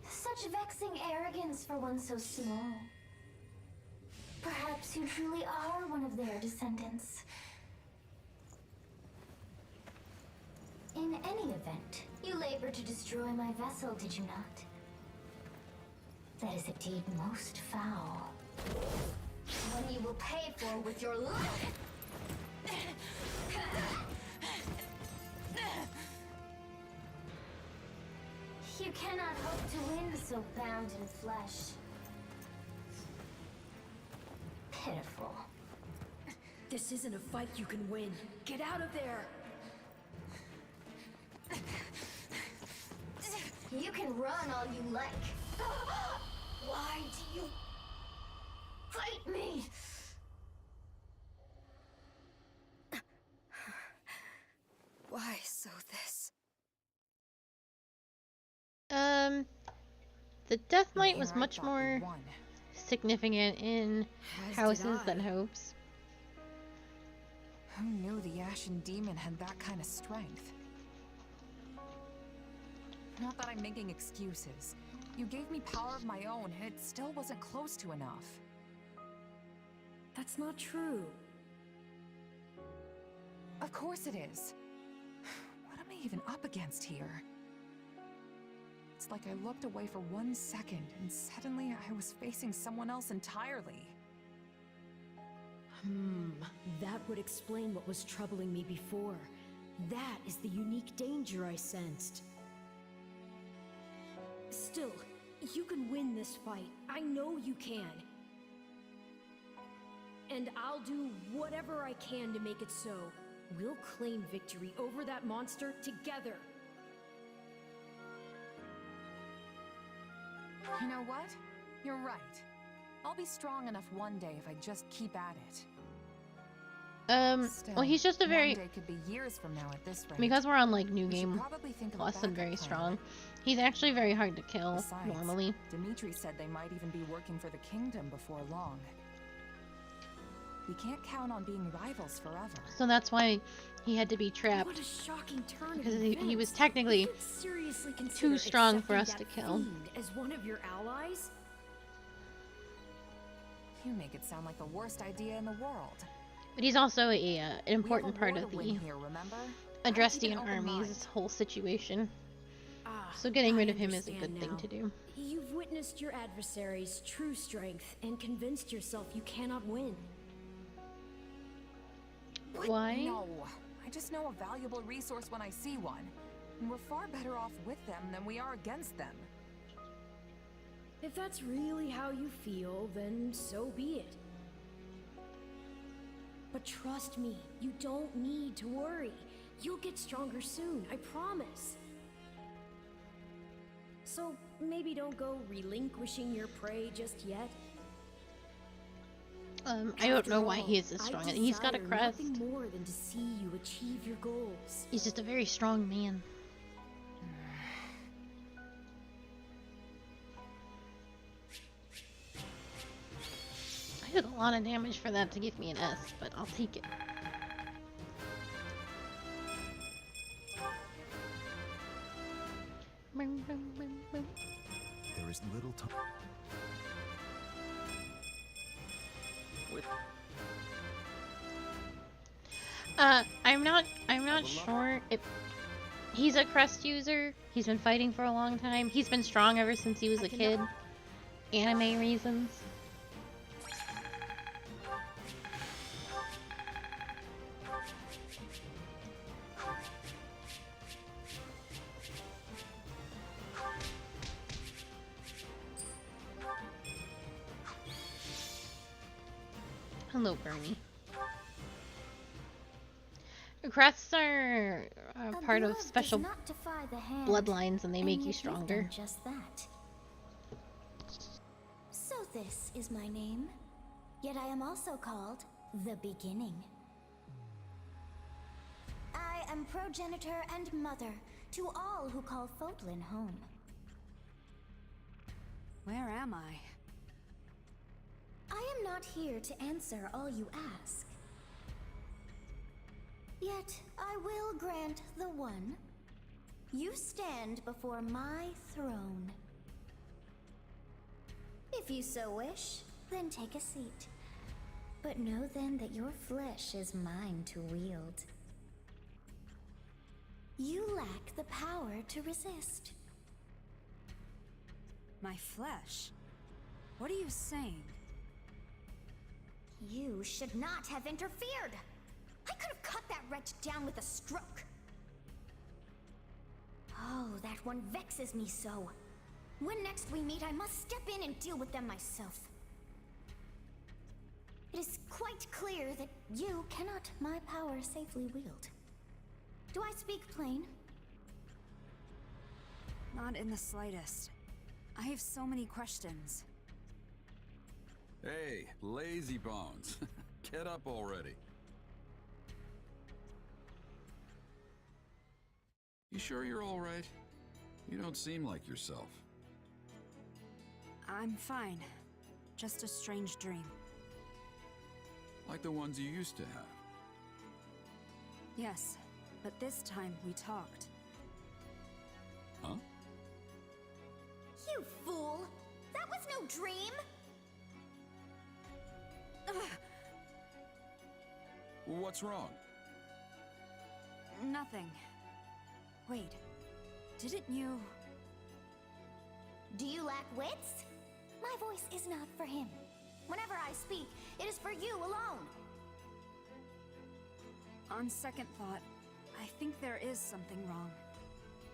Such vexing arrogance for one so small. Perhaps you truly are one of their descendants. In any event, you labored to destroy my vessel, did you not? That is a deed most foul. One you will pay for with your life! You cannot hope to win so bound in flesh. Pitiful. This isn't a fight you can win. Get out of there! You can run all you like. Why do you fight me? Why so this? The Death Knight was much more significant in houses than hopes. Who knew the Ashen Demon had that kind of strength? Not that I'm making excuses. You gave me power of my own, and it still wasn't close to enough. That's not true. Of course it is. What am I even up against here? It's like I looked away for 1 second, and suddenly I was facing someone else entirely. That would explain what was troubling me before. That is the unique danger I sensed. Still, you can win this fight. I know you can. And I'll do whatever I can to make it so. We'll claim victory over that monster together. You know what? You're right. I'll be strong enough one day if I just keep at it. Still, Well, he's just a very... one day could be years from now at this rate. Because we're on, like, New We should Game probably think of a Plus and very backup plan. strong. He's actually very hard to kill, Besides, normally. Dimitri said they might even be working for the kingdom before long. We can't count on being rivals forever. So that's why he had to be What trapped. a shocking turn Because of he events. was technically You could seriously too consider strong for us accepting to that kill. fiend as one of your allies? You make it sound like the worst idea in the world. But he's also an important part war of to the win here, remember? Adrestian Keep an open army's whole situation. Ah, So getting rid I of him is a understand good thing now. to do. You've witnessed your adversary's true strength and convinced yourself you cannot win. Why? No. I just know a valuable resource when I see one. And we're far better off with them than we are against them. If that's really how you feel, then so be it. But trust me, you don't need to worry. You'll get stronger soon, I promise. So maybe don't go relinquishing your prey just yet. I don't know why he is this strong. He's got a crest. Nothing more than to see you achieve your goals. He's just a very strong man. I did a lot of damage for that to give me an S, but I'll take it. There is little time. I'm not sure if he's a crest user. He's been fighting for a long time. He's been strong ever since he was a kid. Anime reasons. Hello, Bernie. Crests are part of special bloodlines, and they make you stronger. Just that. So this is my name. Yet I am also called the Beginning. I am progenitor and mother to all who call Fodlan home. Where am I? I am not here to answer all you ask. Yet I will grant the one. You stand before my throne. If you so wish, then take a seat. But know then that your flesh is mine to wield. You lack the power to resist. My flesh? What are you saying? You should not have interfered! I could have cut that wretch down with a stroke! Oh, that one vexes me so. When next we meet, I must step in and deal with them myself. It is quite clear that you cannot my power safely wield. Do I speak plain? Not in the slightest. I have so many questions. Hey, lazy bones. Get up already. You sure you're all right? You don't seem like yourself. I'm fine. Just a strange dream. Like the ones you used to have. Yes, but this time we talked. Huh? You fool! That was no dream! What's wrong? Nothing. Wait, didn't you... Do you lack wits? My voice is not for him. Whenever I speak, it is for you alone. On second thought, I think there is something wrong.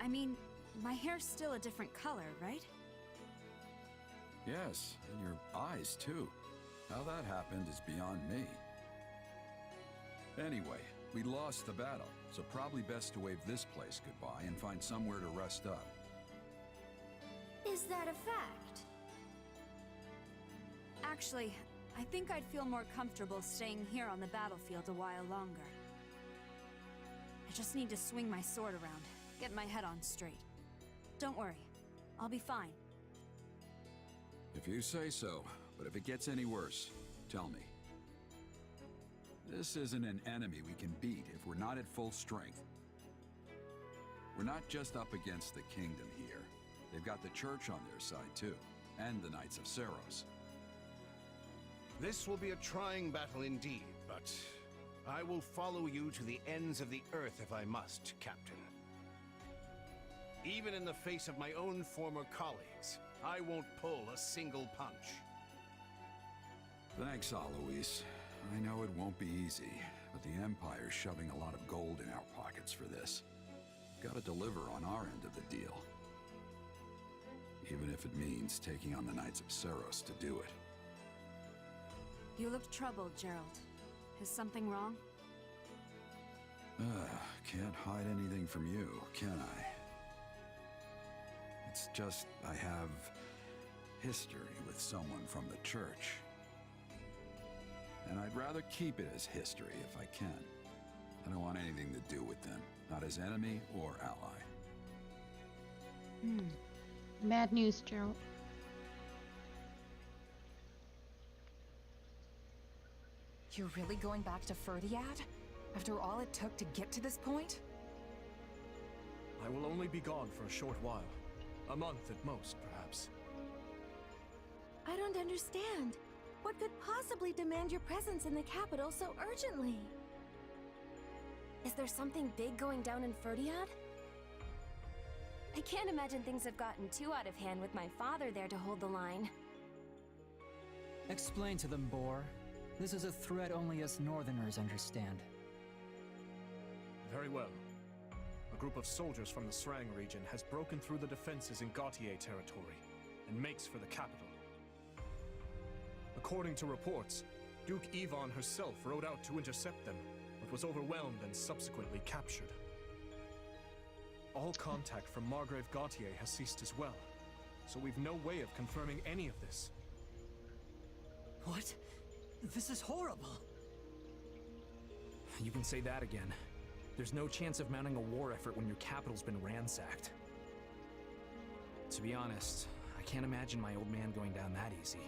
I mean, my hair's still a different color, right? Yes, and your eyes too. How that happened is beyond me. Anyway, we lost the battle, so probably best to wave this place goodbye and find somewhere to rest up. Is that a fact? Actually, I think I'd feel more comfortable staying here on the battlefield a while longer. I just need to swing my sword around, get my head on straight. Don't worry, I'll be fine. If you say so, but if it gets any worse, tell me. This isn't an enemy we can beat if we're not at full strength. We're not just up against the kingdom here. They've got the church on their side too, and the Knights of Seros. This will be a trying battle indeed, but I will follow you to the ends of the earth if I must, Captain. Even in the face of my own former colleagues, I won't pull a single punch. Thanks, Alois. I know it won't be easy, but the Empire's shoving a lot of gold in our pockets for this. Gotta deliver on our end of the deal. Even if it means taking on the Knights of Seros to do it. You look troubled, Gerald. Is something wrong? Can't hide anything from you, can I? It's just I have history with someone from the church. And I'd rather keep it as history if I can. I don't want anything to do with them, not as enemy or ally. Mad news, Gerald. You're really going back to Ferdiad? After all it took to get to this point? I will only be gone for a short while. A month at most, perhaps. I don't understand. What could possibly demand your presence in the capital so urgently? Is there something big going down in Ferdiad? I can't imagine things have gotten too out of hand with my father there to hold the line. Explain to them, Boar. This is a threat only us Northerners understand. Very well. A group of soldiers from the Srang region has broken through the defenses in Gautier territory and makes for the capital. According to reports, Duke Yvonne herself rode out to intercept them, but was overwhelmed and subsequently captured. All contact from Margrave Gautier has ceased as well, so we've no way of confirming any of this. What? This is horrible! You can say that again. There's no chance of mounting a war effort when your capital's been ransacked. To be honest, I can't imagine my old man going down that easy.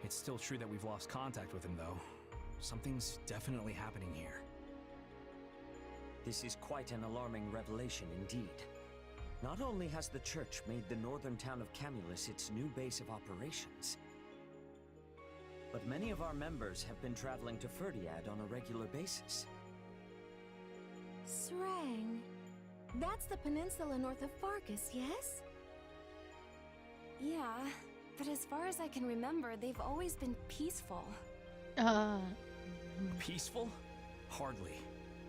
It's still true that we've lost contact with him, though. Something's definitely happening here. This is quite an alarming revelation indeed. Not only has the Church made the northern town of Camulus its new base of operations, but many of our members have been traveling to Ferdiad on a regular basis. Srang. That's the peninsula north of Fargus, yes? Yeah, but as far as I can remember, they've always been peaceful. Peaceful? Hardly.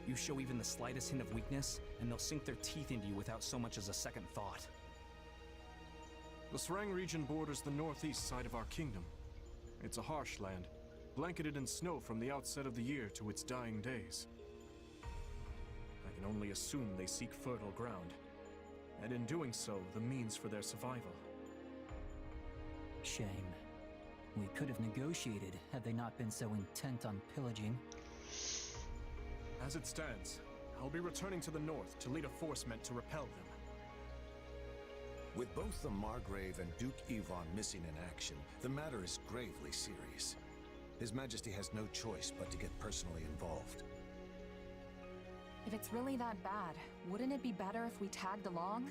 You show even the slightest hint of weakness, and they'll sink their teeth into you without so much as a second thought. The Srang region borders the northeast side of our kingdom. It's a harsh land, blanketed in snow from the outset of the year to its dying days. I can only assume they seek fertile ground, and in doing so, the means for their survival. Shame. We could have negotiated had they not been so intent on pillaging. As it stands, I'll be returning to the north to lead a force meant to repel them. With both the Margrave and Duke Yvonne missing in action, the matter is gravely serious. His Majesty has no choice but to get personally involved. If it's really that bad, wouldn't it be better if we tagged along?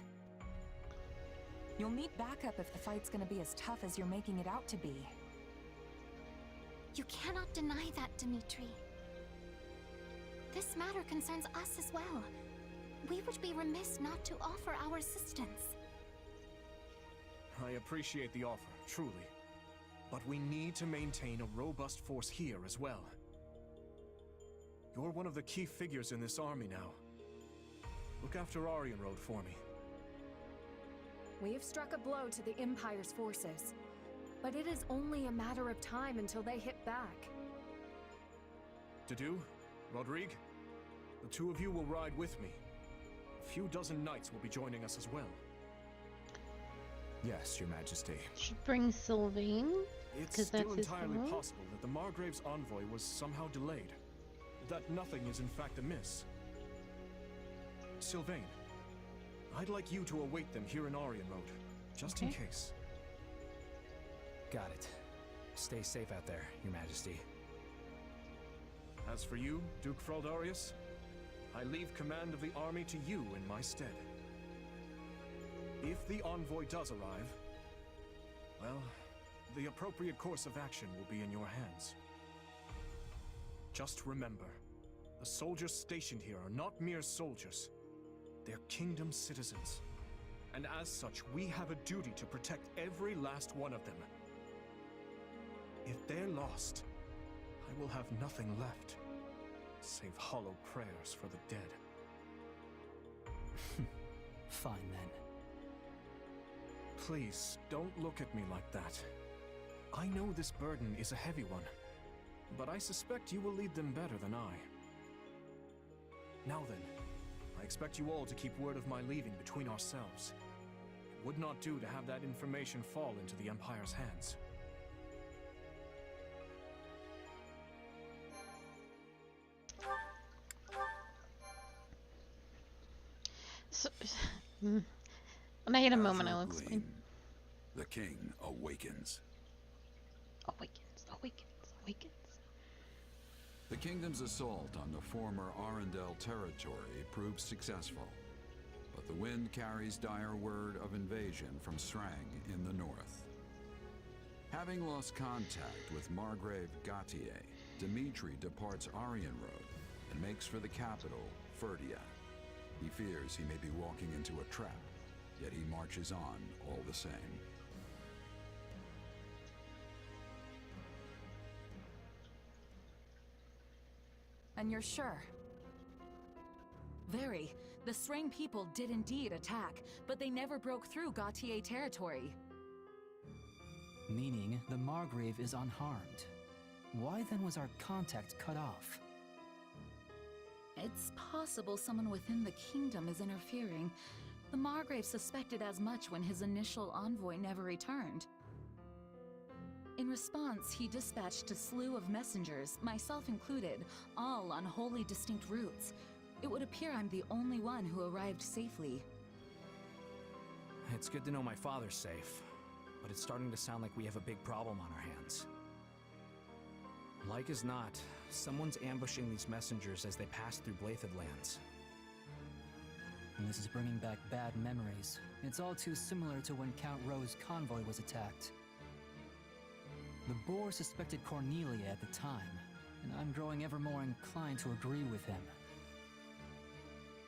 You'll need backup if the fight's gonna be as tough as you're making it out to be. You cannot deny that, Dmitri. This matter concerns us as well. We would be remiss not to offer our assistance. I appreciate the offer, truly. But we need to maintain a robust force here as well. You're one of the key figures in this army now. Look after Arianrode for me. We have struck a blow to the Empire's forces, but it is only a matter of time until they hit back. Dedu, Rodrigue, the two of you will ride with me. A few dozen knights will be joining us as well. Yes, Your Majesty. Should bring Sylvain, It's because that's still his entirely home. possible that the Margrave's envoy was somehow delayed. That nothing is in fact amiss. Sylvain, I'd like you to await them here in Arianrode, just in case. Got it. Stay safe out there, Your Majesty. As for you, Duke Fraldarius, I leave command of the army to you in my stead. If the envoy does arrive, well, the appropriate course of action will be in your hands. Just remember, the soldiers stationed here are not mere soldiers. They're kingdom citizens. And as such, we have a duty to protect every last one of them. If they're lost, I will have nothing left, save hollow prayers for the dead. Fine then. Please, don't look at me like that. I know this burden is a heavy one, but I suspect you will lead them better than I. Now then, I expect you all to keep word of my leaving between ourselves. It would not do to have that information fall into the Empire's hands. So, when I hit a moment, I'll explain. The king awakens. Awakens. The kingdom's assault on the former Arundel territory proved successful, but the wind carries dire word of invasion from Srang in the north. Having lost contact with Margrave Gautier, Dimitri departs Aryan Road and makes for the capital, Ferdia. He fears he may be walking into a trap, yet he marches on all the same. And you're sure? Very. The Srang people did indeed attack, but they never broke through Gautier territory. Meaning, the Margrave is unharmed. Why then was our contact cut off? It's possible someone within the kingdom is interfering. The Margrave suspected as much when his initial envoy never returned. In response, he dispatched a slew of messengers, myself included, all on wholly distinct routes. It would appear I'm the only one who arrived safely. It's good to know my father's safe, but it's starting to sound like we have a big problem on our hands. Like as not, someone's ambushing these messengers as they pass through Blathed lands. And this is bringing back bad memories. It's all too similar to when Count Rowe's convoy was attacked. The Boar suspected Cornelia at the time, and I'm growing ever more inclined to agree with him.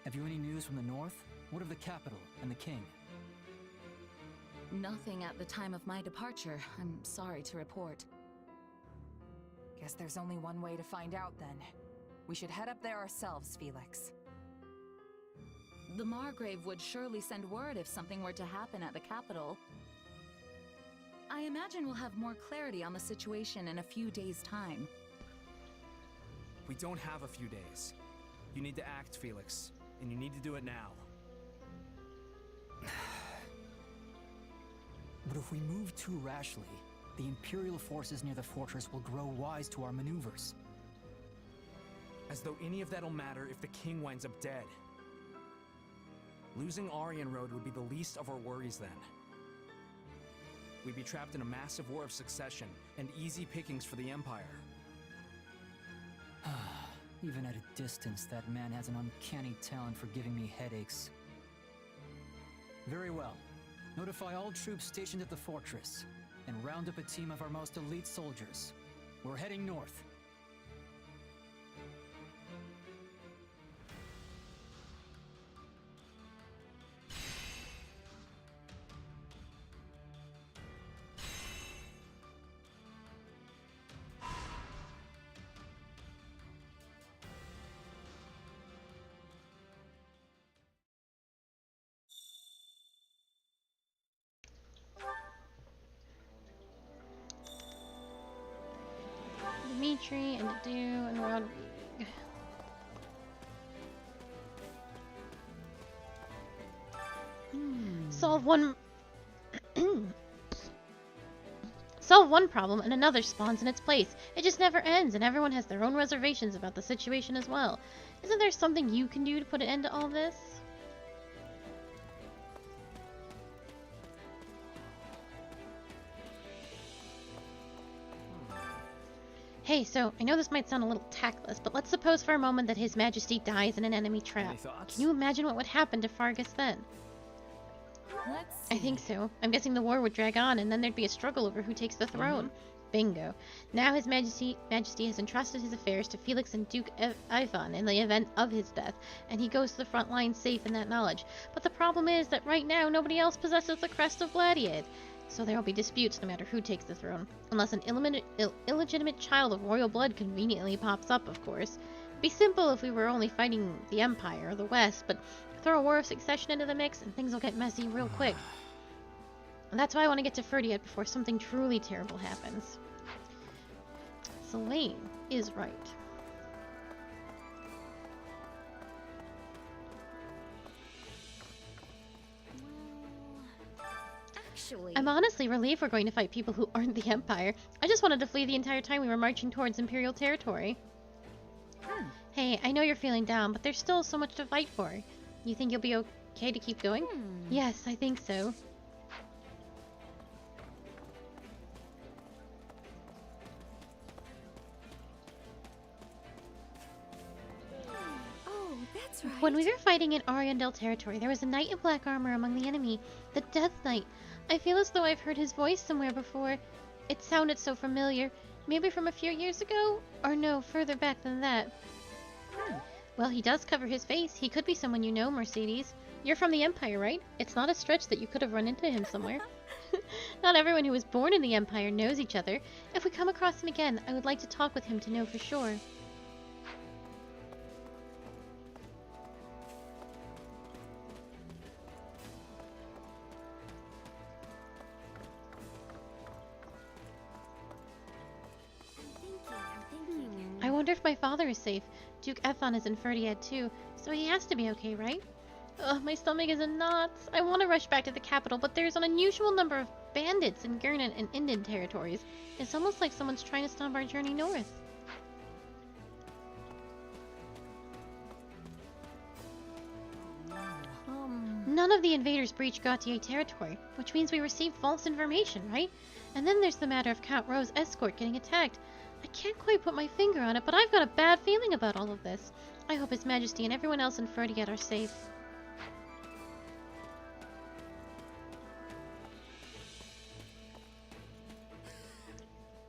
Have you any news from the north? What of the capital and the king? Nothing at the time of my departure, I'm sorry to report. Guess there's only one way to find out then. We should head up there ourselves, Felix. The Margrave would surely send word if something were to happen at the capital. I imagine we'll have more clarity on the situation in a few days' time. We don't have a few days. You need to act, Felix, and you need to do it now. But if we move too rashly, the Imperial forces near the fortress will grow wise to our maneuvers. As though any of that'll matter if the king winds up dead. Losing Aryan Road would be the least of our worries then. We'd be trapped in a massive war of succession and easy pickings for the Empire. Even at a distance, that man has an uncanny talent for giving me headaches. Very well. Notify all troops stationed at the fortress, and round up a team of our most elite soldiers. We're heading north. Dimitri and Adu and Rodrigue. Solve one solve one problem and another spawns in its place. It just never ends, and everyone has their own reservations about the situation as well. Isn't there something you can do to put an end to all this? Hey, so I know this might sound a little tactless, but let's suppose for a moment that His Majesty dies in an enemy trap. Any thoughts? Can you imagine what would happen to Fargus then? Let's I think so. I'm guessing the war would drag on, and then there'd be a struggle over who takes the throne. Bingo. Now His Majesty has entrusted his affairs to Felix and Duke Ivan in the event of his death, and he goes to the front line safe in that knowledge. But the problem is that right now nobody else possesses the crest of Gladiad. So there will be disputes no matter who takes the throne, unless an illegitimate child of royal blood conveniently pops up, of course. It'd be simple if we were only fighting the Empire or the West, but throw a war of succession into the mix and things will get messy real quick. And that's why I want to get to Ferdiad before something truly terrible happens. Selene is right. I'm honestly relieved we're going to fight people who aren't the Empire. I just wanted to flee the entire time we were marching towards Imperial territory. Hey, I know you're feeling down, but there's still so much to fight for. You think you'll be okay to keep going? Yes, I think so. Oh, that's right. When we were fighting in Ariandel territory, there was a knight in black armor among the enemy, the Death Knight. I feel as though I've heard his voice somewhere before. It sounded so familiar. Maybe from a few years ago? Or no, further back than that. Well, he does cover his face. He could be someone you know, Mercedes. You're from the Empire, right? It's not a stretch that you could have run into him somewhere. Not everyone who was born in the Empire knows each other. If we come across him again, I would like to talk with him to know for sure. I wonder if my father is safe. Duke Ethan is in Ferdiad too, so he has to be okay, right? Ugh, my stomach is in knots. I want to rush back to the capital, but there's an unusual number of bandits in Gurnen and Indian territories. It's almost like someone's trying to stop our journey north. None of the invaders breached Gautier territory, which means we received false information, right? And then there's the matter of Count Rowe's escort getting attacked. I can't quite put my finger on it, but I've got a bad feeling about all of this. I hope His Majesty and everyone else in Ferdiad are safe.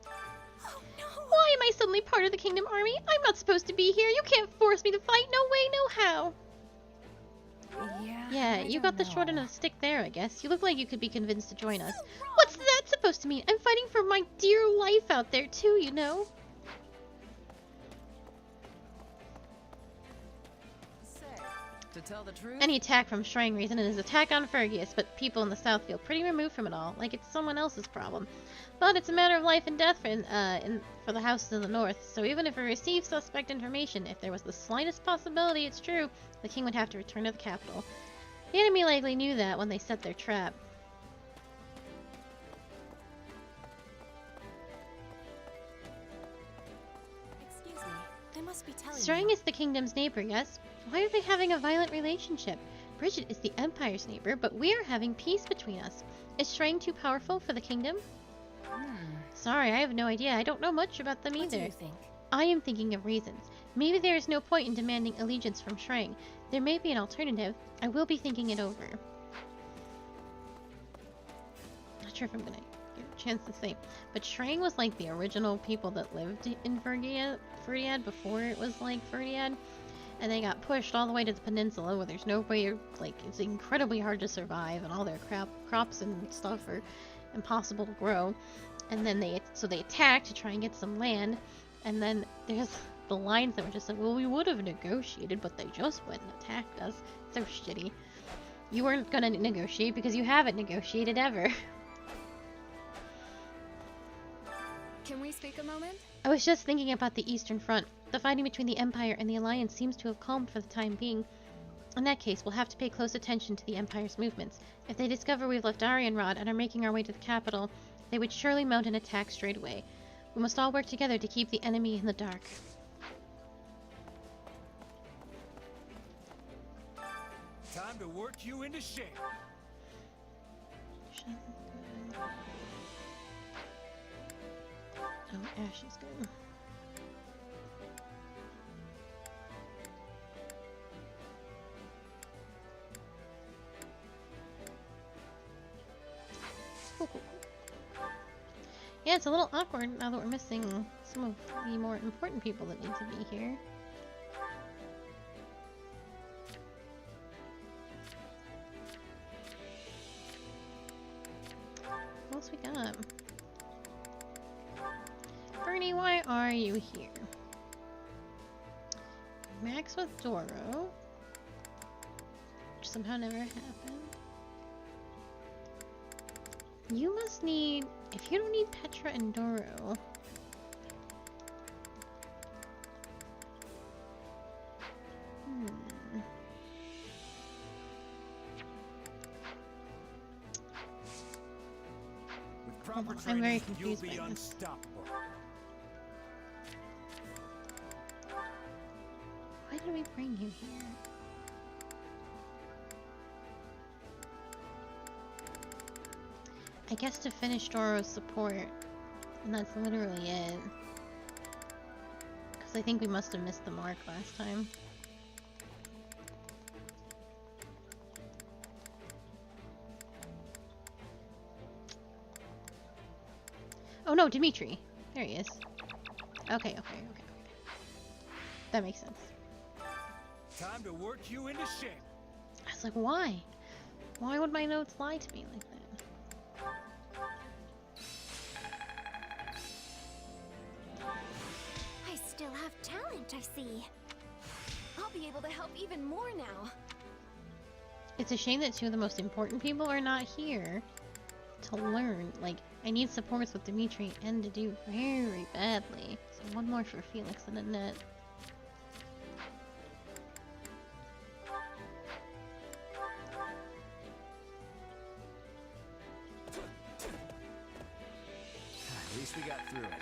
Oh no! Why am I suddenly part of the Kingdom Army? I'm not supposed to be here. You can't force me to fight. No way, no how. Yeah, you got the short end of the stick there, I guess. You look like you could be convinced to join us. What's that supposed to mean? I'm fighting for my dear life out there too, you know. To tell the truth, Any attack from Shrine Reason is an attack on Fergus, but people in the south feel pretty removed from it all, like it's someone else's problem. But it's a matter of life and death for the houses in the north, so even if we receive suspect information, if there was the slightest possibility it's true, the king would have to return to the capital. The enemy likely knew that when they set their trap. excuse me, I must be telling Strang you. is the kingdom's neighbor, yes? Why are they having a violent relationship? Bridget is the Empire's neighbor, but we are having peace between us. Is Strang too powerful for the kingdom? Sorry, I have no idea. I don't know much about them What either. do you think? I am thinking of reasons. Maybe there is no point in demanding allegiance from Shrang. There may be an alternative. I will be thinking it over. Not sure if I'm gonna get a chance to say, but Shrang was like the original people that lived in Ferdiad before it was like Ferdiad, and they got pushed all the way to the peninsula where there's no way, like, it's incredibly hard to survive, and all their crops and stuff are impossible to grow. And then they attacked to try and get some land, and then there's the lines that were just like, well, we would have negotiated, but they just went and attacked us. So shitty. You weren't gonna negotiate because you haven't negotiated ever. Can we speak a moment? I was just thinking about the Eastern Front. The fighting between the Empire and the Alliance seems to have calmed for the time being. In that case, we'll have to pay close attention to the Empire's movements. If they discover we've left Arianrod and are making our way to the capital, they would surely mount an attack straight away. We must all work together to keep the enemy in the dark. Time to work you into shape. Oh, Ash is good. Yeah, it's a little awkward now that we're missing some of the more important people that need to be here. What else we got? Bernie, why are you here? Max with Doro, which somehow never happened. You must need... If you don't need Petra and Doro... With proper I'm very training, confused you'll be by this. unstoppable. Why did we bring you here? I guess to finish Doro's support, and that's literally it. Because I think we must have missed the mark last time. Oh no, Dimitri! There he is. Okay. That makes sense. Time to work you into shape. I was like, why? Why would my notes lie to me like that? I still have talent, I see. I'll be able to help even more now. It's a shame that two of the most important people are not here to learn. Like, I need supports with Dimitri and to do very badly. So one more for Felix and Annette. At least we got through it.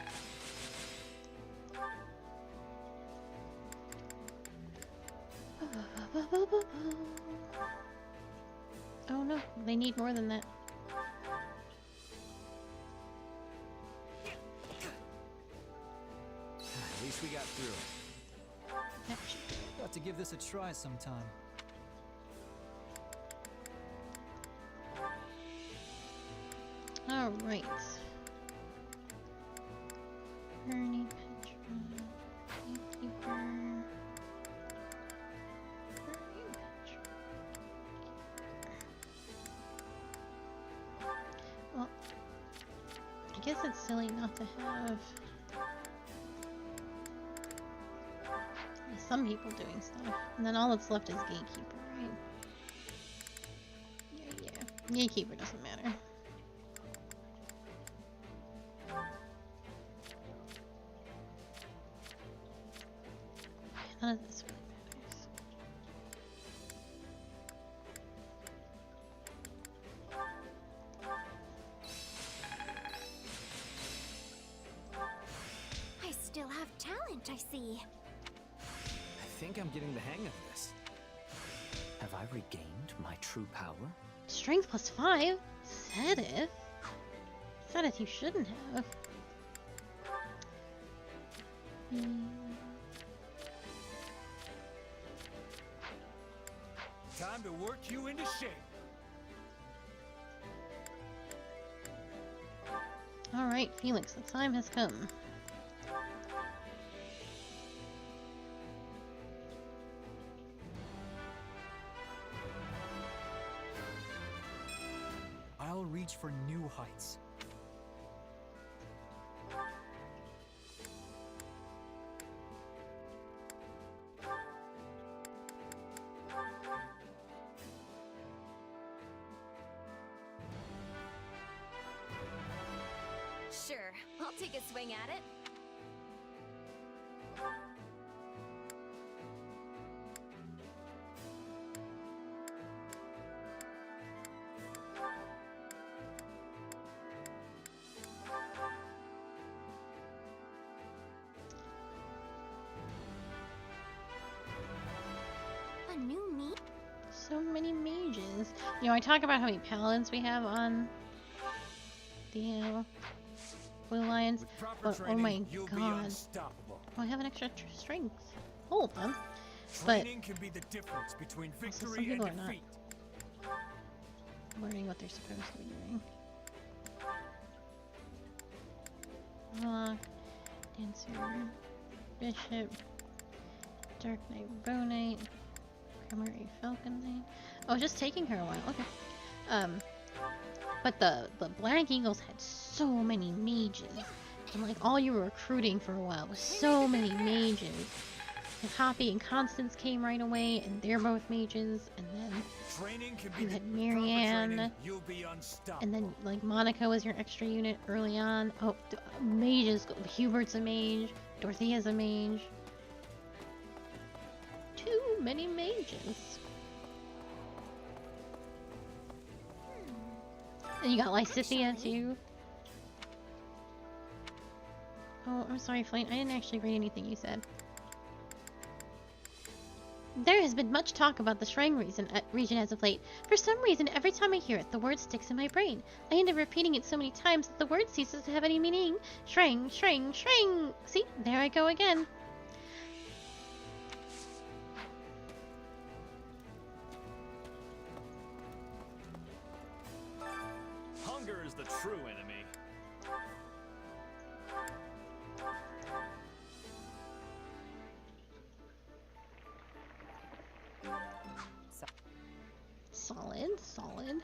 Oh no, they need more than that. At least we got through it. Got to give this a try sometime. All right. Bernie, Petra, Gatekeeper. Bernie, Petra. Well, I guess it's silly not to have some people doing stuff. And then all that's left is Gatekeeper, right? Yeah. Gatekeeper doesn't matter. None of this really matters. I still have talent, I see. I think I'm getting the hang of this. Have I regained my true power? Strength plus 5? Sedith? Sedith, you shouldn't have. Time to work you into shape. Alright, Felix, the time has come. I'll reach for new heights. Sure, I'll take a swing at it. A new me? So many mages. You know, I talk about how many paladins we have on the Blue Lions, but oh my god. Oh, I have an extra strength. Hold on. But Training can be the difference between also some victory and people are not defeat. learning what they're supposed to be doing. Dancer, Bishop, Dark Knight, Bow Knight, Primary Falcon Knight. Oh, just taking her a while. Okay. But the Black Eagles had so many mages. And like all you were recruiting for a while was so many mages. And Hoppy and Constance came right away, and they're both mages. And then you had Marianne. You'll be unstoppable. And then like Monica was your extra unit early on. Oh, mages. Hubert's a mage. Dorothea's a mage. Too many mages. And you got Lysithea too. Oh, I'm sorry, Flame. I didn't actually read anything you said. There has been much talk about the shrine region as of late. For some reason, every time I hear it, the word sticks in my brain. I end up repeating it so many times that the word ceases to have any meaning. Shrine, shrine, shrine. See, there I go again. Hunger is the true enemy. Solid, solid.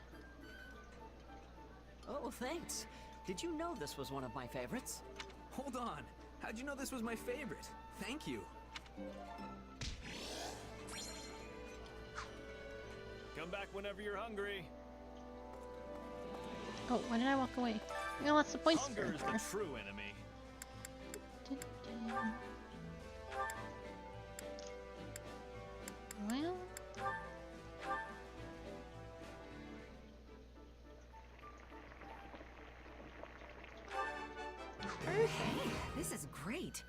Oh, thanks. Did you know this was one of my favorites? Hold on. How'd you know this was my favorite? Thank you. Come back whenever you're hungry. Oh, why did I walk away? I got lots of points for Hunger is her. the true enemy. Well... Hey, this is great.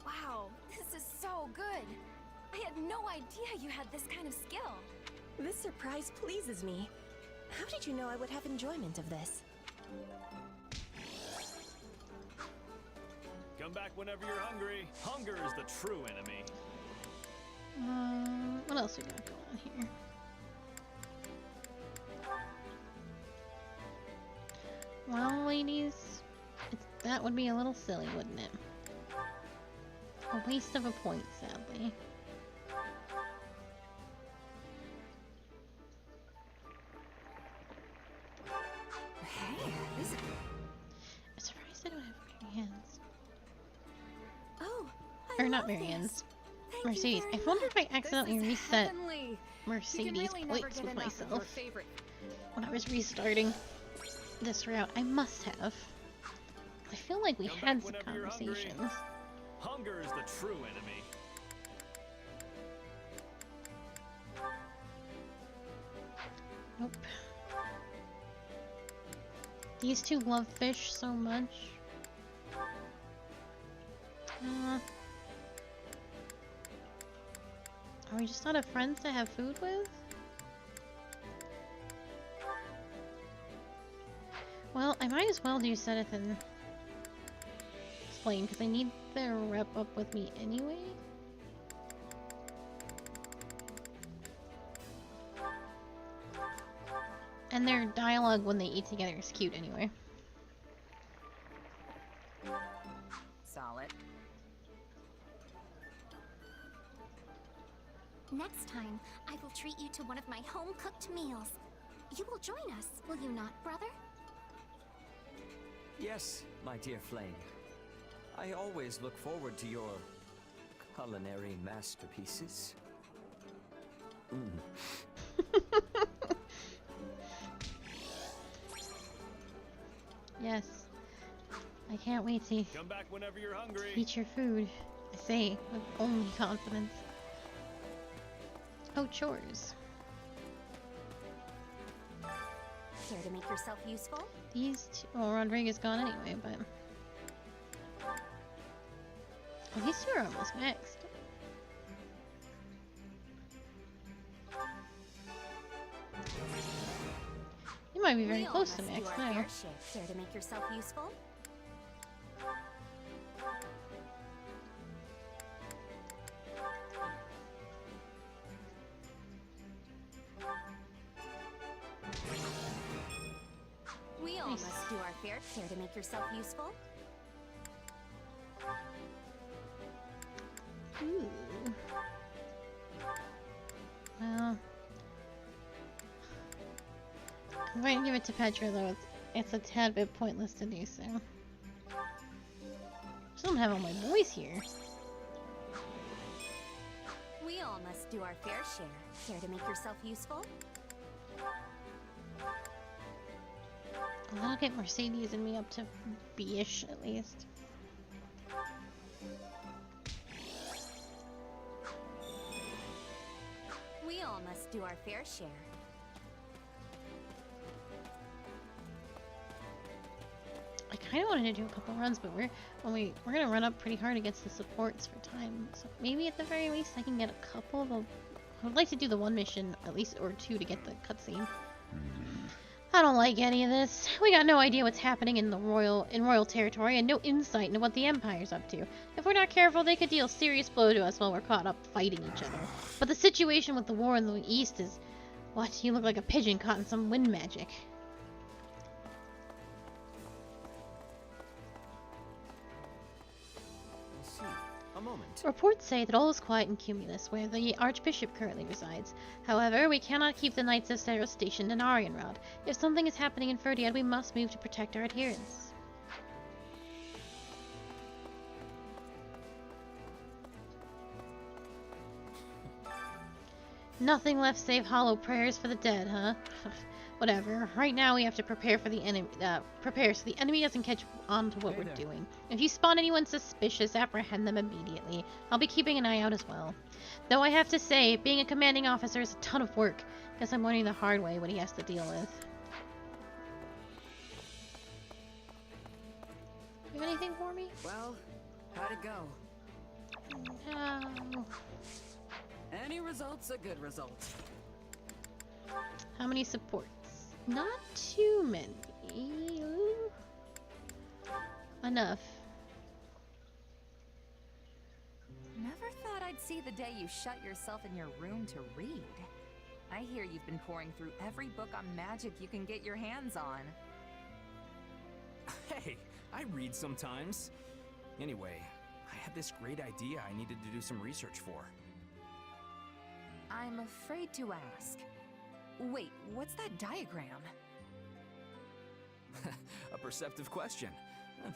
Wow, this is so good. I had no idea you had this kind of skill. This surprise pleases me. How did you know I would have enjoyment of this? Come back whenever you're hungry. Hunger is the true enemy. What else we got going on here? Well, ladies, that would be a little silly, wouldn't it? A waste of a point, sadly. Hey, this is... I'm surprised I don't have Marianne's. Oh, Or not Marianne's. Mercedes. I wonder if I accidentally reset Mercedes points with myself when I was restarting this route. I must have. I feel like we had some conversations. Hunger is the true enemy. Nope. These two love fish so much. Are we just out of friends to have food with? Well, I might as well do Sedith and Explain, because I need their rep up with me anyway. And their dialogue when they eat together is cute anyway. Solid. Next time, I will treat you to one of my home-cooked meals. You will join us, will you not, brother? Yes, my dear Flame. I always look forward to your culinary masterpieces. Yes. I can't wait to Come back whenever you're hungry. eat your food. I say with only confidence. Oh, chores. Care to make yourself useful? These two, well, Rodriguez gone anyway, but... Oh, these two are almost maxed. You might be very close to max now. Care to make yourself useful? We all nice. must do our fair share to make yourself useful. Ooh. Well, I'm going to give it to Petra, though it's a tad bit pointless to do so. Still don't have all my boys here. We all must do our fair share. Care to make yourself useful? Well, that'll get Mercedes and me up to B-ish, at least. We all must do our fair share. I kind of wanted to do a couple runs, but we're gonna run up pretty hard against the supports for time. So maybe at the very least I can get a couple of. I would like to do the one mission at least, or two, to get the cutscene. I don't like any of this. We got no idea what's happening in royal territory, and no insight into what the Empire's up to. If we're not careful, they could deal a serious blow to us while we're caught up fighting each other. But the situation with the war in the East is, what? You look like a pigeon caught in some wind magic. A moment. Reports say that all is quiet in Cumulus, where the Archbishop currently resides. However, we cannot keep the Knights of Serra stationed in Arianrod. If something is happening in Ferdiad, we must move to protect our adherents. Nothing left save hollow prayers for the dead, huh? Whatever. Right now we have to prepare for the enemy. Prepare so the enemy doesn't catch on to what we're doing. If you spot anyone suspicious, apprehend them immediately. I'll be keeping an eye out as well. Though I have to say, being a commanding officer is a ton of work. Guess I'm learning the hard way what he has to deal with. You have anything for me? Well, how'd it go? No. Any result's a good result. How many supports? Not too many. Enough. Never thought I'd see the day you shut yourself in your room to read. I hear you've been pouring through every book on magic you can get your hands on. Hey, I read sometimes. Anyway, I had this great idea I needed to do some research for. I'm afraid to ask. Wait, what's that diagram? A perceptive question.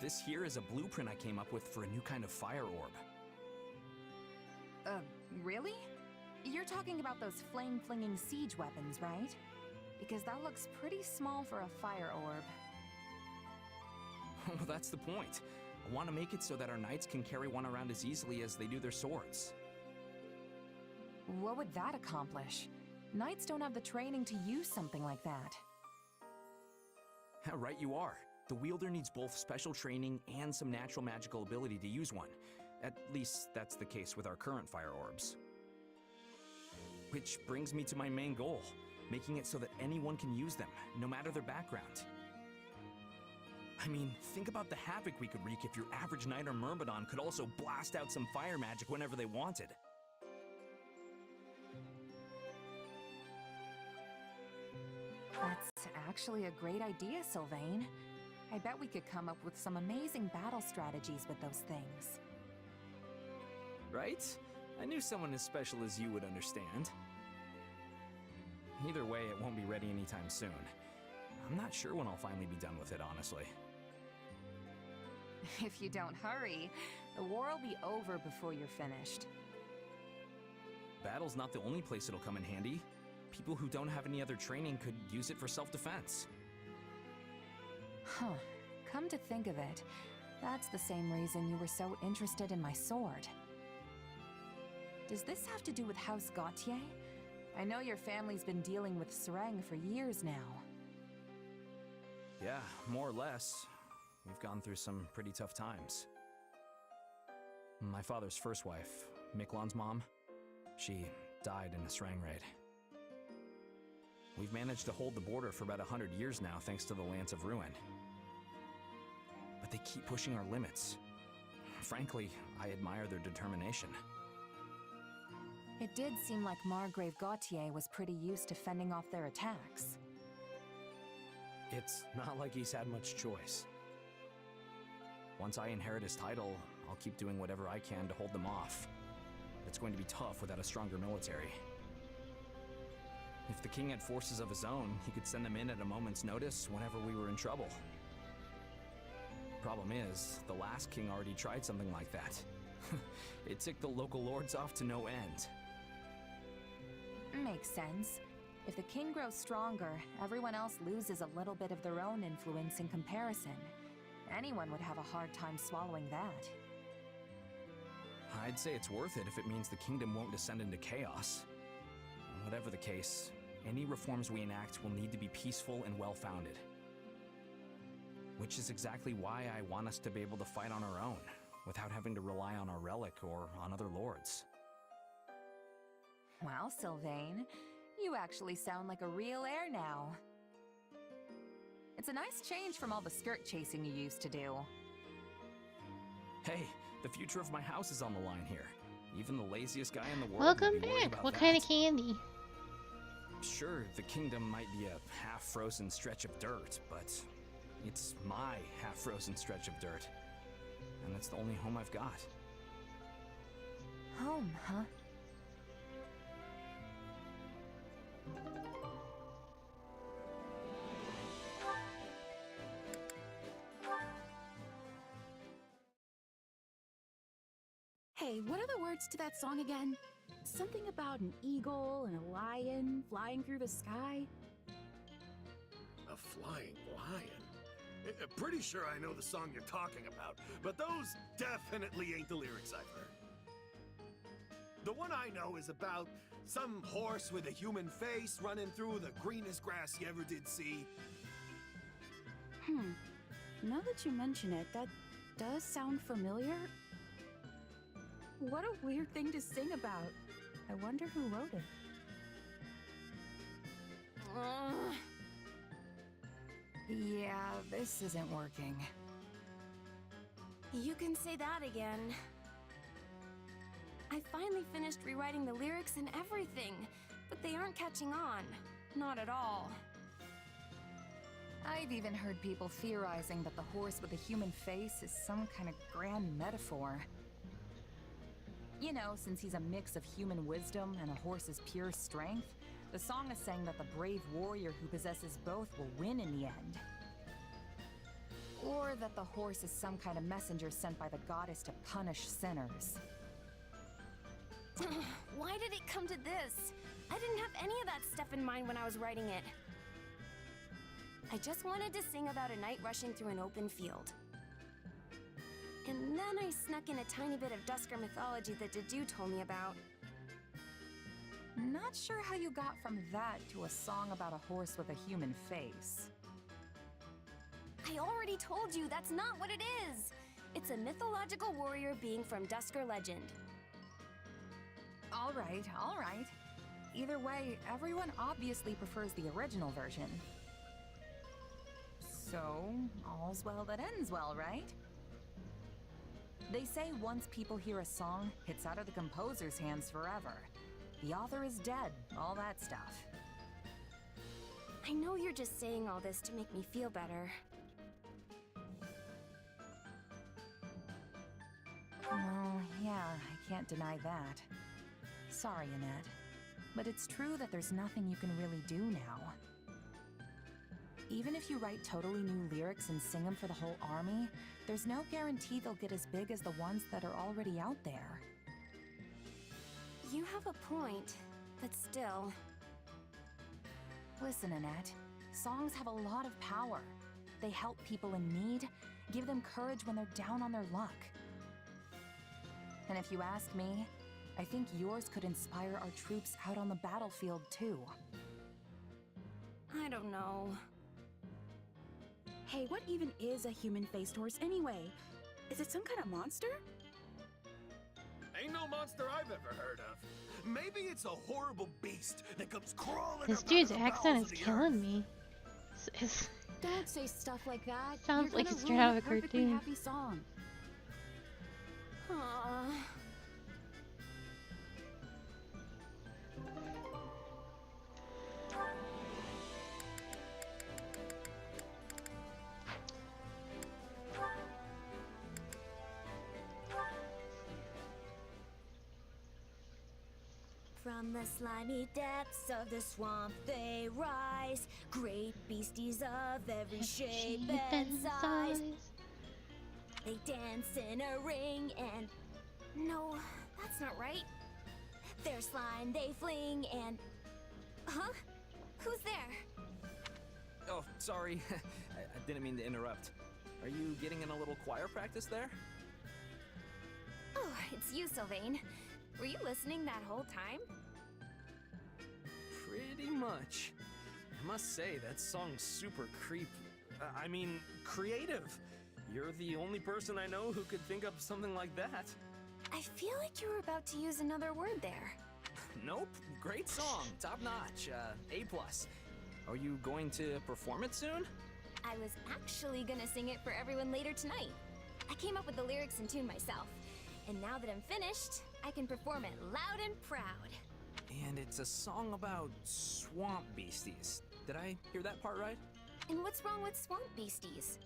This here is a blueprint I came up with for a new kind of fire orb. Really? You're talking about those flame-flinging siege weapons, right? Because that looks pretty small for a fire orb. Well, that's the point. I want to make it so that our knights can carry one around as easily as they do their swords. What would that accomplish? Knights don't have the training to use something like that. Right you are. The wielder needs both special training and some natural magical ability to use one. At least that's the case with our current fire orbs. Which brings me to my main goal, making it so that anyone can use them, no matter their background. I mean, think about the havoc we could wreak if your average knight or myrmidon could also blast out some fire magic whenever they wanted. That's actually a great idea, Sylvain. I bet we could come up with some amazing battle strategies with those things. Right? I knew someone as special as you would understand. Either way, it won't be ready anytime soon. I'm not sure when I'll finally be done with it, honestly. If you don't hurry, the war will be over before you're finished. Battle's not the only place it'll come in handy. People who don't have any other training could use it for self-defense. Huh. Come to think of it, that's the same reason you were so interested in my sword. Does this have to do with House Gautier? I know your family's been dealing with Sereng for years now. Yeah, more or less. We've gone through some pretty tough times. My father's first wife, Miklon's mom, she died in a Sereng raid. We've managed to hold the border for about 100 years now thanks to the Lance of Ruin. But they keep pushing our limits. Frankly, I admire their determination. It did seem like Margrave Gautier was pretty used to fending off their attacks. It's not like he's had much choice. Once I inherit his title, I'll keep doing whatever I can to hold them off. It's going to be tough without a stronger military. If the king had forces of his own, he could send them in at a moment's notice whenever we were in trouble. Problem is, the last king already tried something like that. It ticked the local lords off to no end. Makes sense. If the king grows stronger, everyone else loses a little bit of their own influence in comparison. Anyone would have a hard time swallowing that. I'd say it's worth it if it means the kingdom won't descend into chaos. Whatever the case, any reforms we enact will need to be peaceful and well-founded. Which is exactly why I want us to be able to fight on our own, without having to rely on our relic or on other lords. Well, Sylvain, you actually sound like a real heir now. It's a nice change from all the skirt chasing you used to do. Hey, the future of my house is on the line here. Even the laziest guy in the world Welcome would be worried back. about What that. kind of candy? Sure, the kingdom might be a half-frozen stretch of dirt, but it's my half-frozen stretch of dirt. And that's the only home I've got. Home, huh? Hey, what are the words to that song again? Something about an eagle and a lion flying through the sky? A flying lion? Pretty sure I know the song you're talking about, but those definitely ain't the lyrics I've heard. The one I know is about some horse with a human face running through the greenest grass you ever did see. Now that you mention it, that does sound familiar. What a weird thing to sing about. I wonder who wrote it. Yeah, this isn't working. You can say that again. I finally finished rewriting the lyrics and everything, but they aren't catching on. Not at all. I've even heard people theorizing that the horse with a human face is some kind of grand metaphor. You know, since he's a mix of human wisdom and a horse's pure strength, the song is saying that the brave warrior who possesses both will win in the end. Or that the horse is some kind of messenger sent by the goddess to punish sinners. Why did it come to this? I didn't have any of that stuff in mind when I was writing it. I just wanted to sing about a knight rushing through an open field. And then I snuck in a tiny bit of Dusker mythology that Dedu told me about. Not sure how you got from that to a song about a horse with a human face. I already told you that's not what it is! It's a mythological warrior being from Dusker legend. All right, all right. Either way, everyone obviously prefers the original version. So, all's well that ends well, right? They say once people hear a song, it's out of the composer's hands forever. The author is dead, all that stuff. I know you're just saying all this to make me feel better. Well, yeah, I can't deny that. Sorry, Annette. But it's true that there's nothing you can really do now. Even if you write totally new lyrics and sing them for the whole army, there's no guarantee they'll get as big as the ones that are already out there. You have a point, but still. Listen, Annette, songs have a lot of power. They help people in need, give them courage when they're down on their luck. And if you ask me, I think yours could inspire our troops out on the battlefield too. I don't know. Hey, what even is a human-faced horse anyway? Is it some kind of monster? Ain't no monster I've ever heard of. Maybe it's a horrible beast that comes crawling This up dude's out of the accent bowels is of the killing earth. me. Don't say stuff like that. Sounds You're like gonna it's straight ruin out of a perfectly cartoon. happy song. From the slimy depths of the swamp they rise, great beasties of every shape and size. They dance in a ring and... No, that's not right. Their slime they fling and... Huh? Who's there? Oh, sorry. I didn't mean to interrupt. Are you getting in a little choir practice there? Oh, it's you, Sylvain. Were you listening that whole time? Pretty much. I must say, that song's super creative. You're the only person I know who could think of something like that. I feel like you were about to use another word there. Nope. Great song. Top notch. A+. Are you going to perform it soon? I was actually gonna sing it for everyone later tonight. I came up with the lyrics and tune myself. And now that I'm finished, I can perform it loud and proud. And it's a song about swamp beasties. Did I hear that part right? And what's wrong with swamp beasties?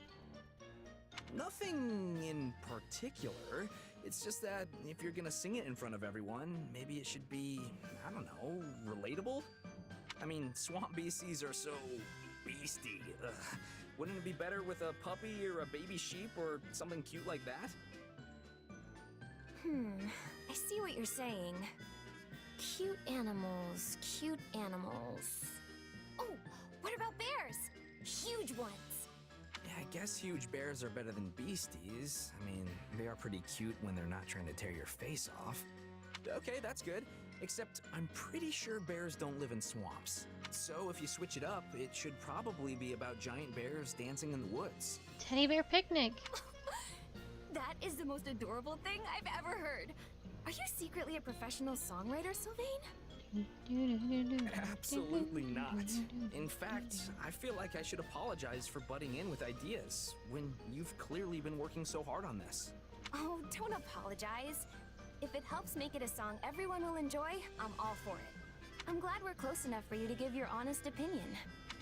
Nothing in particular. It's just that if you're gonna sing it in front of everyone, maybe it should be, I don't know, relatable? I mean, swamp beasties are so beastie. Ugh. Wouldn't it be better with a puppy or a baby sheep or something cute like that? I see what you're saying. Cute animals, cute animals. Oh, what about bears? Huge ones. Yeah, I guess huge bears are better than beasties. I mean, they are pretty cute when they're not trying to tear your face off. Okay, that's good. Except I'm pretty sure bears don't live in swamps. So if you switch it up, it should probably be about giant bears dancing in the woods. Teddy bear picnic. That is the most adorable thing I've ever heard. Are you secretly a professional songwriter, Sylvain? Absolutely not. In fact, I feel like I should apologize for butting in with ideas when you've clearly been working so hard on this. Oh, don't apologize. If it helps make it a song everyone will enjoy, I'm all for it. I'm glad we're close enough for you to give your honest opinion.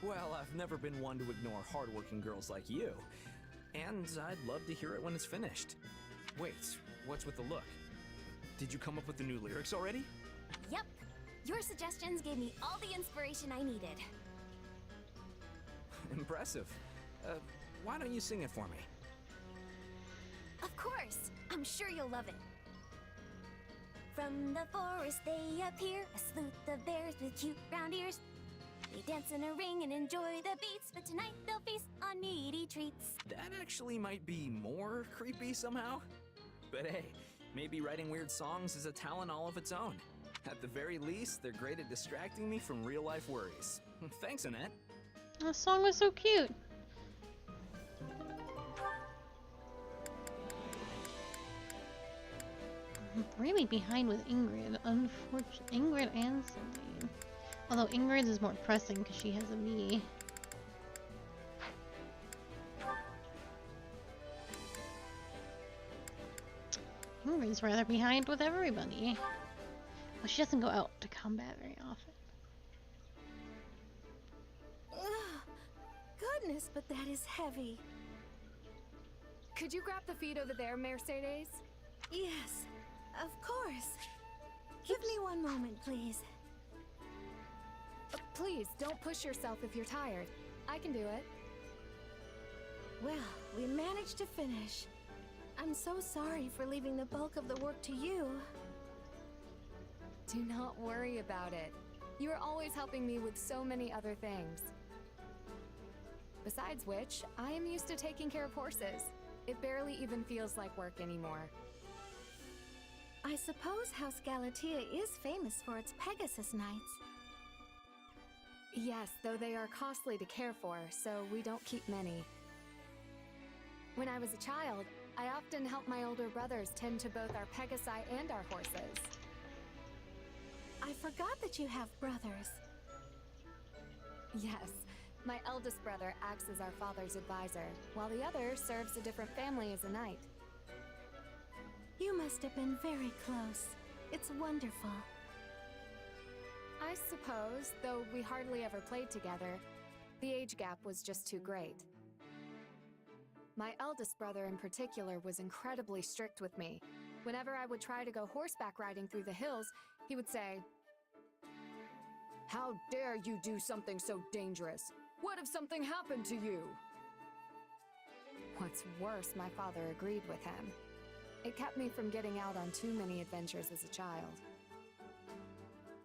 Well, I've never been one to ignore hardworking girls like you. And I'd love to hear it when it's finished. Wait, what's with the look? Did you come up with the new lyrics already? Yep. Your suggestions gave me all the inspiration I needed. Impressive. Why don't you sing it for me? Of course. I'm sure you'll love it. From the forest they appear, a sleuth of bears with cute round ears. They dance in a ring and enjoy the beats, but tonight they'll feast on meaty treats. That actually might be more creepy somehow. But hey, maybe writing weird songs is a talent all of its own. At the very least, they're great at distracting me from real-life worries. Thanks, Annette. The song was so cute. I'm really behind with Ingrid. Unfortunately, Ingrid and Sylvain. Although Ingrid's is more pressing because she has a V. Ingrid's rather behind with everybody. Well, she doesn't go out to combat very often. Ugh, goodness, but that is heavy. Could you grab the feet over there, Mercedes? Yes, of course. Give me one moment, please. Please, don't push yourself if you're tired. I can do it. Well, we managed to finish. I'm so sorry for leaving the bulk of the work to you. Do not worry about it. You are always helping me with so many other things. Besides which, I am used to taking care of horses. It barely even feels like work anymore. I suppose House Galatea is famous for its Pegasus nights. Yes, though they are costly to care for, so we don't keep many. When I was a child, I often helped my older brothers tend to both our Pegasi and our horses. I forgot that you have brothers. Yes, my eldest brother acts as our father's advisor, while the other serves a different family as a knight. You must have been very close. It's wonderful. I suppose, though we hardly ever played together, the age gap was just too great. My eldest brother in particular was incredibly strict with me. Whenever I would try to go horseback riding through the hills, he would say, How dare you do something so dangerous? What if something happened to you? What's worse, my father agreed with him. It kept me from getting out on too many adventures as a child.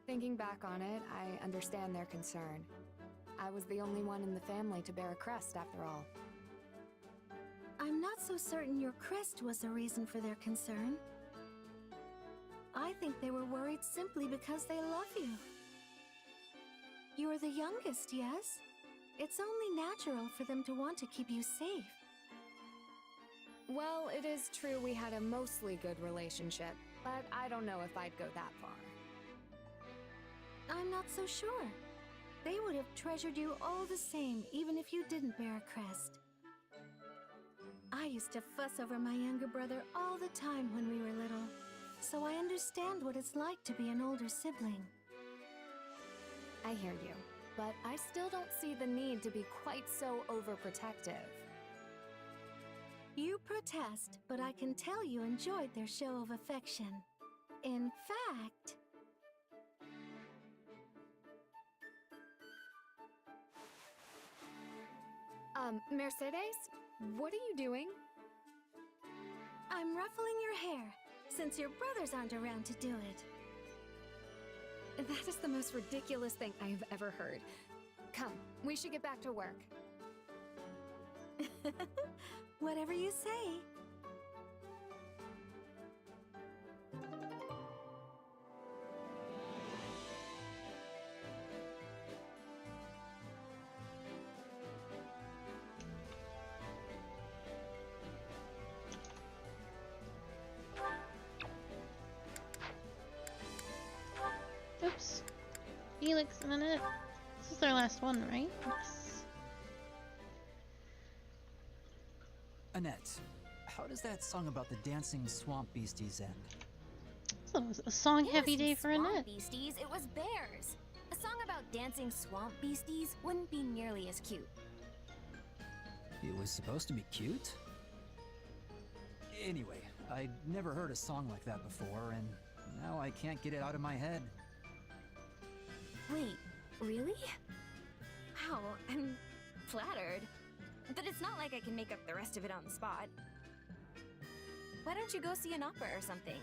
Thinking back on it, I understand their concern. I was the only one in the family to bear a crest, after all. I'm not so certain your crest was the reason for their concern. I think they were worried simply because they love you. You're the youngest, yes? It's only natural for them to want to keep you safe. Well, it is true we had a mostly good relationship, but I don't know if I'd go that far. I'm not so sure. They would have treasured you all the same, even if you didn't bear a crest. I used to fuss over my younger brother all the time when we were little, so I understand what it's like to be an older sibling. I hear you, but I still don't see the need to be quite so overprotective. You protest, but I can tell you enjoyed their show of affection. In fact... Mercedes? What are you doing? I'm ruffling your hair, since your brothers aren't around to do it. That is the most ridiculous thing I have ever heard. Come, we should get back to work. Whatever you say. Oops. Felix and Annette. This is our last one, right? Yes. Annette, how does that song about the dancing swamp beasties end? So it was a song-heavy day for Swamp Annette. beasties, it was bears. A song about dancing swamp beasties wouldn't be nearly as cute. It was supposed to be cute? Anyway, I'd never heard a song like that before, and now I can't get it out of my head. Wait, really? Wow, I'm flattered. But it's not like I can make up the rest of it on the spot. Why don't you go see an opera or something?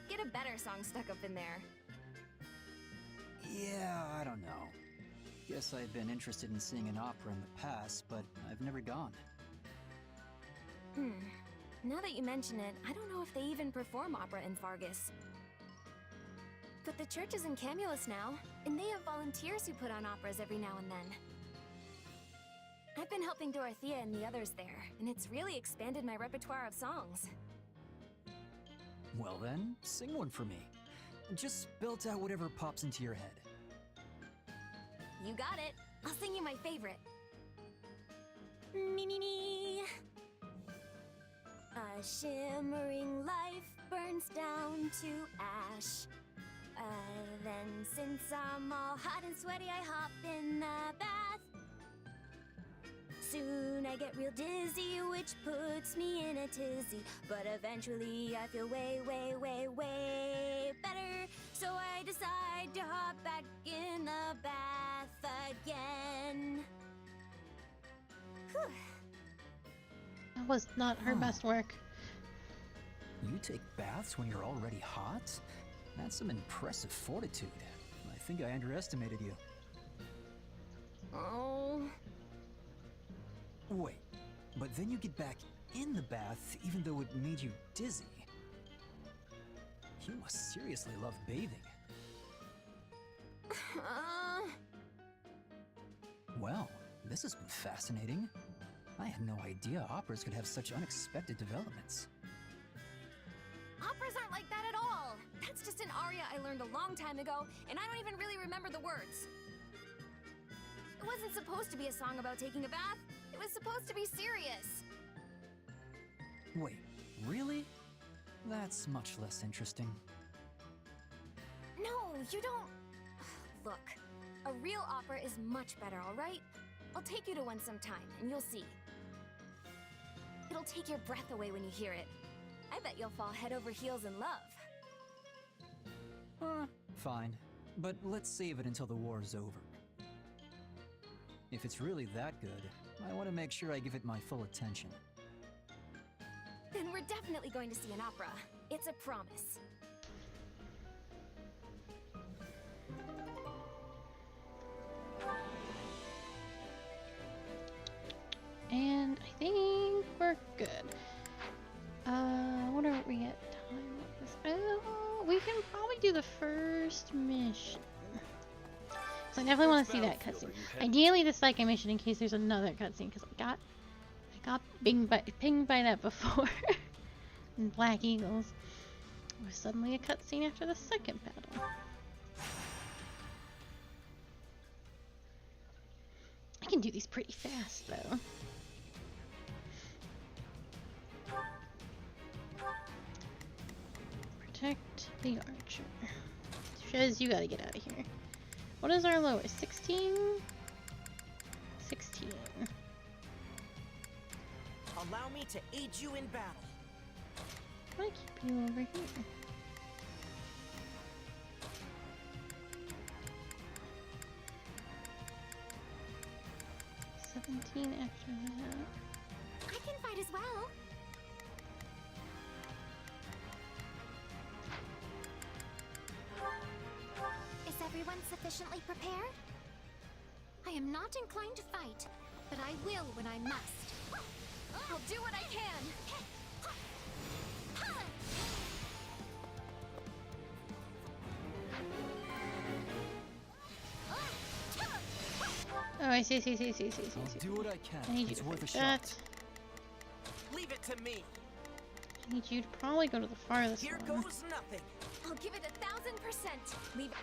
Get a better song stuck up in there. Yeah, I don't know. Guess I've been interested in seeing an opera in the past, but I've never gone. Now that you mention it, I don't know if they even perform opera in Fargus. But the church is in Camulus now, and they have volunteers who put on operas every now and then. I've been helping Dorothea and the others there, and it's really expanded my repertoire of songs. Well then, sing one for me. Just belt out whatever pops into your head. You got it. I'll sing you my favorite. Me, me, me. A shimmering life burns down to ash. Then since I'm all hot and sweaty, I hop in the bath. Soon I get real dizzy, which puts me in a tizzy. But eventually I feel way, way, way, way better. So I decide to hop back in the bath again. Whew. That was not her best work. You take baths when you're already hot? That's some impressive fortitude. I think I underestimated you. Oh. Wait, but then you get back in the bath even though it made you dizzy. You must seriously love bathing. Well, this has been fascinating. I had no idea operas could have such unexpected developments. Operas aren't like that at all. That's just an aria I learned a long time ago, and I don't even really remember the words. It wasn't supposed to be a song about taking a bath. It was supposed to be serious. Wait, really? That's much less interesting. No, you don't... Look, a real opera is much better, all right? I'll take you to one sometime, and you'll see. It'll take your breath away when you hear it. I bet you'll fall head over heels in love. Fine. But let's save it until the war's over. If it's really that good, I want to make sure I give it my full attention. Then we're definitely going to see an opera. It's a promise. And I think we're good. What are we at time? We can probably do the first mission. So I definitely want to see that cutscene. Ideally the second mission in case there's another cutscene, because I got pinged by that before. And Black Eagles. Or suddenly a cutscene after the second battle. I can do these pretty fast though. Protect the archer. Shez, you gotta get out of here. What is our lowest? 16? 16. Allow me to aid you in battle. I keep you over here. $17 after that. I can fight as well. Is everyone sufficiently prepared? I am not inclined to fight, but I will when I must. I'll do what I can. Oh, I see. I'll do what I can. I need you it's to worth fight a shot. Leave it to me. I need you to probably go to the farthest Here one. goes nothing. I'll give it 1000%. Leave it.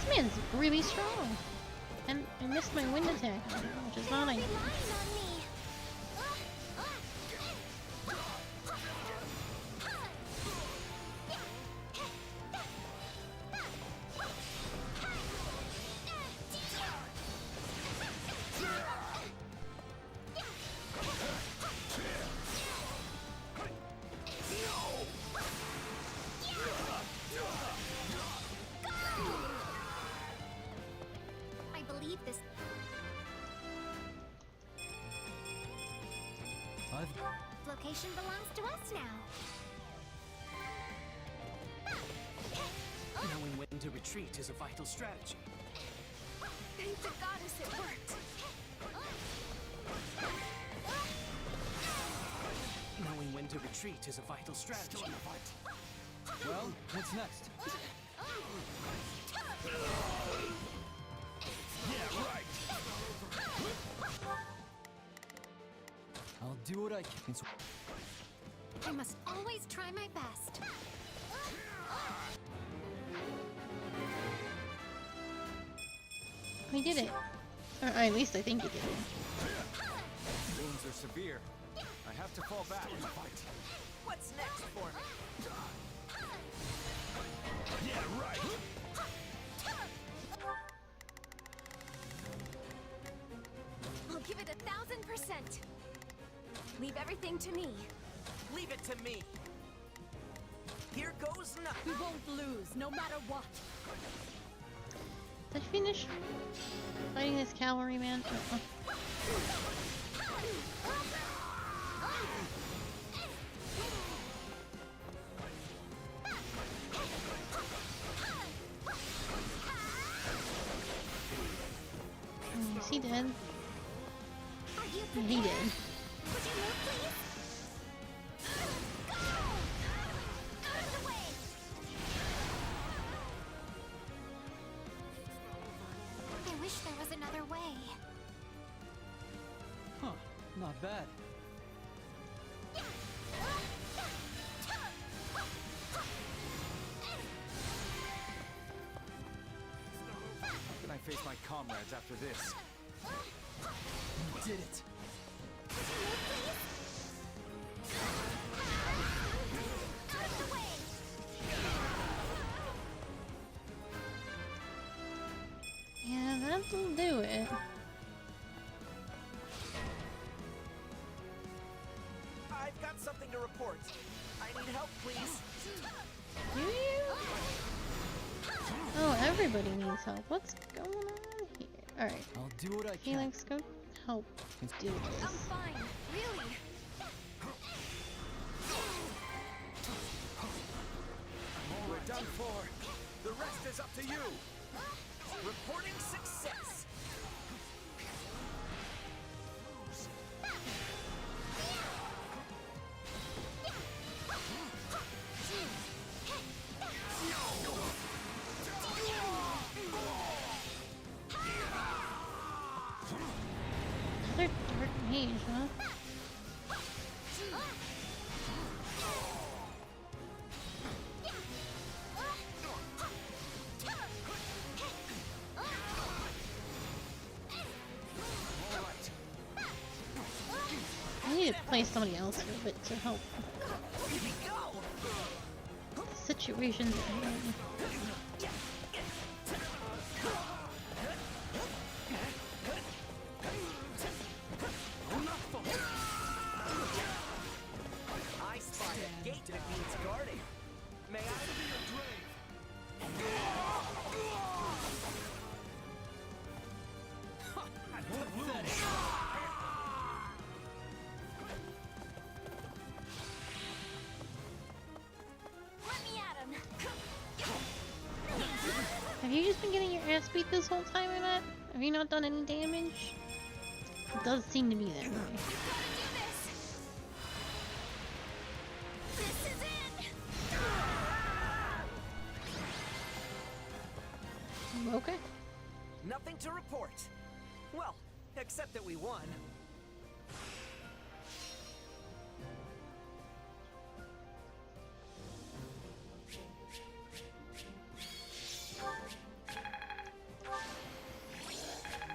This man's really strong. And I missed my wind attack on him, which is not ideal. I believe this. Location belongs to us now. Knowing when to retreat is a vital strategy. Thank the goddess it worked. Knowing when to retreat is a vital strategy. Well, what's next? Yeah, right. I'll do what I can. It's I must always try my best. We did it. Or at least I think he did it. Wounds are severe. I have to fall back and fight. What's next for me? Yeah, right. I'll give it 1000%. Leave everything to me. Leave it to me. Here goes nothing. We won't lose, no matter what. Did I finish fighting this cavalryman? Is he dead? He did. I wish there was another way. Huh, not bad. How can I face my comrades after this? You did it. This'll do it. I've got something to report. I need help, please. Do you? Oh, everybody needs help. What's going on here? Alright. I'll do what I can. Felix, go help do this. I'm fine, really. We're done for. The rest is up to you. Reporting success. Another dark mage, huh? I need to play somebody else for a bit to help. The situation's in. I spot a gate that needs guarding. May I be your grave? Let me at him. Have you just been getting your ass beat this whole time or not? Have you not done any damage? It does seem to be that way. This is it. Okay. Nothing to report. Well, except that we won.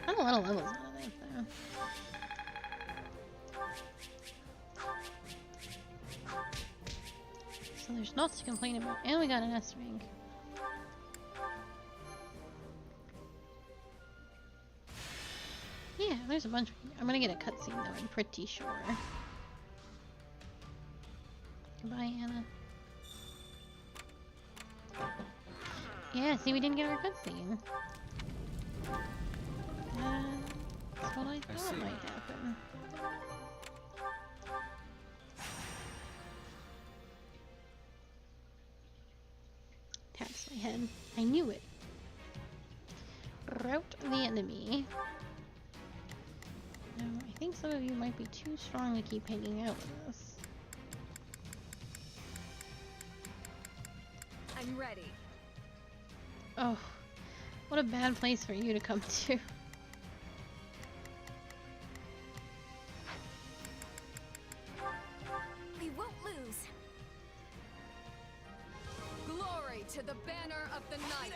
Not a lot of levels out of that, though. So there's lots to complain about. And we got an S rank. Yeah, there's a bunch. I'm gonna get a cutscene though, I'm pretty sure. Goodbye, Anna. Yeah, see, we didn't get our cutscene. That's what I thought might happen. Taps my head. I knew it. Rout the enemy. Now, I think some of you might be too strong to keep hanging out with us. I'm ready. Oh, what a bad place for you to come to. We won't lose. Glory to the banner of the knights.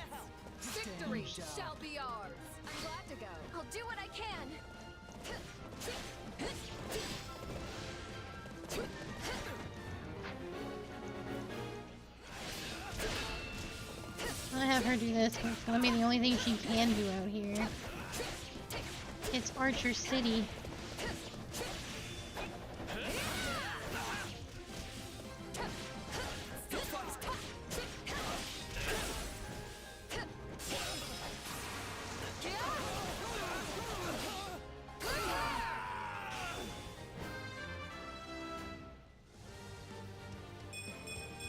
Victory shall be ours. I'm glad to go. I'll do what I can. I'm gonna have her do this because it's gonna be the only thing she can do out here. It's Archer City.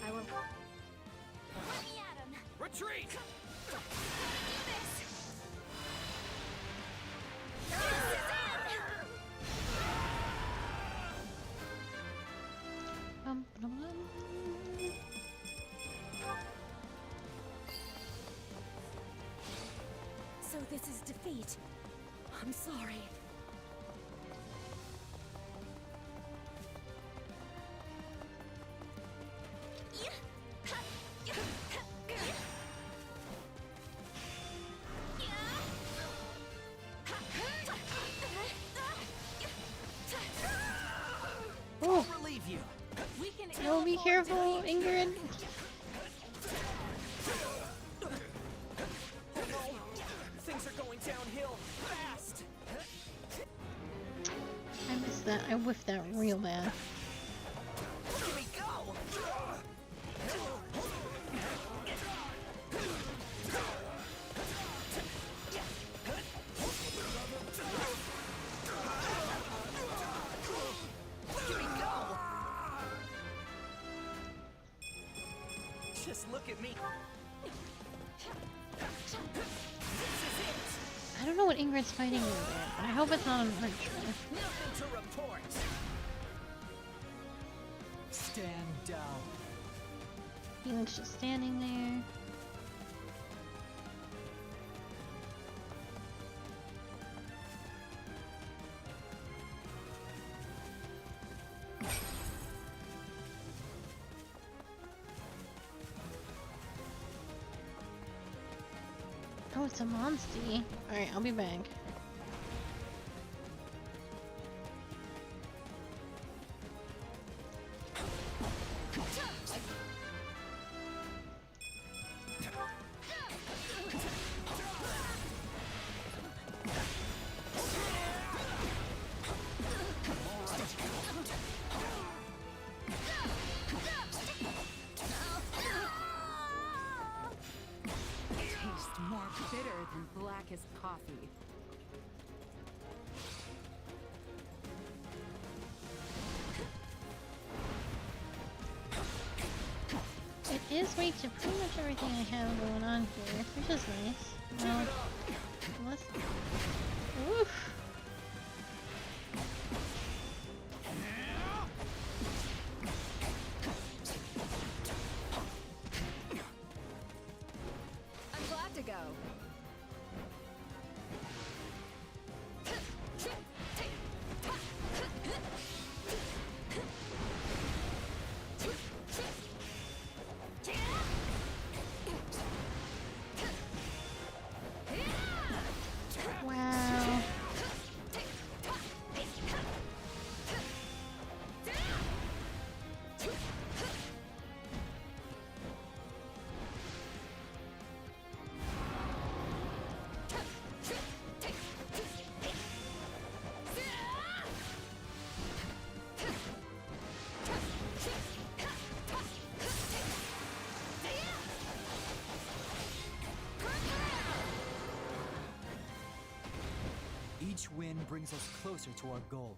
I will. Let me at him. Retreat! So this is defeat. I'm sorry. Oh, Relieve you. no, be careful, Ingrid. Oh no! Things are going downhill. that. I whiffed that real bad. Here we go! Here we go! Just look at me. I don't know what Ingrid's fighting over there, but I hope it's not an archer. Nothing to report. Stand down. Felix just standing there. Oh, it's a monster. Alright, I'll be back. Tastes more bitter than blackest coffee. It is weak to pretty much everything I have going on here, which is nice. Well, unless... Oof! I'm glad to go. Wow. Each win brings us closer to our goal.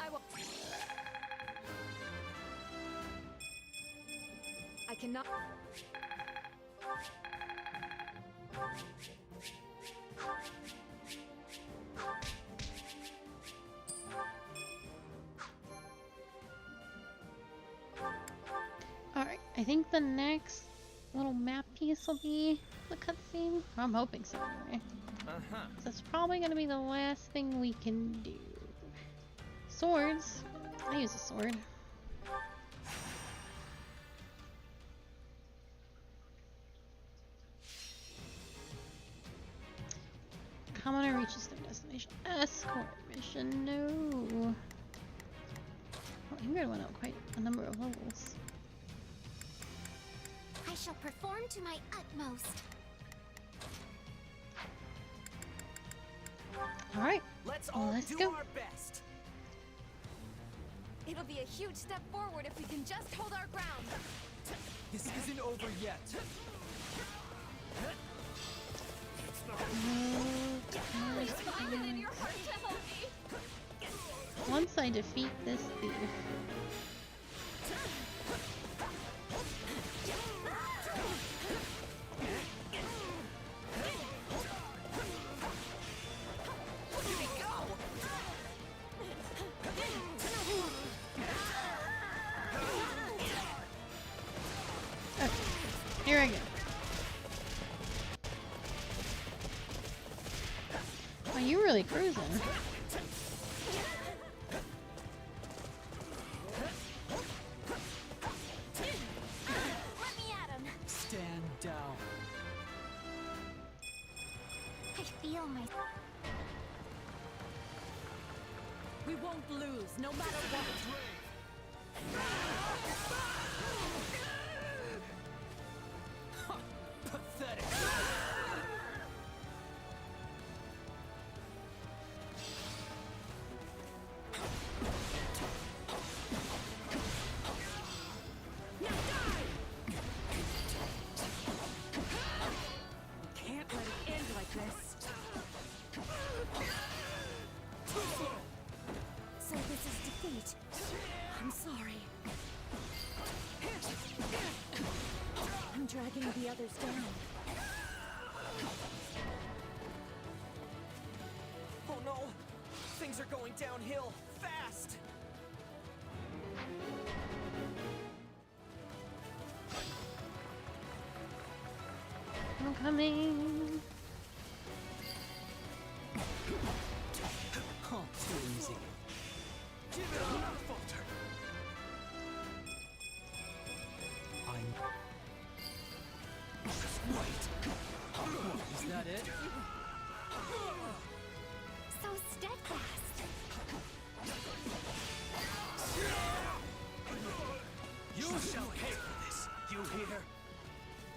I will. I cannot. Alright, I think the next little map piece will be the cutscene. I'm hoping so anyway. So that's probably going to be the last thing we can do. Swords. I use a sword. Commoner reaches their destination. Escort mission. No. Oh, Ingrid went up quite a number of levels. I shall perform to my utmost. Alright, Let's all let's do go. our best. It'll be a huge step forward if we can just hold our ground. This isn't over yet. Find it in your heart to help me. Once I defeat this thief. Okay, here I go. Oh, you're really cruising. Let me at him. Stand down. I feel my. We won't lose, no matter what. I'm sorry. I'm dragging the others down. Oh no! Things are going downhill, fast! I'm coming. Oh, too easy. Give it up, not falter. Just wait. Is that it? So steadfast. You shall pay for this. You hear?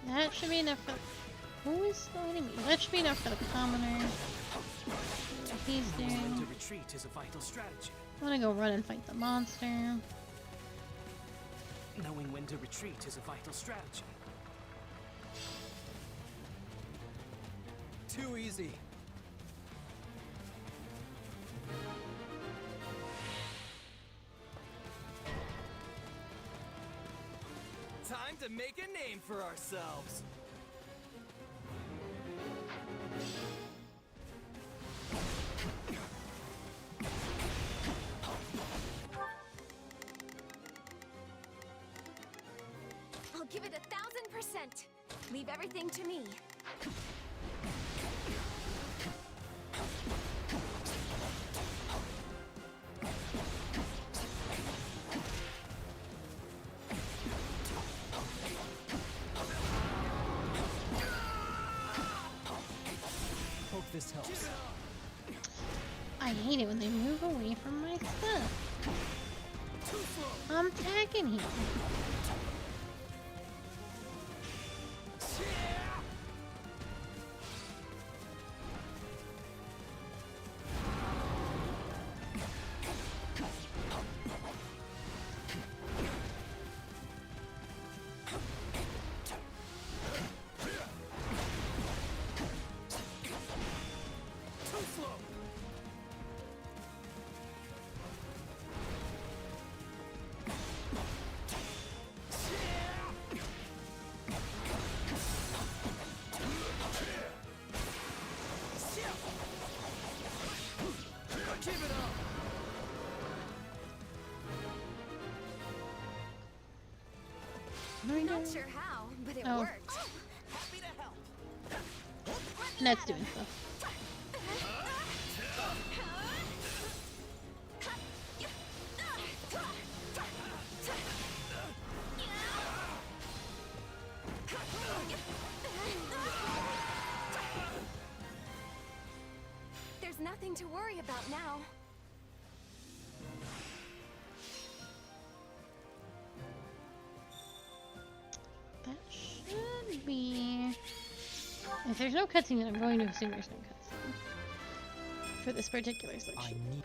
That should be enough for... Who is sliding me? That should be enough for the commoner. What he's Knowing when doing. to retreat is a vital strategy. I want to go run and fight the monster. Knowing when to retreat is a vital strategy. Too easy. Time to make a name for ourselves. I'll give it 1000%. Leave everything to me. Hope this helps. I hate it when they move away from my stuff. I'm tagging him. Give it up. Not sure how, but it Oh. worked. Happy to help. Net's doing stuff. There's nothing to worry about now. That should be... If there's no cutscene, then I'm going to assume there's no cutscene. For this particular section.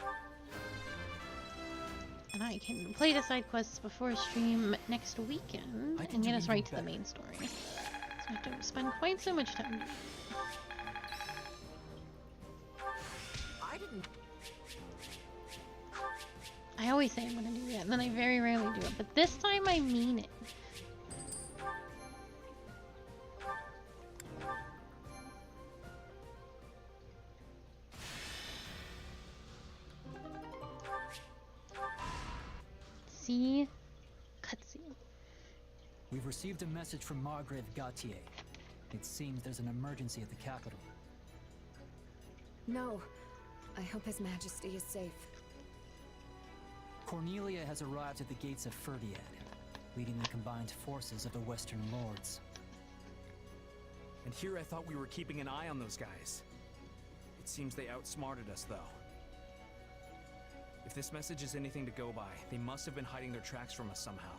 And I can play the side quests before stream next weekend and get us right to the main story. So I have to spend quite so much time. I always say I'm gonna do that, and then I very rarely do it. But this time I mean it. See? Cutscene. We've received a message from Margrave Gautier. It seems there's an emergency at the capital. No. I hope His Majesty is safe. Cornelia has arrived at the gates of Ferdiad, leading the combined forces of the Western Lords. And here I thought we were keeping an eye on those guys. It seems they outsmarted us, though. If this message is anything to go by, they must have been hiding their tracks from us somehow.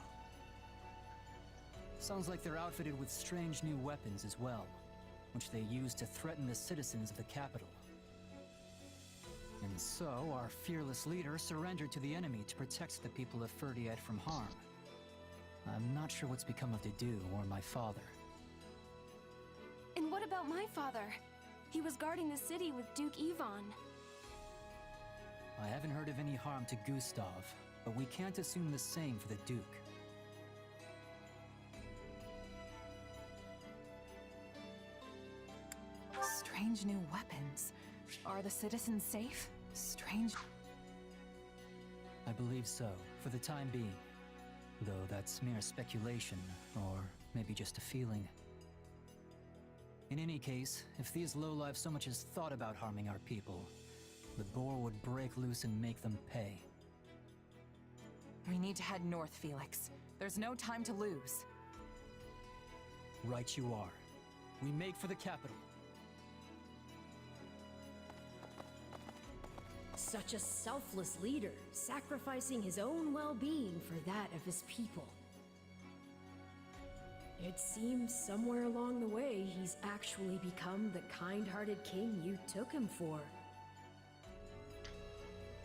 Sounds like they're outfitted with strange new weapons as well, which they use to threaten the citizens of the capital. And so, our fearless leader surrendered to the enemy to protect the people of Ferdiad from harm. I'm not sure what's become of Dedu or my father. And what about my father? He was guarding the city with Duke Yvonne. I haven't heard of any harm to Gustav, but we can't assume the same for the Duke. Strange new weapons. Are the citizens safe? Strange. I believe so, for the time being. Though that's mere speculation, or maybe just a feeling. In any case, if these lowlifes so much as thought about harming our people, the boar would break loose and make them pay. We need to head north, Felix. There's no time to lose. Right you are. We make for the capital. Such a selfless leader, sacrificing his own well-being for that of his people. It seems somewhere along the way he's actually become the kind-hearted king you took him for.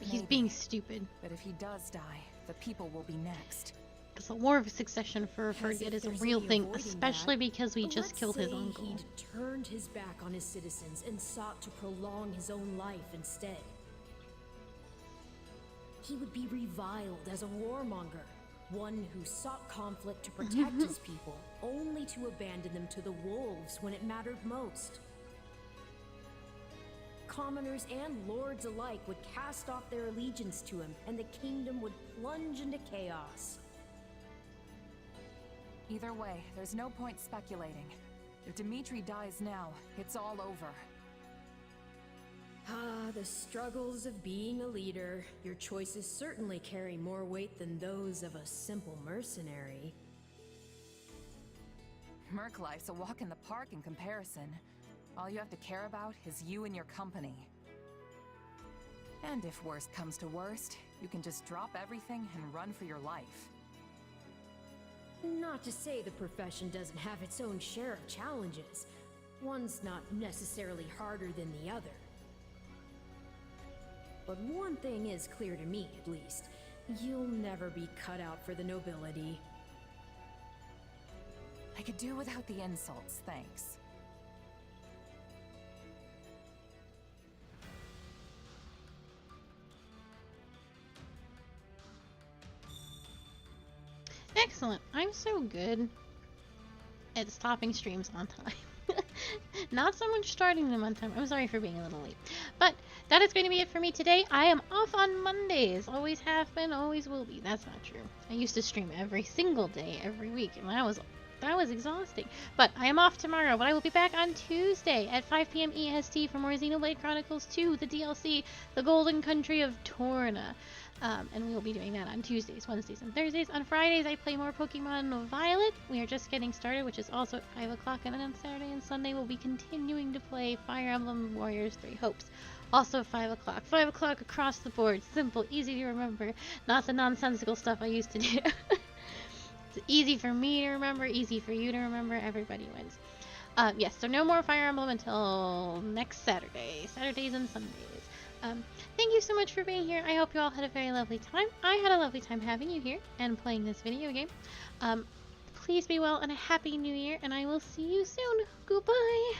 He's being stupid. But if he does die, the people will be next. Because the War of Succession for Fergit is a real thing, especially because we just killed his uncle. He'd turned his back on his citizens and sought to prolong his own life instead. He would be reviled as a warmonger, one who sought conflict to protect his people, only to abandon them to the wolves when it mattered most. Commoners and lords alike would cast off their allegiance to him, and the kingdom would plunge into chaos. Either way, there's no point speculating. If Dimitri dies now, it's all over. Ah, the struggles of being a leader. Your choices certainly carry more weight than those of a simple mercenary. Merc life's a walk in the park in comparison. All you have to care about is you and your company. And if worst comes to worst, you can just drop everything and run for your life. Not to say the profession doesn't have its own share of challenges. One's not necessarily harder than the other. But one thing is clear to me, at least. You'll never be cut out for the nobility. I could do without the insults, thanks. Excellent. I'm so good at stopping streams on time. Not so much starting them on time. I'm sorry for being a little late. But that is going to be it for me today. I am off on Mondays. Always have been, always will be. That's not true. I used to stream every single day, every week, and that was exhausting. But I am off tomorrow, but I will be back on Tuesday at 5 p.m. EST for more Xenoblade Chronicles 2, the DLC, The Golden Country of Torna. And we will be doing that on Tuesdays, Wednesdays, and Thursdays. On Fridays, I play more Pokemon Violet. We are just getting started, which is also at 5 o'clock. And then on Saturday and Sunday, we'll be continuing to play Fire Emblem Warriors 3 Hopes. Also 5 o'clock. 5 o'clock across the board. Simple, easy to remember. Not the nonsensical stuff I used to do. It's easy for me to remember, easy for you to remember. Everybody wins. Yes, so no more Fire Emblem until next Saturday. Saturdays and Sundays. Thank you so much for being here. I hope you all had a very lovely time. I had a lovely time having you here and playing this video game. Please be well and a happy new year, and I will see you soon. Goodbye.